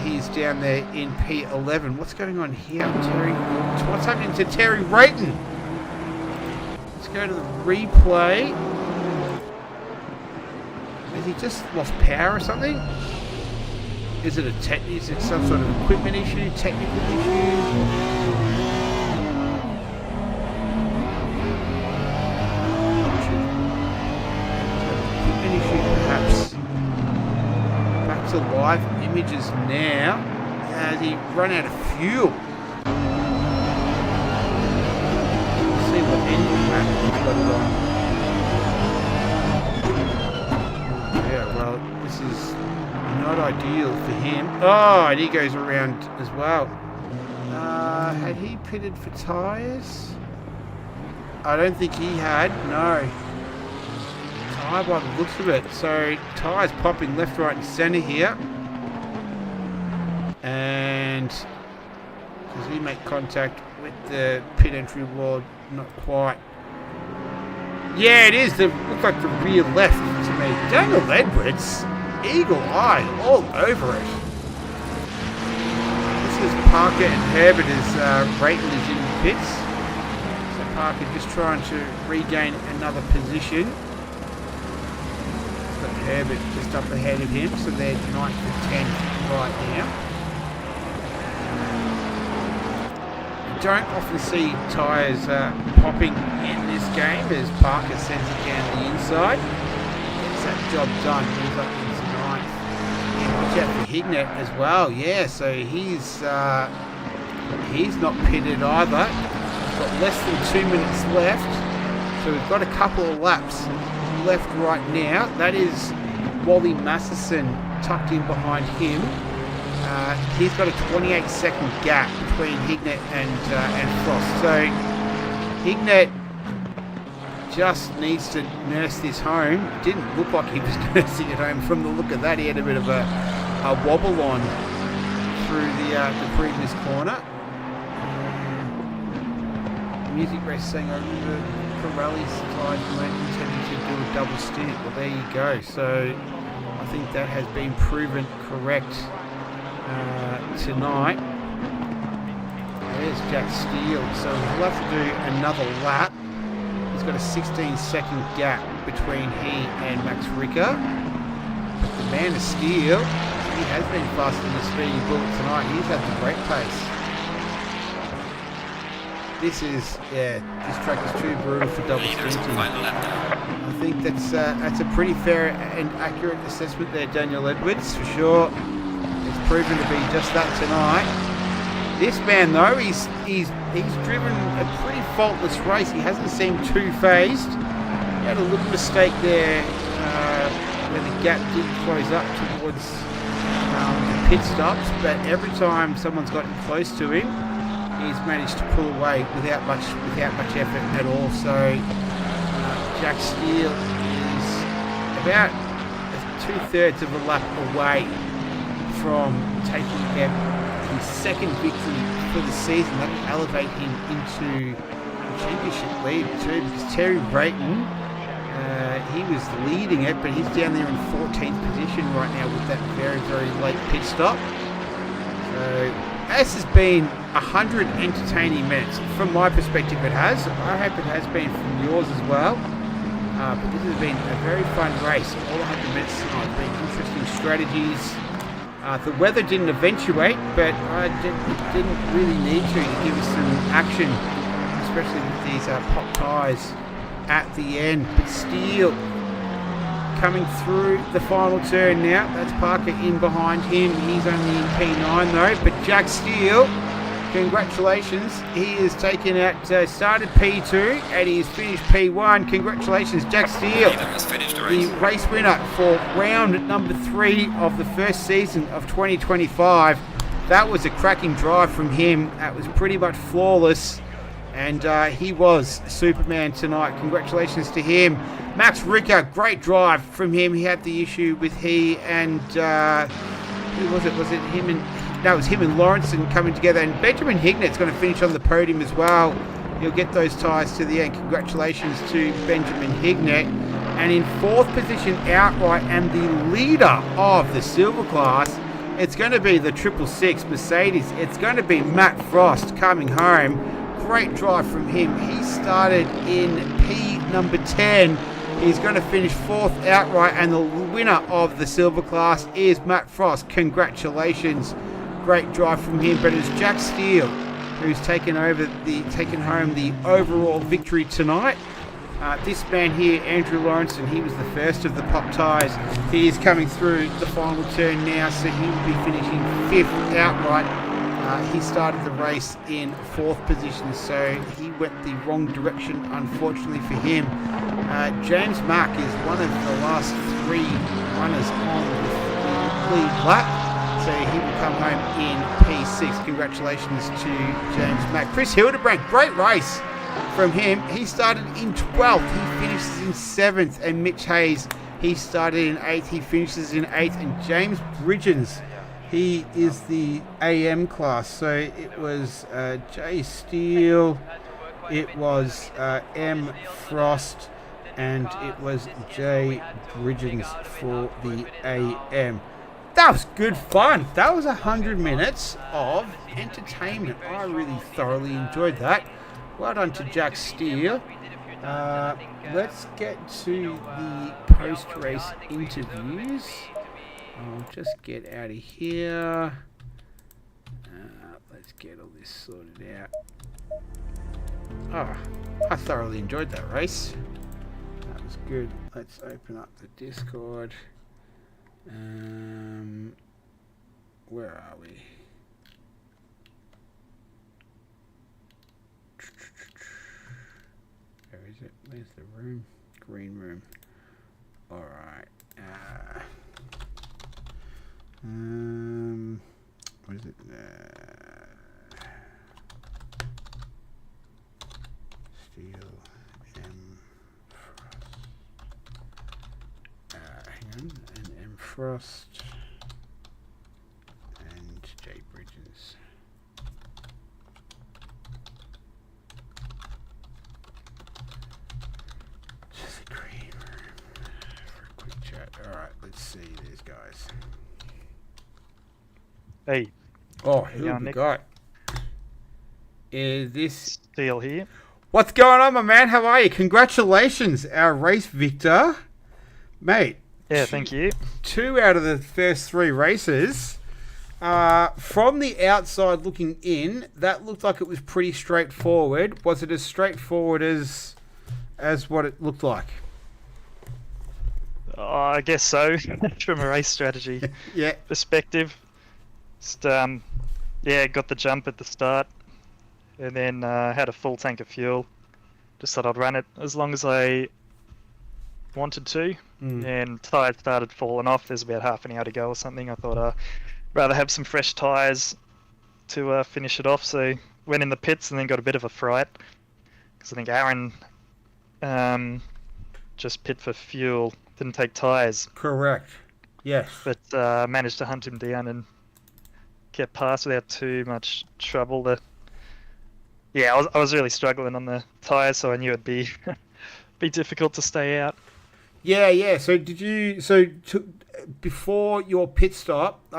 he's down there in P11. What's going on here, Terry? What's happening to Terry Rayton? Let's go to the replay. Has he just lost power or something? Is it is it some sort of equipment issue, technical issue? Perhaps. Back to live images now. Has he run out of fuel? Let's see what engine map he's got it on. Yeah, well, this is not ideal for him. Oh, and he goes around as well. Had he pitted for tyres? I don't think he had, no. By the looks of it. So tyres popping left, right and centre here. And does he make contact with the pit entry wall? Not quite. Yeah, it is. It looks like the rear left to me. Daniel Edwards, eagle eye all over it. This is Parker and Herbert as Rayton is in the pits. So Parker just trying to regain another position. Herbert just up ahead of him, so they're 9th and 10th right now. You don't often see tyres popping in this game as Parker sends it down the inside. Gets that job done, moves up into 9th. And watch out for Hignett as well, yeah, so he's not pitted either. He's got less than 2 minutes left, so we've got a couple of laps left right now. That is Wally Masterson tucked in behind him. He's got a 28-second gap between Hignett and Frost. So Hignett just needs to nurse this home. Didn't look like he was nursing it home from the look of that. He had a bit of a wobble on through the previous corner. Music Rest saying I remember Pirelli's tyres weren't intended to do a double stint. Well, there you go. So I think that has been proven correct tonight. There's Jack Steele. So we'll have to do another lap. He's got a 16-second gap between he and Max Ricker. But the man of steel, he has been faster than the Speedy Bullet tonight. He's had the great pace. This is, this track is too brutal for double stinting. I think that's a pretty fair and accurate assessment there, Daniel Edwards, for sure. It's proven to be just that tonight. This man, though, he's driven a pretty faultless race. He hasn't seemed too phased. He had a little mistake there where the gap did close up towards the pit stops, but every time someone's gotten close to him, he's managed to pull away without much effort at all. So Jack Steele is about 2/3 of a lap away from taking his second victory for the season. That will elevate him into the championship lead too, because Terry Rayton He was leading it, but he's down there in 14th position right now with that very, very late pit stop. So this has been 100 entertaining minutes. From my perspective, it has. I hope it has been from yours as well. But this has been a very fun race. All 100 minutes tonight. Been interesting strategies. The weather didn't eventuate, but it didn't really need to give us some action, especially with these pop tyres at the end. But Steele coming through the final turn now. That's Parker in behind him. He's only in P9 though. But Jack Steele, congratulations. He has taken out, started P2 and he's finished P1. Congratulations, Jack Steele, the race winner for round number 3 of the first season of 2025. That was a cracking drive from him. That was pretty much flawless. And he was Superman tonight. Congratulations to him. Max Ricker, great drive from him. He had the issue with who was it? Was it him and... No, it was him and Lawrenson coming together. And Benjamin Hignet's going to finish on the podium as well. He'll get those tyres to the end. Congratulations to Benjamin Hignet. And in 4th position outright and the leader of the silver class, it's going to be the 666 Mercedes. It's going to be Matt Frost coming home. Great drive from him. He started in P number 10. He's going to finish 4th outright, and the winner of the silver class is Matt Frost. Congratulations. Great drive from him. But it's Jack Steele who's taken home the overall victory tonight. This man here, Andrew Lawrenson, he was the first of the pop tyres. He is coming through the final turn now, so he will be finishing 5th outright. He started the race in 4th position, so he went the wrong direction, unfortunately for him. James Mack is one of the last 3 runners on the lead lap, so he will come home in P6. Congratulations to James Mack. Chris Hildebrand, great race from him. He started in 12th, he finishes in 7th, and Mitch Hayes, he started in 8th, he finishes in 8th, and James Bridgens, he is the AM class. So it was Jay Steele, it was M. Frost, and it was Jay Bridgens for the AM. That was good fun. That was 100 minutes of entertainment. I really thoroughly enjoyed that. Well done to Jack Steele. Let's get to the post-race interviews. I'll just get out of here. Let's get all this sorted out. Oh, I thoroughly enjoyed that race. That was good. Let's open up the Discord. Where are we? Where is it? Where's the room? Green room. Alright. What is it? Steel M Frost. Hang on. And M Frost. And J Bridges. Just a green room for a quick chat. Alright, let's see these guys. Hey. Oh, who have we got? Is this Steele here? What's going on, my man? How are you? Congratulations, our race victor. Mate. Yeah, thank you. 2 out of the first 3 races. From the outside looking in, that looked like it was pretty straightforward. Was it as straightforward as what it looked like? I guess so, from a race strategy perspective. Just, got the jump at the start, and then had a full tank of fuel. Just thought I'd run it as long as I wanted to, and tyres started falling off. There's about half an hour to go or something. I thought I'd rather have some fresh tyres to finish it off, so went in the pits and then got a bit of a fright, because I think Aaron just pit for fuel, didn't take tyres. Correct. Yes. But managed to hunt him down and get past without too much trouble. I was really struggling on the tyres, so I knew it'd be difficult to stay out. Yeah. So did you? Before your pit stop,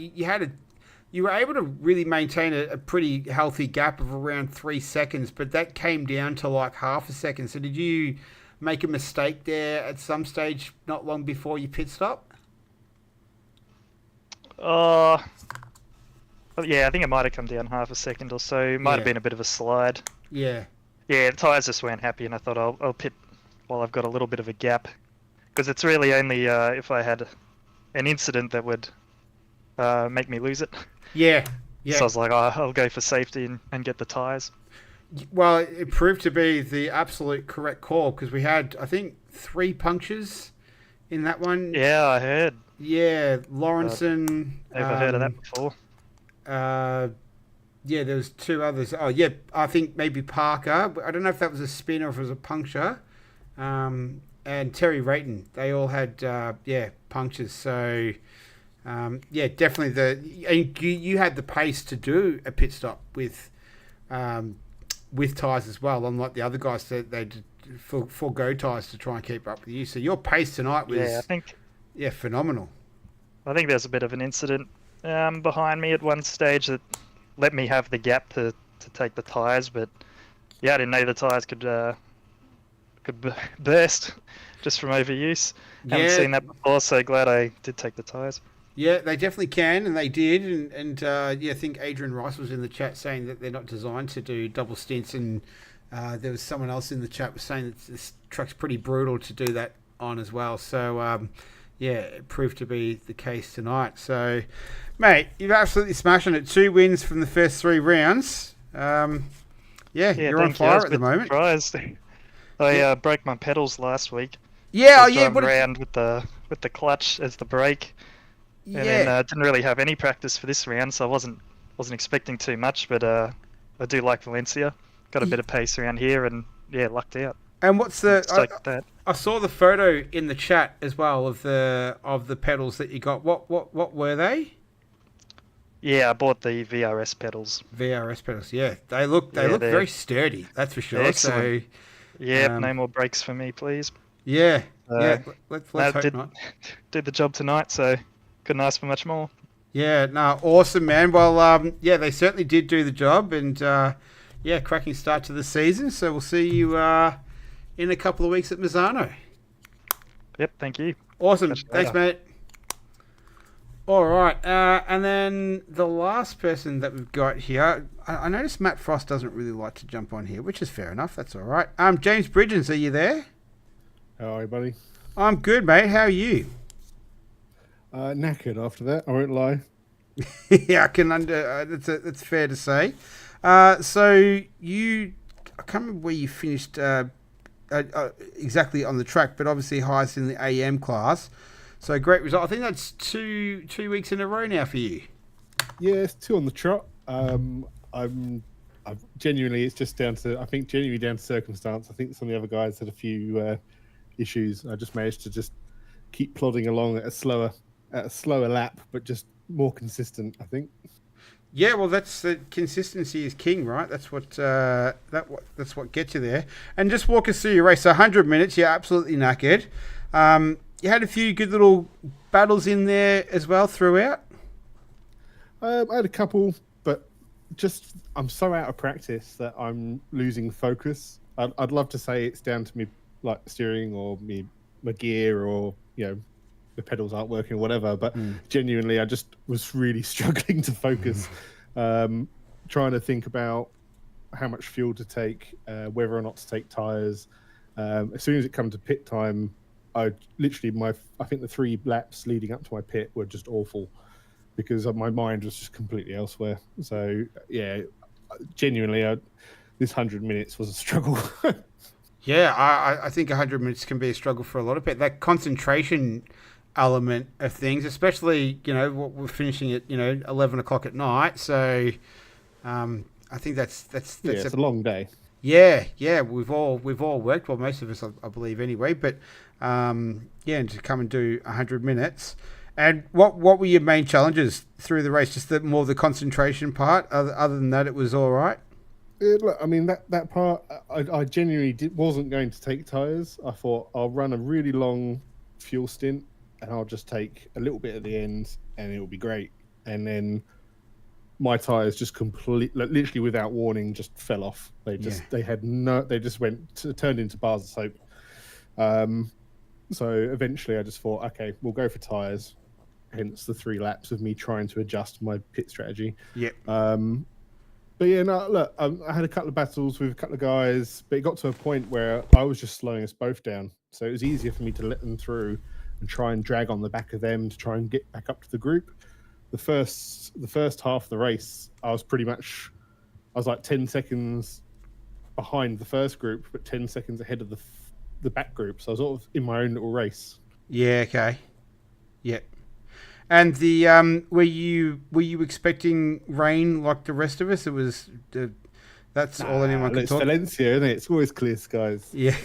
you were able to really maintain a pretty healthy gap of around 3 seconds, but that came down to like half a second. So did you make a mistake there at some stage not long before your pit stop? Oh, yeah, I think it might have come down half a second or so. It might have been a bit of a slide. Yeah. Yeah, the tyres just weren't happy, and I thought I'll pit while I've got a little bit of a gap. Because it's really only if I had an incident that would make me lose it. Yeah. So I was like, oh, I'll go for safety and get the tyres. Well, it proved to be the absolute correct call because we had, I think, 3 punctures in that one. Yeah, I heard. Yeah, Lawrenson. Never heard of that before. Yeah, there was 2 others. Oh, yeah, I think maybe Parker. I don't know if that was a spin or if it was a puncture. And Terry Rayton. They all had, punctures. So, definitely you had the pace to do a pit stop with tyres as well, unlike the other guys that they did forego tyres to try and keep up with you. So your pace tonight was phenomenal. I think there's a bit of an incident behind me at one stage that let me have the gap to take the tyres, but yeah, I didn't know the tyres could burst just from overuse. Haven't seen that before, so glad I did take the tyres. Yeah, they definitely can, and they did. And I think Adrian Rice was in the chat saying that they're not designed to do double stints, and there was someone else in the chat was saying that this truck's pretty brutal to do that on as well. So, it proved to be the case tonight. So, mate, you're absolutely smashing it. 2 wins from the first 3 rounds. You're on fire at the moment. Surprised. I broke my pedals last week. Yeah, Round with the clutch as the brake. And then didn't really have any practice for this round, so I wasn't expecting too much. But I do like Valencia. Got a bit of pace around here, and lucked out. And what's I saw the photo in the chat as well of the pedals that you got. What were they? Yeah, I bought the VRS pedals. VRS pedals, yeah. They look very sturdy. That's for sure. Excellent. So, no more brakes for me, please. Yeah. Let's hope not. Did the job tonight, so couldn't ask for much more. Yeah, no, awesome, man. Well, they certainly did do the job, and cracking start to the season. So we'll see you in a couple of weeks at Mazzano. Yep, thank you. Awesome. Thanks, mate. All right, and then the last person that we've got here, I noticed Matt Frost doesn't really like to jump on here, which is fair enough. That's all right. James Bridgens, are you there? How are you, buddy? I'm good, mate. How are you? Knackered after that, I won't lie. Yeah, I can that's fair to say. So I can't remember where you finished exactly on the track, but obviously highest in the AM class. So great result. I think that's two weeks in a row now for you. Yeah, it's 2 on the trot. I'm genuinely, it's just down to circumstance. I think some of the other guys had a few issues. I just managed to just keep plodding along at a slower lap, but just more consistent, I think. Yeah, well, that's consistency is king, right? That's what that's what gets you there. And just walk us through your race. So 100 minutes, you're absolutely knackered. You had a few good little battles in there as well throughout. I had a couple, but just I'm so out of practice that I'm losing focus. I'd love to say it's down to me, like steering or my gear, or the pedals aren't working or whatever, but genuinely I just was really struggling to focus, trying to think about how much fuel to take, whether or not to take tyres. As soon as it come to pit time, I think the 3 laps leading up to my pit were just awful because my mind was just completely elsewhere. So genuinely this 100 minutes was a struggle. Yeah, I think 100 minutes can be a struggle for a lot of people. That concentration element of things, especially, what we're finishing at, 11 o'clock at night. So I think that's it's a long day. Yeah, we've all worked, well, most of us, I believe anyway, but and to come and do 100 minutes. And what were your main challenges through the race? Just more the concentration part? Other than that, it was all right? Look, I mean that part, I genuinely wasn't going to take tires. I thought I'll run a really long fuel stint, and I'll just take a little bit at the end, and it'll be great. And then my tires just literally without warning, just fell off. They just turned into bars of soap. So eventually, I just thought, okay, we'll go for tires. Hence the 3 laps of me trying to adjust my pit strategy. Yep. But yeah, no, look, I had a couple of battles with a couple of guys, but it got to a point where I was just slowing us both down. So it was easier for me to let them through and try and drag on the back of them to try and get back up to the group. The first half of the race, I was like 10 seconds behind the first group, but 10 seconds ahead of the back group. So I was sort of in my own little race. Yeah. Okay. Yep. And the were you expecting rain like the rest of us? It was that's all anyone could talk. It's Valencia, isn't it? It's always clear skies. Yeah.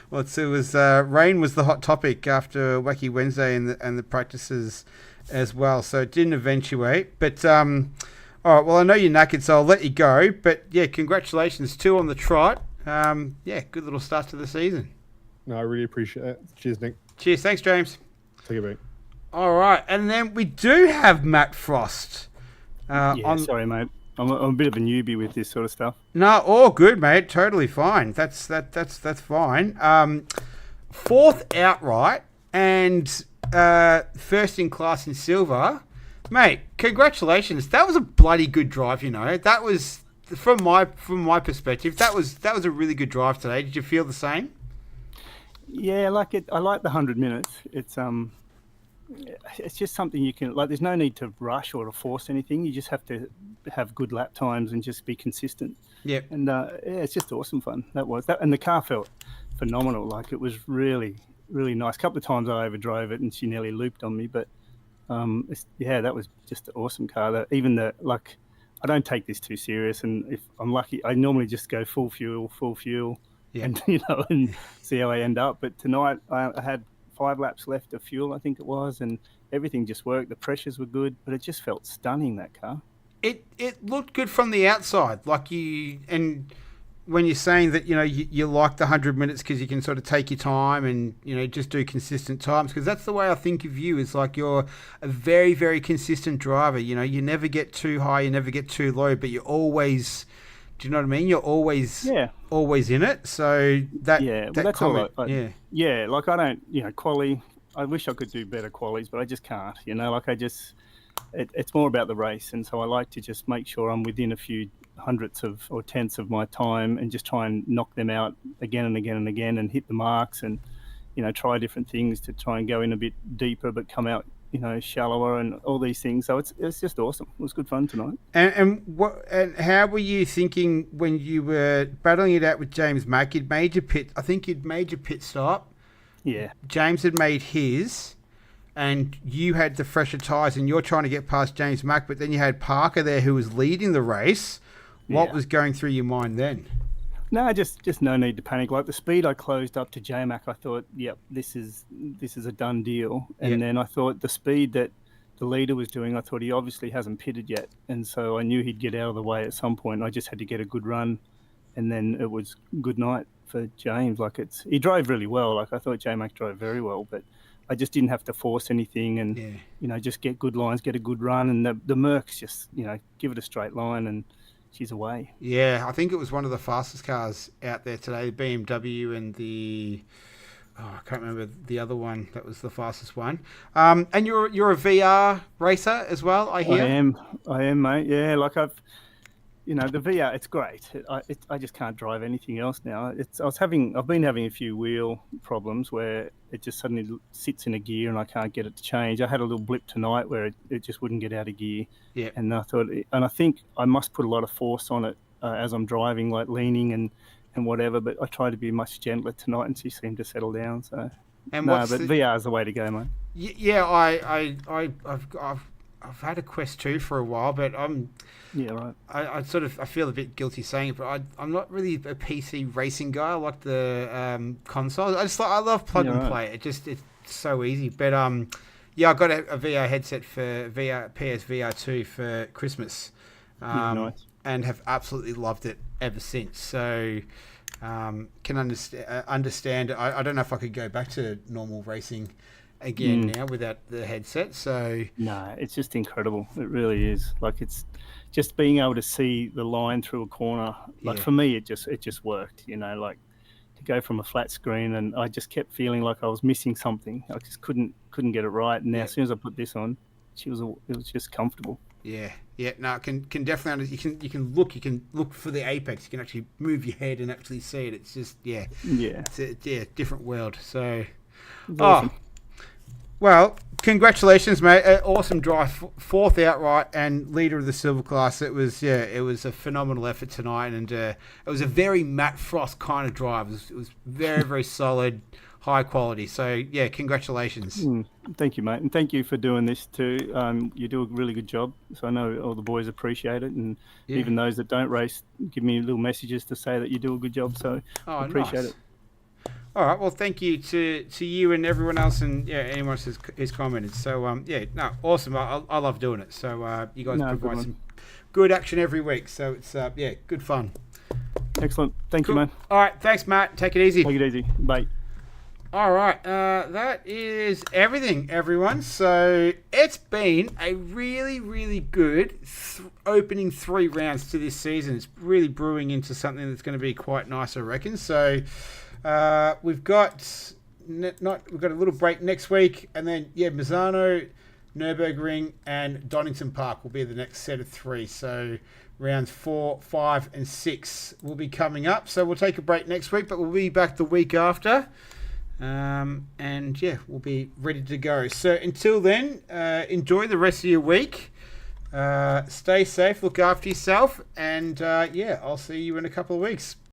Well, it was rain was the hot topic after Wacky Wednesday and the practices as well. So it didn't eventuate. But all right. Well, I know you're knackered, so I'll let you go. But yeah, congratulations, 2 on the trot. Yeah, good little start to the season. No, I really appreciate it. Cheers, Nick. Cheers. Thanks, James. Take it back. All right, and then we do have Matt Frost. Sorry, mate. I'm a bit of a newbie with this sort of stuff. No, all good, mate. Totally fine. That's fine. 4th outright and 1st in class in silver, mate. Congratulations. That was a bloody good drive. You know, that was from my perspective. That was a really good drive today. Did you feel the same? Yeah, I like it. I like the 100 minutes. It's just something you can, like, there's no need to rush or to force anything. You just have to have good lap times and just be consistent. Yeah. And it's just awesome fun. That was that. And the car felt phenomenal. Like, it was really, really nice. A couple of times I overdrove it and she nearly looped on me, but that was just an awesome car. I don't take this too serious. And if I'm lucky, I normally just go full fuel. Yeah. And see how I end up. But tonight I had 5 laps left of fuel, I think it was, and everything just worked. The pressures were good, but it just felt stunning, that car. It looked good from the outside, and when you're saying that, you like the 100 minutes because you can sort of take your time and, just do consistent times, because that's the way I think of you. Is like you're a very, very consistent driver. You never get too high, you never get too low, but you're always... Do you know what I mean? You're always in it. So that's comment, all right. Yeah, like I don't, quali. I wish I could do better qualies, but I just can't. It's more about the race, and so I like to just make sure I'm within a few hundredths or tenths of my time, and just try and knock them out again and again and again, and hit the marks, and try different things to try and go in a bit deeper, but come out shallower and all these things. So it's just awesome. It was good fun tonight. And how were you thinking when you were battling it out with James Mack? You'd made your pit stop. Yeah. James had made his, and you had the fresher tyres, and you're trying to get past James Mack, but then you had Parker there who was leading the race. What was going through your mind then? No, just no need to panic. Like the speed I closed up to J-Mac, I thought, yep, this is a done deal. And then I thought the speed that the leader was doing, I thought he obviously hasn't pitted yet. And so I knew he'd get out of the way at some point. I just had to get a good run. And then it was good night for James. He drove really well. Like I thought J-Mac drove very well, but I just didn't have to force anything and, just get good lines, get a good run. And the Mercs just, give it a straight line and she's away. Yeah, I think it was one of the fastest cars out there today, the BMW and I can't remember the other one that was the fastest one. And you're a VR racer as well, I hear? I am, mate. Yeah, the VR, it's great. I just can't drive anything else now. I've been having a few wheel problems where it just suddenly sits in a gear and I can't get it to change. I had a little blip tonight where it just wouldn't get out of gear. Yeah. And I think I must put a lot of force on it as I'm driving, like leaning and whatever. But I try to be much gentler tonight, and she seemed to settle down. So, VR is the way to go, mate. Yeah, I've had a Quest 2 for a while, but I feel a bit guilty saying it, but I'm not really a PC racing guy. I like the console. I love plug and play. It's so easy. But I got a VR headset for PSVR 2 for Christmas. Nice. and have absolutely loved it ever since. So can understand. I don't know if I could go back to normal racing again now without the headset. So no, it's just incredible. It really is. Like, it's just being able to see the line through a corner. Like for me, it just worked. You know, like to go from a flat screen, and I just kept feeling like I was missing something. I just couldn't get it right. And now, as soon as I put this on, it was just comfortable. Yeah. No, can definitely you can look for the apex. You can actually move your head and actually see it. It's just it's a different world. So, Awesome. Well, congratulations, mate! Awesome drive, fourth outright and leader of the silver class. It was a phenomenal effort tonight, and it was a very Matt Frost kind of drive. It was very very solid. High quality. So, yeah, congratulations. Thank you, mate. And thank you for doing this too. You do a really good job. So I know all the boys appreciate it. And even those that don't race give me little messages to say that you do a good job. So I appreciate it. All right. Well, thank you to you and everyone else, and anyone else has commented. So, awesome. I love doing it. So you guys provide some good action every week. So it's, good fun. Excellent. Thank you, man. All right. Thanks, Matt. Take it easy. Take it easy. Bye. All right, that is everything, everyone. So it's been a really, really good opening 3 rounds to this season. It's really brewing into something that's going to be quite nice, I reckon. So we've got a little break next week, and then Mazzano, Nürburgring, and Donington Park will be the next set of 3. So rounds 4, 5, and 6 will be coming up. So we'll take a break next week, but we'll be back the week after. We'll be ready to go. So until then, enjoy the rest of your week. Stay safe, look after yourself, and I'll see you in a couple of weeks.